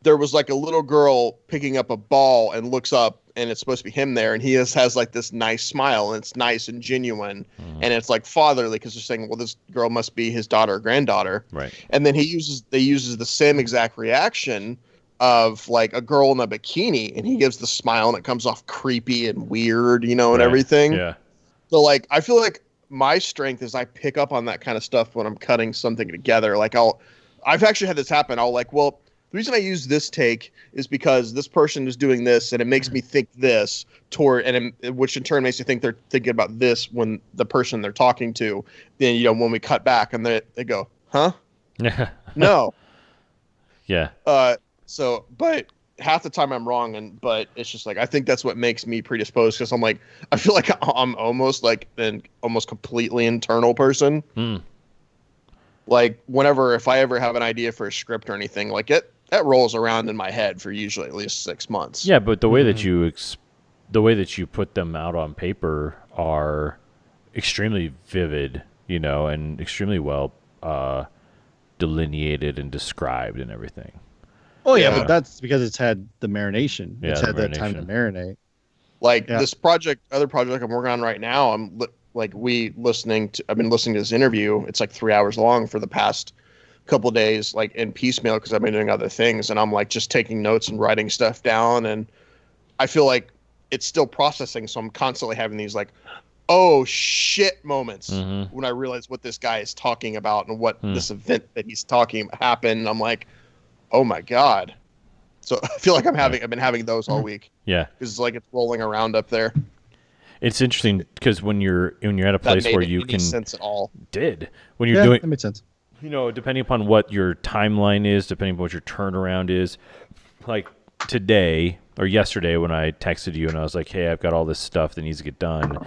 there was like a little girl picking up a ball and looks up and it's supposed to be him there. And he has like this nice smile and it's nice and genuine. And it's like fatherly because they're saying, well, this girl must be his daughter or granddaughter. Right. And then they uses the same exact reaction of like a girl in a bikini and he gives the smile and it comes off creepy and weird, and everything. Yeah. So like, I feel like my strength is I pick up on that kind of stuff when I'm cutting something together. Like I've actually had this happen. I'll like, well, the reason I use this take is because this person is doing this and it makes me think this which in turn makes you think they're thinking about this when the person they're talking to, then, when we cut back and they go, huh? No. Yeah. So, but half the time I'm wrong, but it's just like I think that's what makes me predisposed because I'm like I feel like I'm almost like an almost completely internal person. Like if I ever have an idea for a script or anything, like that rolls around in my head for usually at least 6 months. Yeah, but the way that you put them out on paper are extremely vivid, and extremely well delineated and described and everything. Oh yeah, but that's because it's had the marination. Yeah, it's had that time to marinate. Like this other project I'm working on right now, I've been listening to this interview. It's like 3 hours long for the past couple days, like in piecemeal because I've been doing other things, and I'm like just taking notes and writing stuff down, and I feel like it's still processing, so I'm constantly having these like, oh shit moments when I realize what this guy is talking about and what this event that he's talking about happened. And I'm like, oh my god. So I feel like I've been having those all week. Yeah, because it's like it's rolling around up there. It's interesting because when you're at a place where you can sense at all. When you're doing that makes sense. Depending upon what your timeline is, depending upon what your turnaround is, like today or yesterday when I texted you and I was like, hey, I've got all this stuff that needs to get done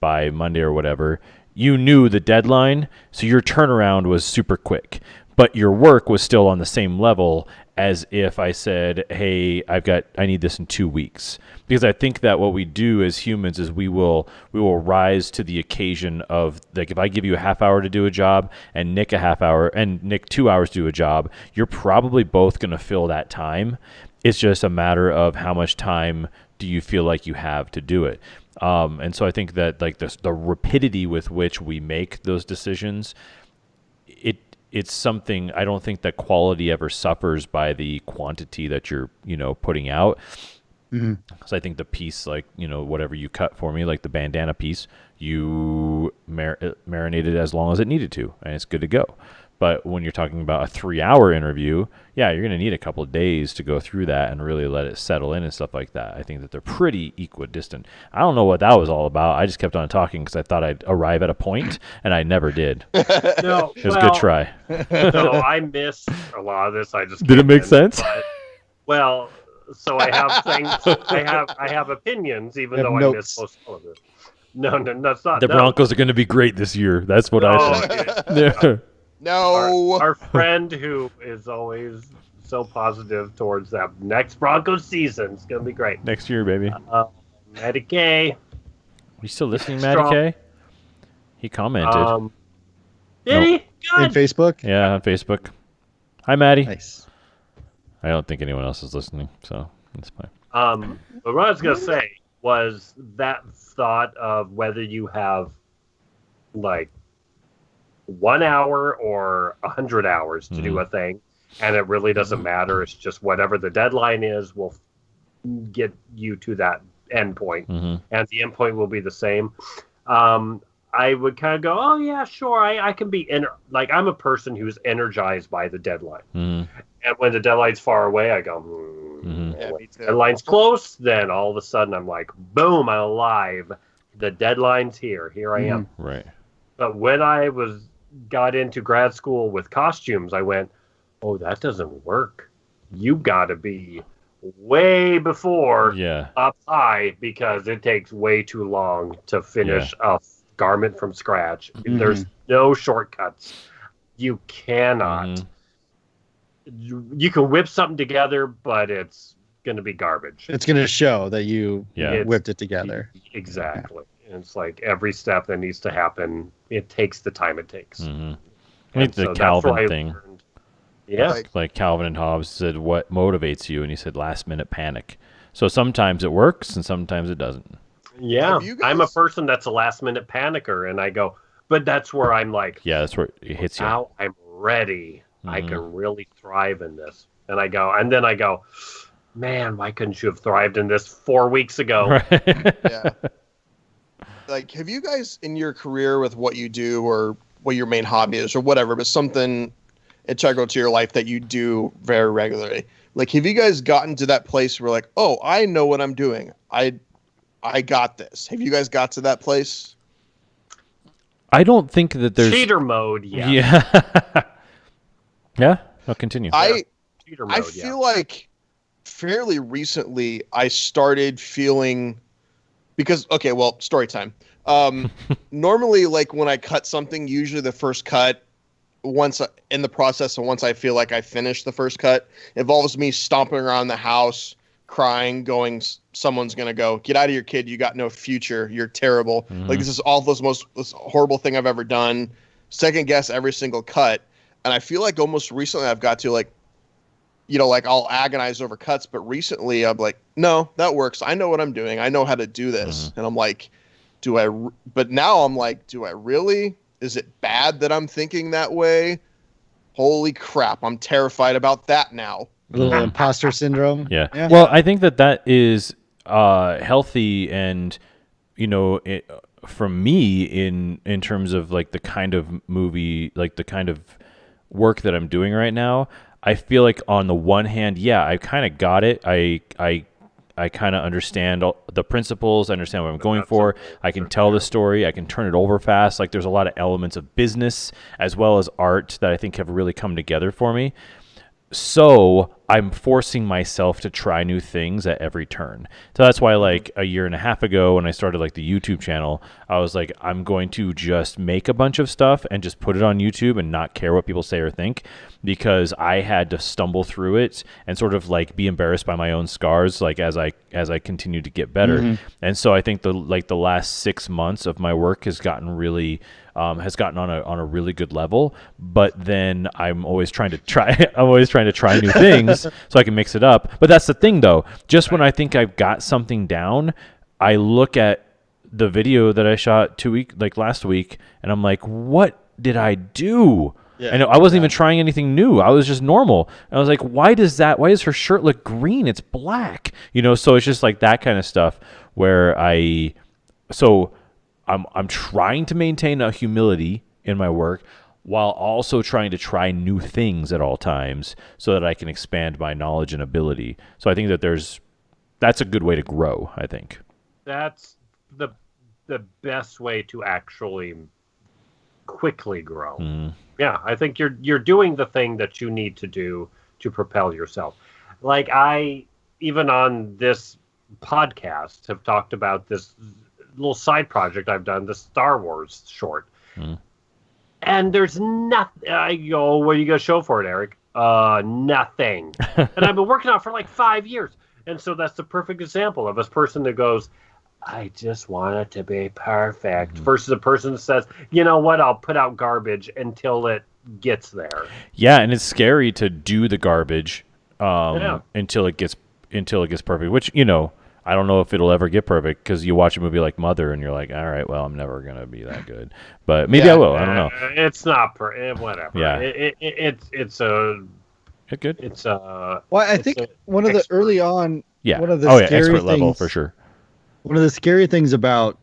by Monday or whatever, you knew the deadline, so your turnaround was super quick, but your work was still on the same level as if I said, hey, I need this in 2 weeks. Because I think that what we do as humans is we will rise to the occasion of, like, if I give you a half hour to do a job and Nick a half hour and Nick 2 hours to do a job, you're probably both going to fill that time. It's just a matter of how much time do you feel like you have to do it. And so I think that like the rapidity with which we make those decisions, it's something I don't think that quality ever suffers by the quantity that you're, putting out. Because I think the piece, like, whatever you cut for me, like the bandana piece, you marinated as long as it needed to, and it's good to go. But when you're talking about a 3-hour interview, yeah, you're going to need a couple of days to go through that and really let it settle in and stuff like that. I think that they're pretty equidistant. I don't know what that was all about. I just kept on talking because I thought I'd arrive at a point, and I never did. No, it was a good try. So I missed a lot of this. I just did it make sense? Well, so I have things. I have opinions, even though I missed most of it. No, that's not. The Broncos are going to be great this year. That's what I think. No. Our friend who is always so positive towards that next Broncos season. It's going to be great. Next year, baby. Matty K. Are you still listening, Matty K? He commented. Did he? Good. In Facebook? Yeah, on Facebook. Hi, Matty. Nice. I don't think anyone else is listening, so that's fine. But what I was going to say was that thought of whether you have, like, 1 hour or 100 hours to do a thing, and it really doesn't matter. It's just whatever the deadline is will get you to that end point, and the end point will be the same. I would kind of go, oh yeah, sure, I can be like, I'm a person who's energized by the deadline, and when the deadline's far away, I go, when the deadline's close, then all of a sudden I'm like, boom, I'm alive. The deadline's here. Here I am. Right. But when I got into grad school with costumes, I went, oh, that doesn't work. You got to be way before up high, because it takes way too long to finish a garment from scratch. There's no shortcuts. You cannot. You can whip something together, but it's going to be garbage. It's going to show that you whipped it together. Exactly. And it's like every step that needs to happen, it takes the time it takes. I think the Calvin thing. Yeah. Like Calvin and Hobbes said, what motivates you? And he said, last minute panic. So sometimes it works and sometimes it doesn't. Yeah. You I'm a guys- person that's a last minute panicker, and I go, but that's where I'm like, Yeah, that's where it hits you. now I'm ready. I Mhm. can really thrive in this. And then I go, man, why couldn't you have thrived in this 4 weeks ago? Right. Yeah. Like, have you guys in your career with what you do or what your main hobby is or whatever, but something integral to your life that you do very regularly? Like, have you guys gotten to that place where like, oh, I know what I'm doing. I got this. Have you guys got to that place? I don't think that there's Cheater mode, yeah. Yeah. Yeah. No, continue. Cheater mode, I feel like fairly recently I started feeling because okay, well, story time. Normally, like when I cut something, usually the first cut, once in the process, and once I feel like I finished the first cut, involves me stomping around the house, crying, going, someone's gonna go, get out of here, kid. You got no future. You're terrible. Like this is awful. This horrible thing I've ever done. Second guess every single cut, and I feel like almost recently I've got to like. You know, like I'll agonize over cuts, but recently I'm like, no, that works. I know what I'm doing. I know how to do this. And I'm like, but now I'm like, do I really? Is it bad that I'm thinking that way? Holy crap. I'm terrified about that now. A little imposter syndrome. Yeah. Well, I think that is healthy, and from me in terms of like the kind of movie, like the kind of work that I'm doing right now. I feel like on the one hand, yeah, I kind of got it. I kind of understand the principles. I understand what I'm going for. I can tell the story. I can turn it over fast. Like there's a lot of elements of business as well as art that I think have really come together for me. So I'm forcing myself to try new things at every turn. So that's why like a year and a half ago when I started like the YouTube channel, I was like, I'm going to just make a bunch of stuff and just put it on YouTube and not care what people say or think, because I had to stumble through it and sort of like be embarrassed by my own scars, like as I continue to get better. And so I think the last 6 months of my work has gotten really on a really good level, but then I'm always trying to try new things so I can mix it up. But that's the thing though, just when I think I've got something down, I look at the video that I shot last week and I'm like, what did I do? Yeah, I know I wasn't even trying anything new. I was just normal. And I was like, why does her shirt look green? It's black. So it's just like that kind of stuff where I'm trying to maintain a humility in my work while also trying to try new things at all times so that I can expand my knowledge and ability. So I think that that's a good way to grow, I think. That's the best way to actually quickly grow. Yeah, I think you're doing the thing that you need to do to propel yourself. Like I, even on this podcast, have talked about this little side project I've done, the Star Wars short. And there's nothing. I go, what are you going to show for it, Eric? Nothing. And I've been working on it for like 5 years. And so that's the perfect example of a person that goes, I just want it to be perfect, versus a person that says, you know what, I'll put out garbage until it gets there. Yeah, and it's scary to do the garbage until it gets perfect, which, I don't know if it'll ever get perfect, because you watch a movie like Mother and you're like, all right, well, I'm never going to be that good. But maybe I will. I don't know. It's not whatever. Yeah. It's a... It's good. It's a... Well, I think one of the early on... Yeah. One of the scary expert things, level for sure. One of the scary things about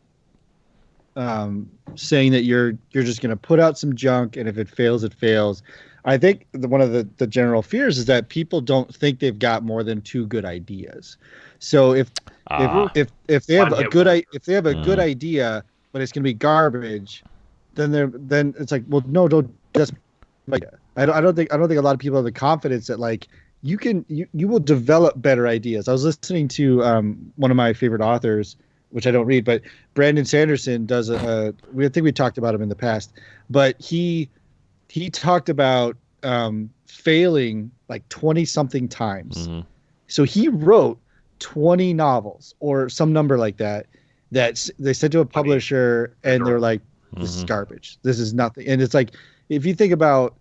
saying that you're just going to put out some junk, and if it fails, it fails. I think one of the general fears is that people don't think they've got more than two good ideas. So if they have a good idea, but it's going to be garbage, then it's like, well, no, don't. That's I don't think a lot of people have the confidence that like you will develop better ideas. I was listening to one of my favorite authors, which I don't read, but Brandon Sanderson does I think we talked about him in the past, but he talked about failing like 20 something times. So he wrote 20 novels or some number like that they sent to a publisher and they're like, this is garbage. This is nothing. And it's like, if you think about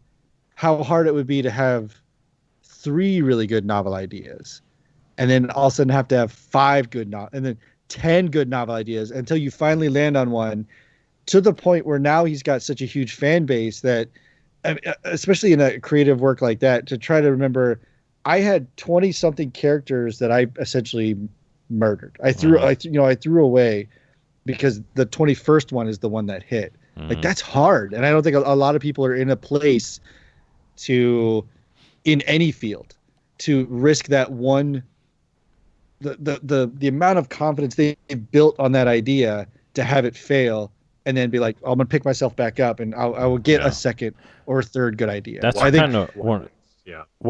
how hard it would be to have 3 really good novel ideas, and then all of a sudden have to have 5 good and then 10 good novel ideas until you finally land on one, to the point where now he's got such a huge fan base that, especially in a creative work like that, to try to remember, I had 20 something characters that I essentially murdered. I threw away because the 21st one is the one that hit. Like, that's hard. And I don't think a lot of people are in a place to, in any field, to risk that one, the amount of confidence they've built on that idea to have it fail and then be like, oh, I'm going to pick myself back up and I will get a second or third good idea. That's I kind of one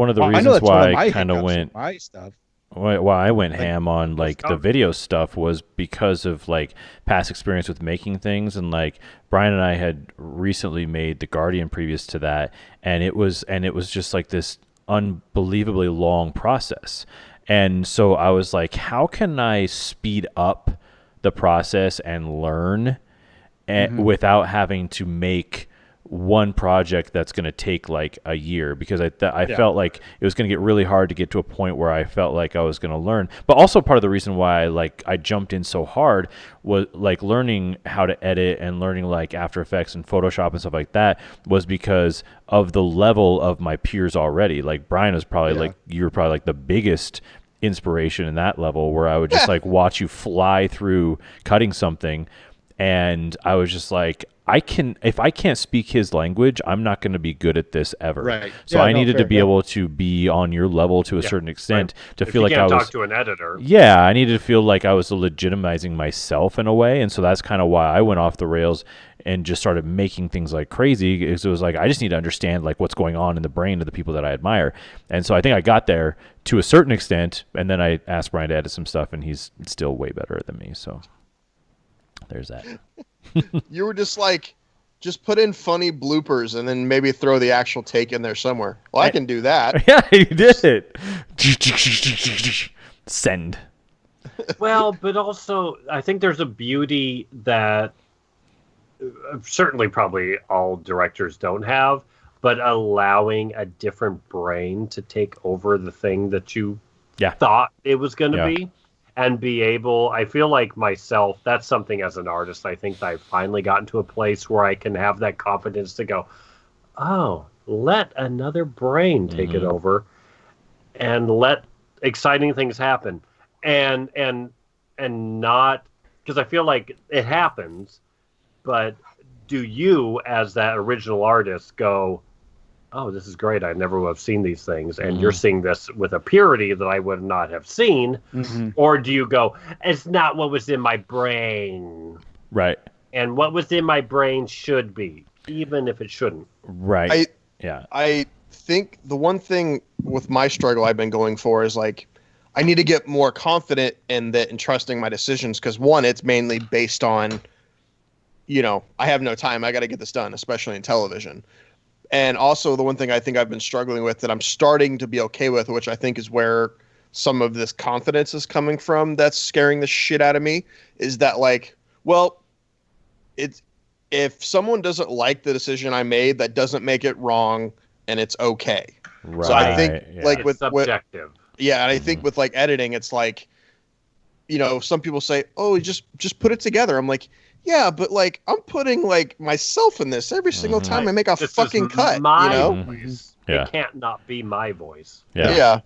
of the reasons why I kind of went my stuff. Why I went ham on like the video stuff was because of like past experience with making things, and like Brian and I had recently made The Guardian previous to that, and it was just like this unbelievably long process. And so I was like, how can I speed up the process and learn without having to make one project that's going to take like a year? Because I felt like it was going to get really hard to get to a point where I felt like I was going to learn. But also part of the reason why I jumped in so hard was like learning how to edit and learning like After Effects and Photoshop and stuff like that was because of the level of my peers already. Like Brian was probably like, you were probably like the biggest inspiration in that level, where I would just like watch you fly through cutting something, and I was just like, if I can't speak his language, I'm not going to be good at this ever. Right. So I needed to be able to be on your level to a certain extent to feel like I was. Talk to an editor. Yeah, I needed to feel like I was legitimizing myself in a way, and so that's kind of why I went off the rails and just started making things like crazy. Because it was like, I just need to understand like what's going on in the brain of the people that I admire. And so I think I got there to a certain extent, and then I asked Brian to edit some stuff, and he's still way better than me. So there's that. You were just like, just put in funny bloopers and then maybe throw the actual take in there somewhere. Well, I can do that. Yeah, you did it. Send. Well, but also, I think there's a beauty that certainly probably all directors don't have, but allowing a different brain to take over the thing that you thought it was going to be. And be able, I feel like myself, that's something as an artist, I think that I've finally gotten to a place where I can have that confidence to go, oh, let another brain take it over and let exciting things happen. And not, because I feel like it happens, but do you, as that original artist, go, oh, this is great, I never would have seen these things, and you're seeing this with a purity that I would not have seen, or do you go, it's not what was in my brain, right? And what was in my brain should be, even if it shouldn't. Right. I think the one thing with my struggle I've been going for is like, I need to get more confident in that and trusting my decisions, because one, it's mainly based on, I have no time, I got to get this done, especially in television. And also the one thing I think I've been struggling with that I'm starting to be okay with, which I think is where some of this confidence is coming from that's scaring the shit out of me, is that like, well, if someone doesn't like the decision I made, that doesn't make it wrong, and it's okay. Right. So I think like it's subjective. And I think with like editing, it's like, some people say, oh, just put it together. I'm like, yeah, but like I'm putting like myself in this every single time I make a fucking cut. My voice. It can't not be my voice. Yeah.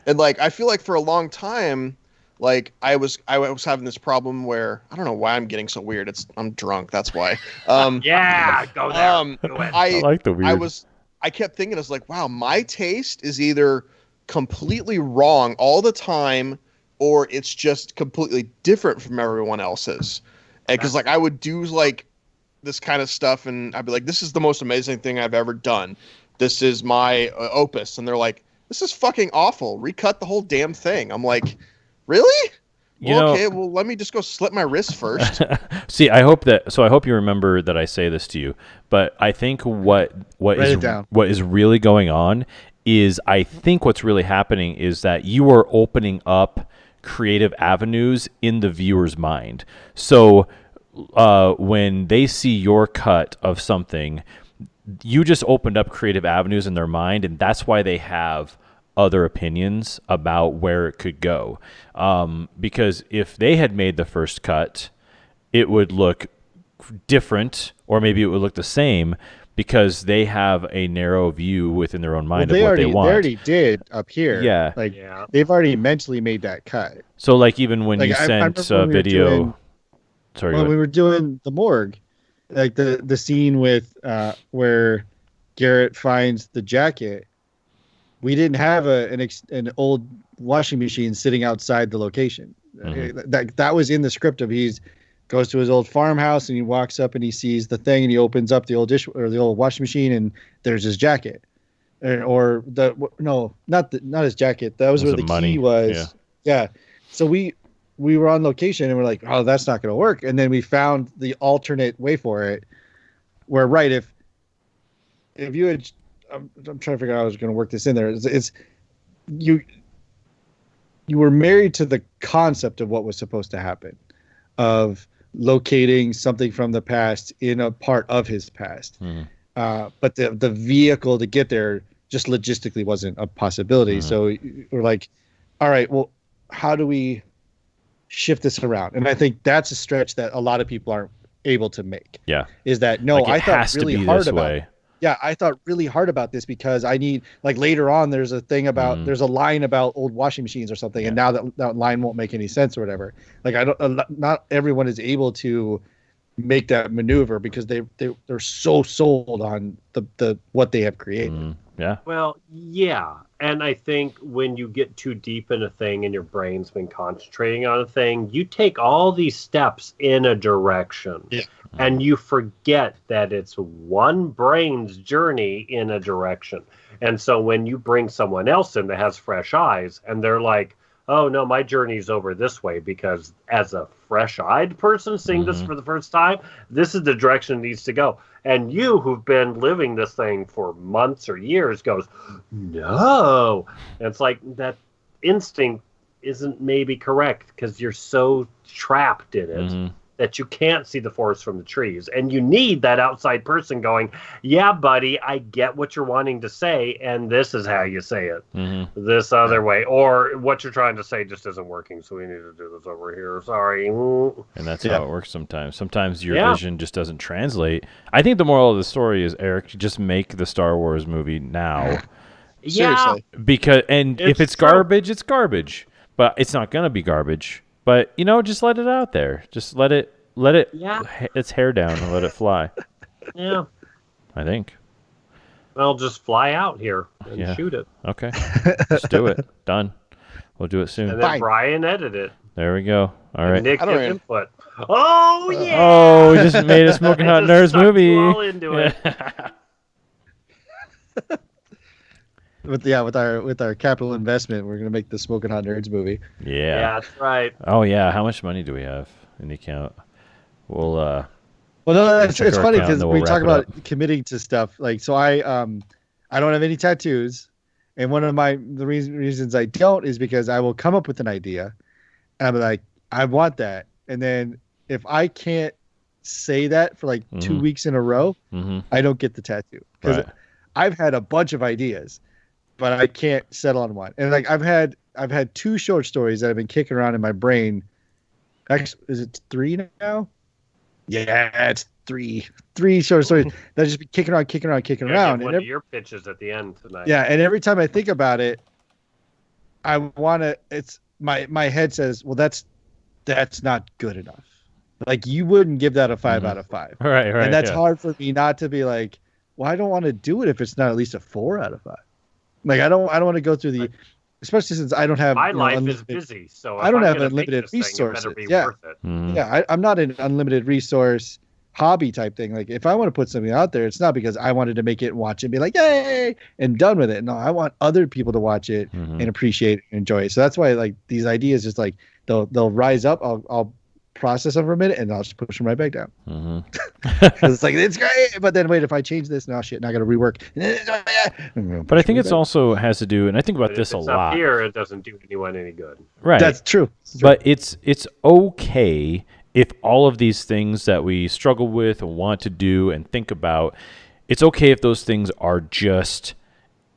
And like I feel like for a long time, like I was having this problem where I don't know why I'm getting so weird. I'm drunk. That's why. Go there. Go ahead. I like the weird. I kept thinking, I was like, wow, my taste is either completely wrong all the time, or it's just completely different from everyone else's. Because like I would do like this kind of stuff, and I'd be like, "This is the most amazing thing I've ever done. This is my opus." And they're like, "This is fucking awful. Recut the whole damn thing." I'm like, "Really? Okay. Well, let me just go slit my wrist first." See, I hope you remember that I say this to you. But I think what is really going on is, I think what's really happening is that you are opening up creative avenues in the viewer's mind. So when they see your cut of something, you just opened up creative avenues in their mind, and that's why they have other opinions about where it could go. Because if they had made the first cut, it would look different, or maybe it would look the same, because they have a narrow view within their own mind of what they want. They already did up here. Yeah. Like they've already mentally made that cut. So like even when you sent a video, when we were doing the morgue, like the scene with where Garrett finds the jacket, we didn't have an old washing machine sitting outside the location. That was in the script of goes to his old farmhouse and he walks up and he sees the thing and he opens up the old the old washing machine and there's his jacket, not his jacket. That was where the key was. Yeah. So we were on location and we're like, oh, that's not going to work. And then we found the alternate way for it. Where if you had, I'm trying to figure out how I was going to work this in there. It's you were married to the concept of what was supposed to happen, of locating something from the past in a part of his past. But the vehicle to get there just logistically wasn't a possibility. So we're like, all right, well, how do we shift this around? And I think that's a stretch that a lot of people aren't able to make. Yeah. Is that I thought really hard about it. Yeah, I thought really hard about this because I need, like, later on there's a thing about there's a line about old washing machines or something, and now that line won't make any sense or whatever. Like not everyone is able to make that maneuver because they're so sold on the what they have created. Yeah. Well, yeah. And I think when you get too deep in a thing and your brain's been concentrating on a thing, you take all these steps in a direction. Yeah. And you forget that it's one brain's journey in a direction. And so when you bring someone else in that has fresh eyes and they're like, oh, no, my journey's over this way because as a fresh-eyed person seeing this for the first time, this is the direction it needs to go. And you who've been living this thing for months or years goes, no. And it's like that instinct isn't maybe correct because you're so trapped in it that you can't see the forest from the trees. And you need that outside person going, yeah, buddy, I get what you're wanting to say, and this is how you say it. This other way. Or what you're trying to say just isn't working, so we need to do this over here. Sorry. And that's how it works sometimes. Sometimes your vision just doesn't translate. I think the moral of the story is, Eric, just make the Star Wars movie now. Seriously. Because if it's garbage, it's garbage. But it's not going to be garbage. But, just let it out there. Just let it its hair down and let it fly. Yeah. I think. Well, just fly out here and shoot it. Okay. Let's do it. Done. We'll do it soon. And then Brian edit it. There we go. All right. Nick give input. Oh, yeah. Oh, we just made a Smoking Hot Nerds movie. All into it. With our capital investment, we're gonna make the Smoking Hot Nerds movie. Yeah, that's right. Oh yeah, how much money do we have in the account? We'll well, no, it's funny because we talk about committing to stuff. Like, so I don't have any tattoos, and one of the reasons I don't is because I will come up with an idea, and I'm like, I want that, and then if I can't say that for like 2 weeks in a row, I don't get the tattoo because I've had a bunch of ideas. But I can't settle on one. And like I've had 2 short stories that have been kicking around in my brain. Actually, is it 3 now? Yeah, it's 3. 3 short stories that just been kicking around. And one of your pitches at the end tonight. Yeah, and every time I think about it, I want to. It's my head says, well, that's not good enough. Like you wouldn't give that a 5 out of 5. Right. And that's hard for me not to be like, well, I don't want to do it if it's not at least a 4 out of 5. Like I don't want to go through the, especially since I don't have my life is busy, so I don't have unlimited resources. I'm not an unlimited resource hobby type thing. Like if I want to put something out there, it's not because I wanted to make it and watch it and be like yay and done with it. No, I want other people to watch it and appreciate it and enjoy it. So that's why like these ideas just like they'll rise up. I'll process them for a minute and I'll just push them right back down. It's like it's great, but then wait, if I change this, now shit, now I got to rework. But I think it's also has to do, and I think about this a lot. Up here, it doesn't do anyone any good. Right, that's true. But it's okay if all of these things that we struggle with and want to do and think about, it's okay if those things are just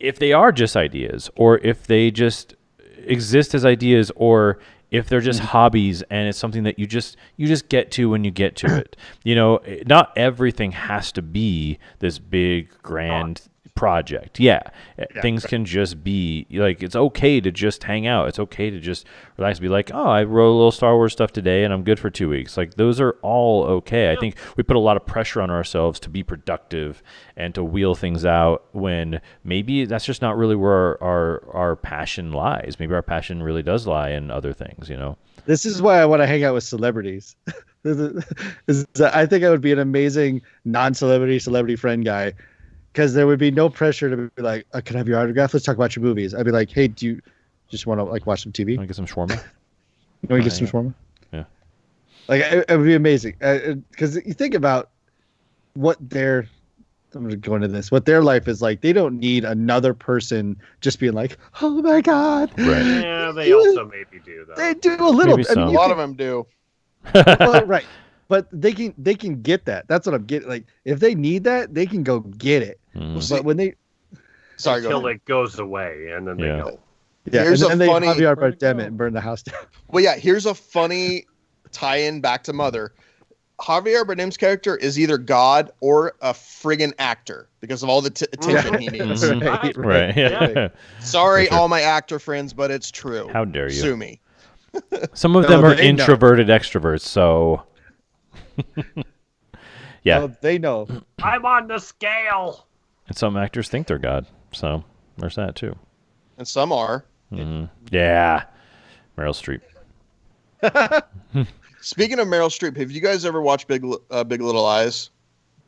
ideas, or if they just exist as ideas, or if they're just hobbies and it's something that you just get to when you get to it. Not everything has to be this big grand project. Things can just be like, it's okay to just hang out. It's okay to just relax, be like, oh, I wrote a little Star Wars stuff today and I'm good for 2 weeks. Like, those are all okay. I think we put a lot of pressure on ourselves to be productive and to wheel things out, when maybe that's just not really where our passion lies. Maybe our passion really does lie in other things. This is why I want to hang out with celebrities. I think I would be an amazing celebrity friend guy, because there would be no pressure to be like, can I have your autograph? Let's talk about your movies. I'd be like, hey, do you just want to like watch some TV? Want to get some shawarma? You want to get some shawarma? Yeah. Like, it would be amazing. Because you think about I'm going to go into this, what their life is like. They don't need another person just being like, oh my God. Right. Yeah, they also maybe do, though. They do a little. Maybe some. A lot of them do. Well, right. But they can get that. That's what I'm getting. Like, if they need that, they can go get it. But when they until it goes away, and then they go. Yeah, here's and then a funny. Javier Bardem it and burn the house down. Well, yeah. Here's a funny tie-in back to Mother. Javier Bardem's character is either God or a friggin' actor because of all the attention he needs. Right. Yeah. Sorry, all my actor friends, but it's true. How dare you? Sue me. Some of them are introverted extroverts, so. Yeah. So they know. I'm on the scale. And some actors think they're God, so there's that too. And some are. Yeah. Meryl Streep. Speaking of Meryl Streep, have you guys ever watched Big Little Lies?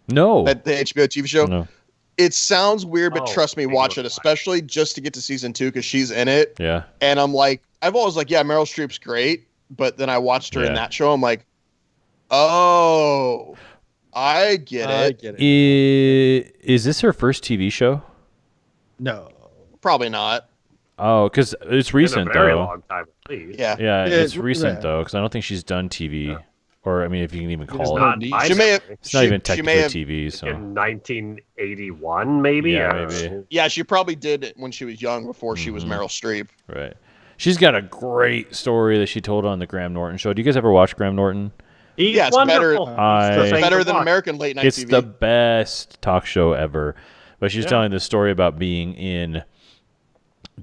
No. The HBO TV show? No. It sounds weird, but trust me, Big watch Little it, especially just to get to season 2 because she's in it. Yeah. And I'm like, I've always like, yeah, Meryl Streep's great, but then I watched her in that show. I'm like, oh, I get it. Is this her first TV show? No. Probably not. Oh, because it's recent, In a very though. long time, at least. Yeah. Yeah, it's recent, yeah. though, because I don't think she's done TV. Or, I mean, if you can even call Not it. my She may have. memory. It's not even she technically may have, TV, so. In 1981, maybe. Yeah, I don't maybe. know. Yeah, she probably did it when she was young before she was Meryl Streep. Right. She's got a great story that she told on the Graham Norton show. Do you guys ever watch Graham Norton? He's Yeah, it's better- wonderful. It's Thanks better a than lot. American late night It's TV. the best talk show ever. But she's telling this story about being in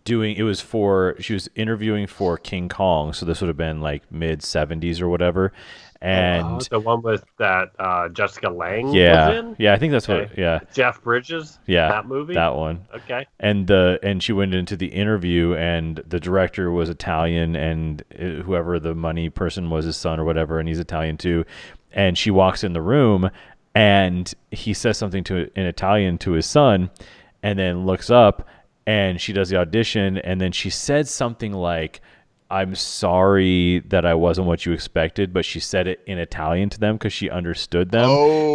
she was interviewing for King Kong, so this would have been like mid 70s or whatever. And the one with that Jessica Lange was yeah, in? I think that's what, Jeff Bridges? yeah, That movie? that one. Okay. And she went into the interview, and the director was Italian, and whoever the money person was, his son or whatever, and he's Italian too. And she walks in the room, and he says something in Italian to his son, and then looks up, and she does the audition, and then she said something like, I'm sorry that I wasn't what you expected, but she said it in Italian to them because she understood them.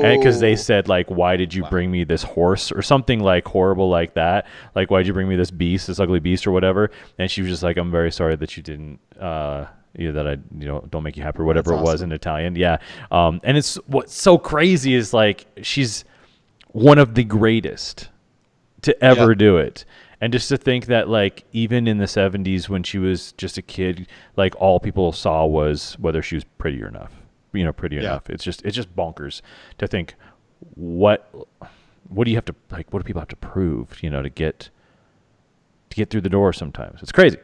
And because they said, like, why did you bring me this horse or something like horrible like that? Like, why'd you bring me this beast, this ugly beast or whatever? And she was just like, I'm very sorry that you didn't, that I, don't make you happy or whatever it was in Italian. Yeah. And it's what's so crazy is like, she's one of the greatest to ever do it. And just to think that, like, even in the 70s when she was just a kid, like, all people saw was whether she was pretty enough. Enough. It's just bonkers to think what do you have to, like, what do people have to prove, to get through the door sometimes. It's crazy.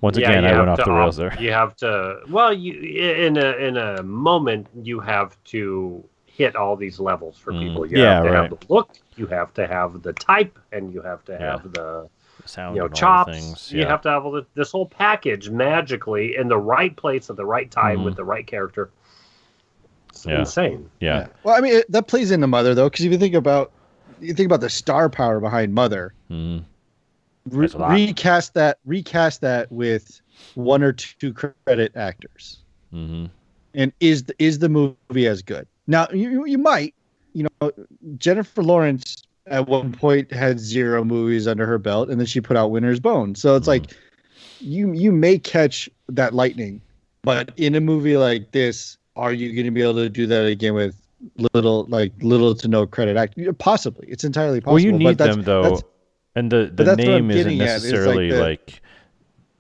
Once again, I went off the rails there. You have to, well, in a moment, you have to hit all these levels for people. You have to have the look, you have to have the type, and you have to have the sound, and chops. all the things. You have to have this whole package magically in the right place at the right time with the right character. It's insane. Yeah. Well, I mean, that plays into Mother though, because if you think about the star power behind Mother, recast that with one or two credit actors, and is the movie as good? Now you might, Jennifer Lawrence at one point had 0 movies under her belt, and then she put out Winter's Bone. So it's like you may catch that lightning, but in a movie like this, are you going to be able to do that again with little to no credit act. Possibly, it's entirely possible. Well, you need but them though, and the that's name what I'm isn't getting at, is necessarily like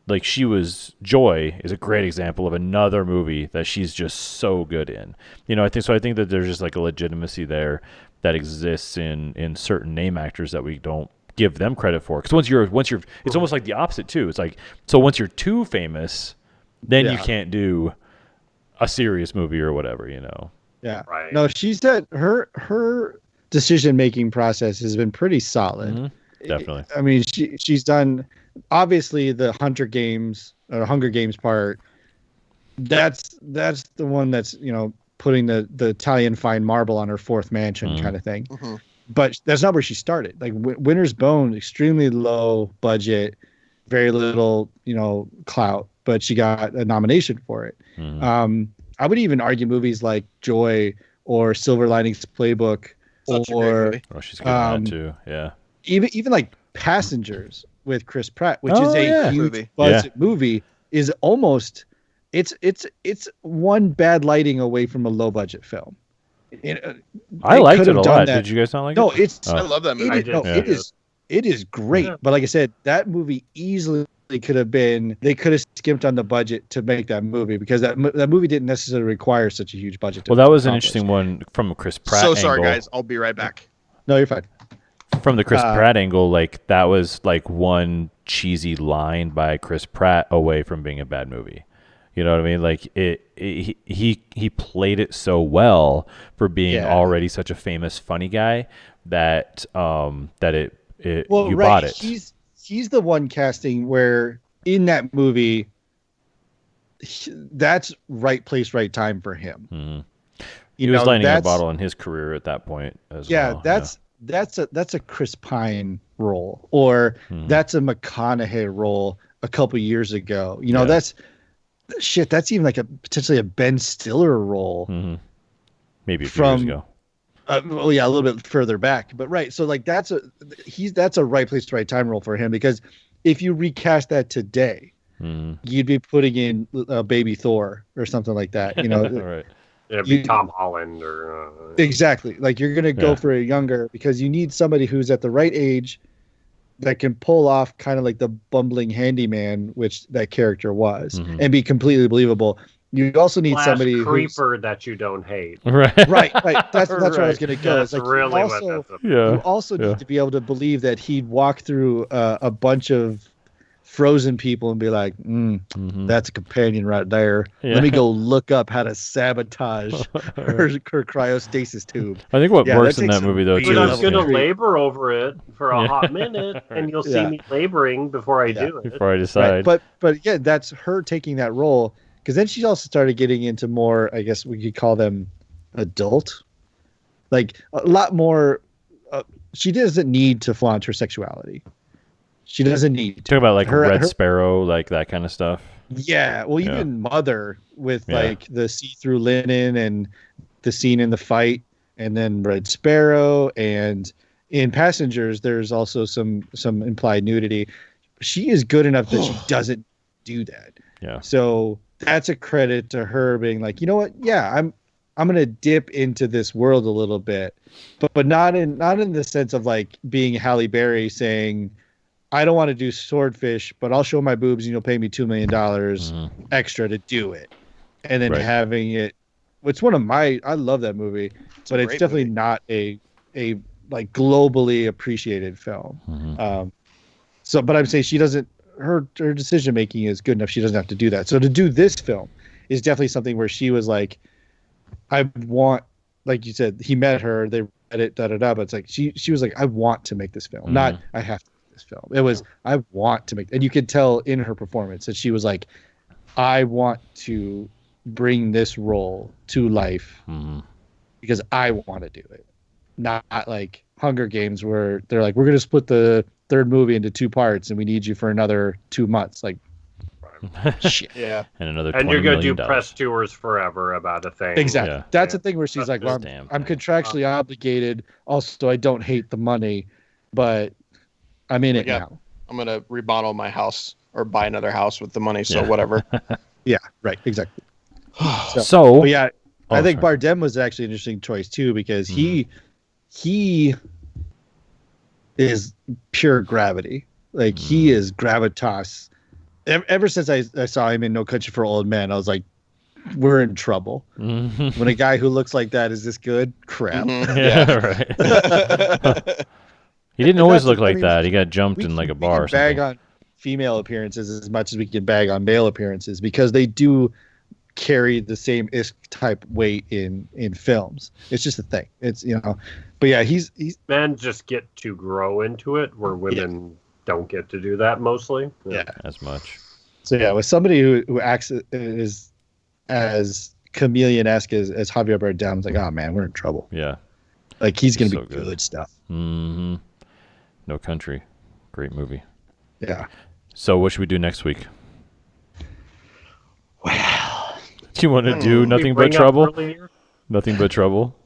like she was. Joy is a great example of another movie that she's just so good in. I think that there's just like a legitimacy there that exists in certain name actors that we don't give them credit for. Because once you're, it's almost like the opposite too. It's like, so once you're too famous, then you can't do a serious movie or whatever. Yeah. Right. No, she said her decision making process has been pretty solid. Mm-hmm. Definitely. I mean, she's done obviously the Hunger Games part. That's the one that's putting the Italian fine marble on her fourth mansion kind of thing. Mm-hmm. But that's not where she started. Like Winter's Bone, extremely low budget, very little clout, but she got a nomination for it. Mm-hmm. I would even argue movies like Joy or Silver Linings Playbook, or she's good at that too. Yeah. Even like Passengers with Chris Pratt, which is a huge budget movie, is almost it's one bad lighting away from a low budget film. I liked it a lot. Did you guys not like it? I love that movie. It is great. Yeah. But like I said, that movie easily could have been, they could have skimped on the budget to make that movie, because that movie didn't necessarily require such a huge budget. Well, that was an interesting one from a Chris Pratt angle. Sorry, guys. I'll be right back. No, you're fine. From the Chris Pratt angle, like that was like one cheesy line by Chris Pratt away from being a bad movie. You know what I mean? Like he played it so well for being already such a famous funny guy that you bought it. He's the one casting where in that movie that's right place, right time for him. Mm-hmm. He was lightning a bottle in his career at that point as well. That's a Chris Pine role, or that's a McConaughey role a couple years ago. That's even like potentially a Ben Stiller role. Mm-hmm. Maybe a few years ago. A little bit further back, but right. So like that's a right place, right time role for him, because if you recast that today, you'd be putting in baby Thor or something like that. Right. It'd be Tom Holland or exactly. Like you're gonna go for a younger, because you need somebody who's at the right age that can pull off kind of like the bumbling handyman, which that character was, and be completely believable. You also need somebody creeper that you don't hate. Right. Right. That's where I was going to go. That's like really you also need to be able to believe that he'd walk through a bunch of frozen people and be like, that's a companion right there. Yeah. Let me go look up how to sabotage her cryostasis tube. I think what works in that movie, though, too, I'm going to labor over it for a hot minute, and you'll see me laboring before I do it. Before I decide. Right. But again, that's her taking that role. Because then she also started getting into more, I guess we could call them adult. Like a lot more. She doesn't need to flaunt her sexuality. She doesn't need to. Talk about like Red Sparrow, like that kind of stuff. Yeah. Well, even Mother with like the see-through linen and the scene in the fight, and then Red Sparrow, and in Passengers, there's also some implied nudity. She is good enough that she doesn't do that. Yeah. So that's a credit to her being like, you know what? Yeah, I'm going to dip into this world a little bit, but not in the sense of like being Halle Berry saying, I don't want to do Swordfish, but I'll show my boobs and you'll pay me $2 million extra to do it. And then having it, it's one of I love that movie, but it's definitely not a like globally appreciated film. But I'm saying she doesn't, her decision making is good enough. She doesn't have to do that. So to do this film is definitely something where she was like, I want, like you said, he met her, they read it, but it's like she was like, I want to make this film, not I have to make this film. It was I want to make, and you could tell in her performance that she was like, I want to bring this role to life because I want to do it, not like Hunger Games where they're like, we're going to split the third movie into 2 parts and we need you for another 2 months. Like, shit. Yeah. And another $20 and you're going to do million. press tours forever about a thing. Exactly. Yeah. That's the thing where she's like, well, I'm contractually obligated. Also, I don't hate the money, but I'm in it now. I'm going to remodel my house or buy another house with the money. So whatever. Yeah, right. Exactly. So yeah. Oh, I think sorry. Bardem was actually an interesting choice too because he is pure gravity. Like he is gravitas. Ever since I saw him in No Country for Old Men, I was like, we're in trouble. When a guy who looks like that is this good, crap. Yeah, right. He didn't always look like that. He got jumped in like a bar or We can bag something. on female appearances as much as we can bag on male appearances because they do carry the same isk type weight in films. It's just a thing. It's but yeah, he's Men just get to grow into it, where women don't get to do that mostly. Yeah. As much. So yeah, with somebody who acts is as chameleon-esque as Javier Bardem, it's like, oh man, we're in trouble. Yeah. Like he's gonna So be good. good stuff. Mm-hmm. No Country. Great movie. Yeah. So what should we do next week? Well, do you want to do Nothing But Trouble? Nothing But Trouble?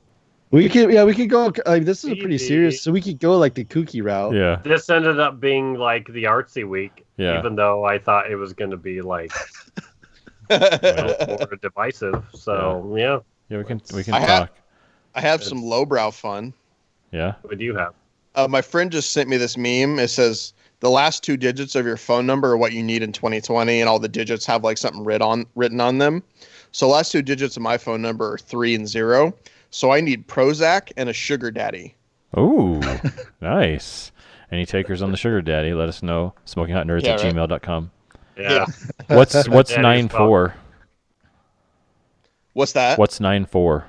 We could go. This is a pretty serious, so we could go like the kooky route. Yeah. This ended up being like the artsy week, Yeah. even though I thought it was going to be like more divisive. So yeah. Yeah, we can I talk. I have some lowbrow fun. Yeah. What do you have? My friend just sent me this meme. It says the last 2 digits of your phone number are what you need in 2020, and all the digits have like something written on them. So last 2 digits of my phone number are 3 and 0. So I need Prozac and a sugar daddy. Ooh, nice. Any takers on the sugar daddy? Let us know. Smokinghotnerds Yeah, at right. gmail.com. Yeah. What's Daddy's 9-4? What's that? What's 9-4?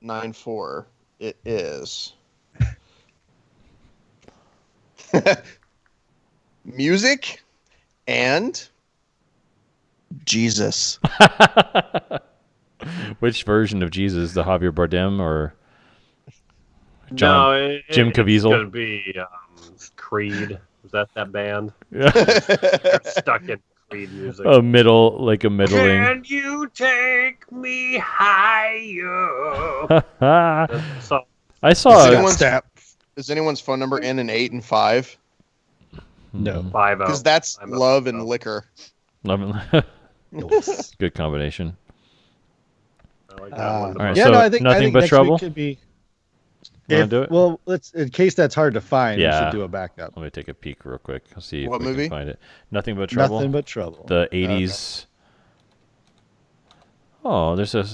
9-4. It is music and Jesus. Which version of Jesus? The Javier Bardem or No, John Jim Caviezel? It's going to be Creed. Was that band? Yeah. They're stuck in Creed music. a middling. Can you take me higher? So, I saw. Is anyone's phone number end in 8 and 5? No. 5-0. Because that's I'm love up. and liquor. Good combination. I like that one. All right, yeah, so no, I think Nothing But next Trouble? week could be. Wanna do it? Well, let's in case that's hard to find. Yeah. We should do a backup. Let me take a peek real quick. I'll see if What we movie? can find it. Nothing But Trouble. Nothing but trouble. The 80s. Oh, there's a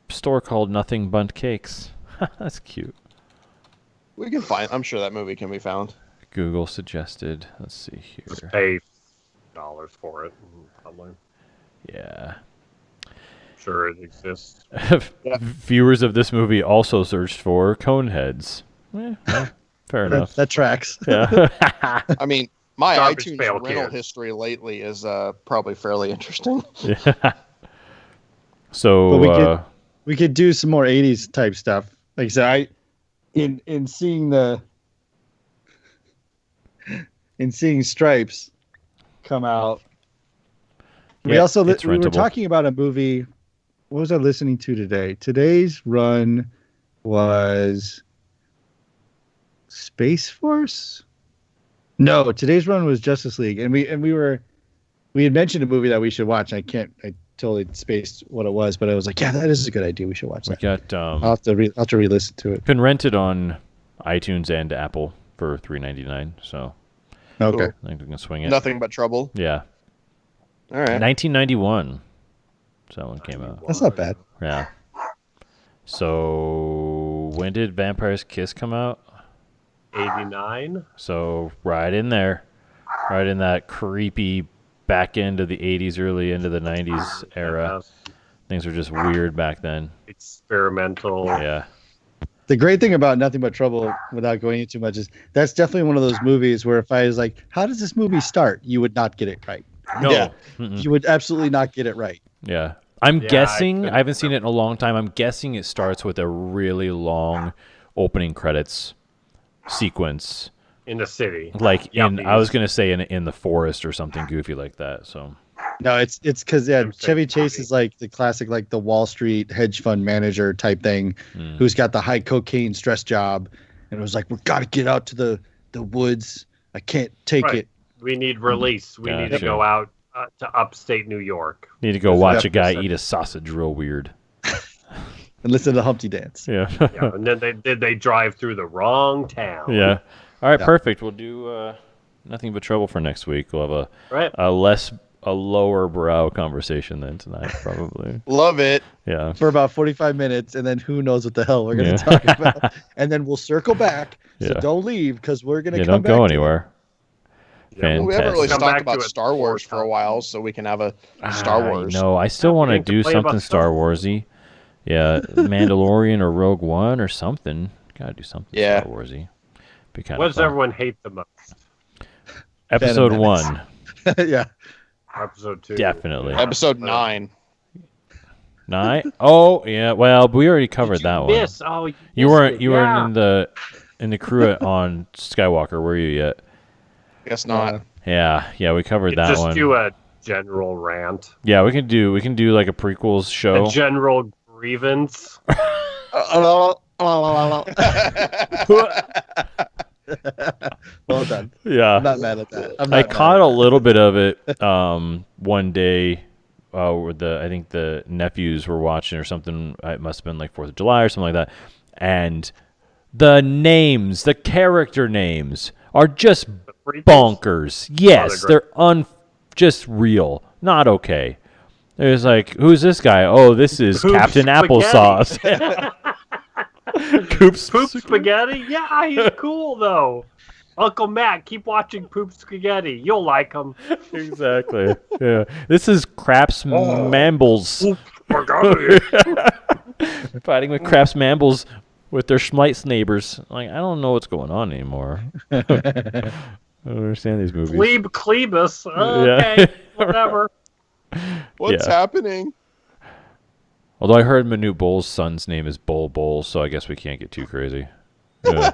store called Nothing Bundt Cakes. That's cute. We can find. I'm sure that movie can be found. Google suggested. Let's see here. Pay $dollars for it. Probably. Yeah. Sure, it exists. Viewers of this movie also searched for Coneheads. Well, fair enough. That tracks. Yeah. I mean, my Garbage iTunes pail rental kid. history lately is probably fairly interesting. Yeah. So But we could do some more 80s type stuff. Like I said, in seeing Stripes come out. We yeah, also it's we were rentable. talking about a movie. What was I listening to today? Today's run was Space Force. No, today's run was Justice League, and we had mentioned a movie that we should watch. I totally spaced what it was, but I was like, yeah, that is a good idea. We should watch We that. got I'll have to re-listen to it. been rented on iTunes and Apple for $3.99. So Okay. Cool. I think we can swing it. Nothing but trouble. Yeah. All right. 1991. So that one came out. That's not bad. Yeah. So when did Vampire's Kiss come out? 89. So right in there. Right in that creepy back end of the 80s, early into the 90s era. Things were just weird back then. Experimental. Yeah. The great thing about Nothing But Trouble, without going into too much, is that's definitely one of those movies where if I was like, how does this movie start? You would not get it right. No. Yeah. Mm-mm. You would absolutely not get it right. Yeah. I'm Yeah, guessing, I I haven't seen it in a long time. I'm guessing it starts with a really long opening credits sequence. In the city. Like Yuppies. I was going to say in the forest or something goofy like that. So No, it's because I'm Chevy saying Chase funny. is like the classic, like the Wall Street hedge fund manager type thing, who's got the high cocaine stress job, and it was like, we got to get out to the woods. I can't take Right. it. We need release. We need to Gotcha. go out to upstate New York. need to go watch a guy Yep. eat a sausage real weird. and listen to Humpty dance. Yeah. Yeah, and then they drive through the wrong town. Yeah. All right, Yeah. perfect. We'll do nothing but trouble for next week. We'll have Right. a lower brow conversation than tonight, probably. Love it. Yeah. For about 45 minutes, and then who knows what the hell we're going to Yeah. talk about. And then we'll circle back. So Yeah. don't leave, because we're going to Yeah, come don't back go to it. anywhere. Yeah, Well, we haven't really Come talked back about to it Star Wars for a while, so we can have a Star Wars. No, I still want to we can do complain about something Star Star Warsy. Yeah, Mandalorian or Rogue One or something. Gotta do something Yeah. Star Warsy. Be kind What of does fun. everyone hate the most? Episode Phantom Menace. 1, Yeah. Episode 2. definitely. Episode 9. 9. Oh yeah, well we already covered Did you that one. miss? Oh, You missed weren't it, you yeah. weren't in the crew on Skywalker, were you yet? Guess not. Yeah, we covered that Just one. do a general rant. Yeah, we can do like a prequels show. A general grievance. Well done. Yeah. I'm not mad at that. I'm I not caught mad a at little bit of it one day where I think the nephews were watching or something. It must have been like 4th of July or something like that. And the character names are just Prequels. bonkers. Yes, they're they're just real. Not okay. There's like, who's this guy? Oh, this is Poop Captain spaghetti. Applesauce. Coops. Poop spaghetti? Yeah, he's cool though. Uncle Matt, keep watching Poop Spaghetti. You'll like him. Exactly. Yeah. This is Craps Mambles. Poop Spaghetti. Fighting with Craps Mambles with their Schmeitz neighbors. Like, I don't know what's going on anymore. I don't understand these movies. Glebe Cleebus. Okay, whatever. What's Yeah. happening? Although I heard Manute Bowles' son's name is Bull, so I guess we can't get too crazy. Yeah.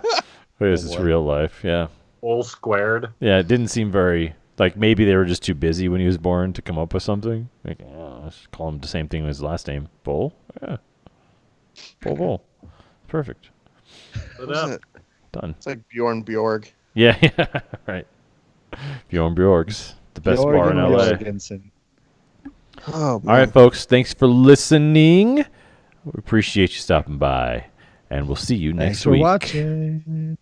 This is boy. real life. Yeah. Full squared. Yeah, it didn't seem very, like, maybe they were just too busy when he was born to come up with something. Like, oh, let's call him the same thing as his last name. Bull? Yeah. Bull. Perfect. Put What up. is it? Done. It's like Bjorn Bjorg. Yeah, right. Bjorn Bjorg's, the best bar in Jorgen LA. Jorgensen. Oh, All right, folks. Thanks for listening. We appreciate you stopping by, and we'll see you Thanks next for week. watching.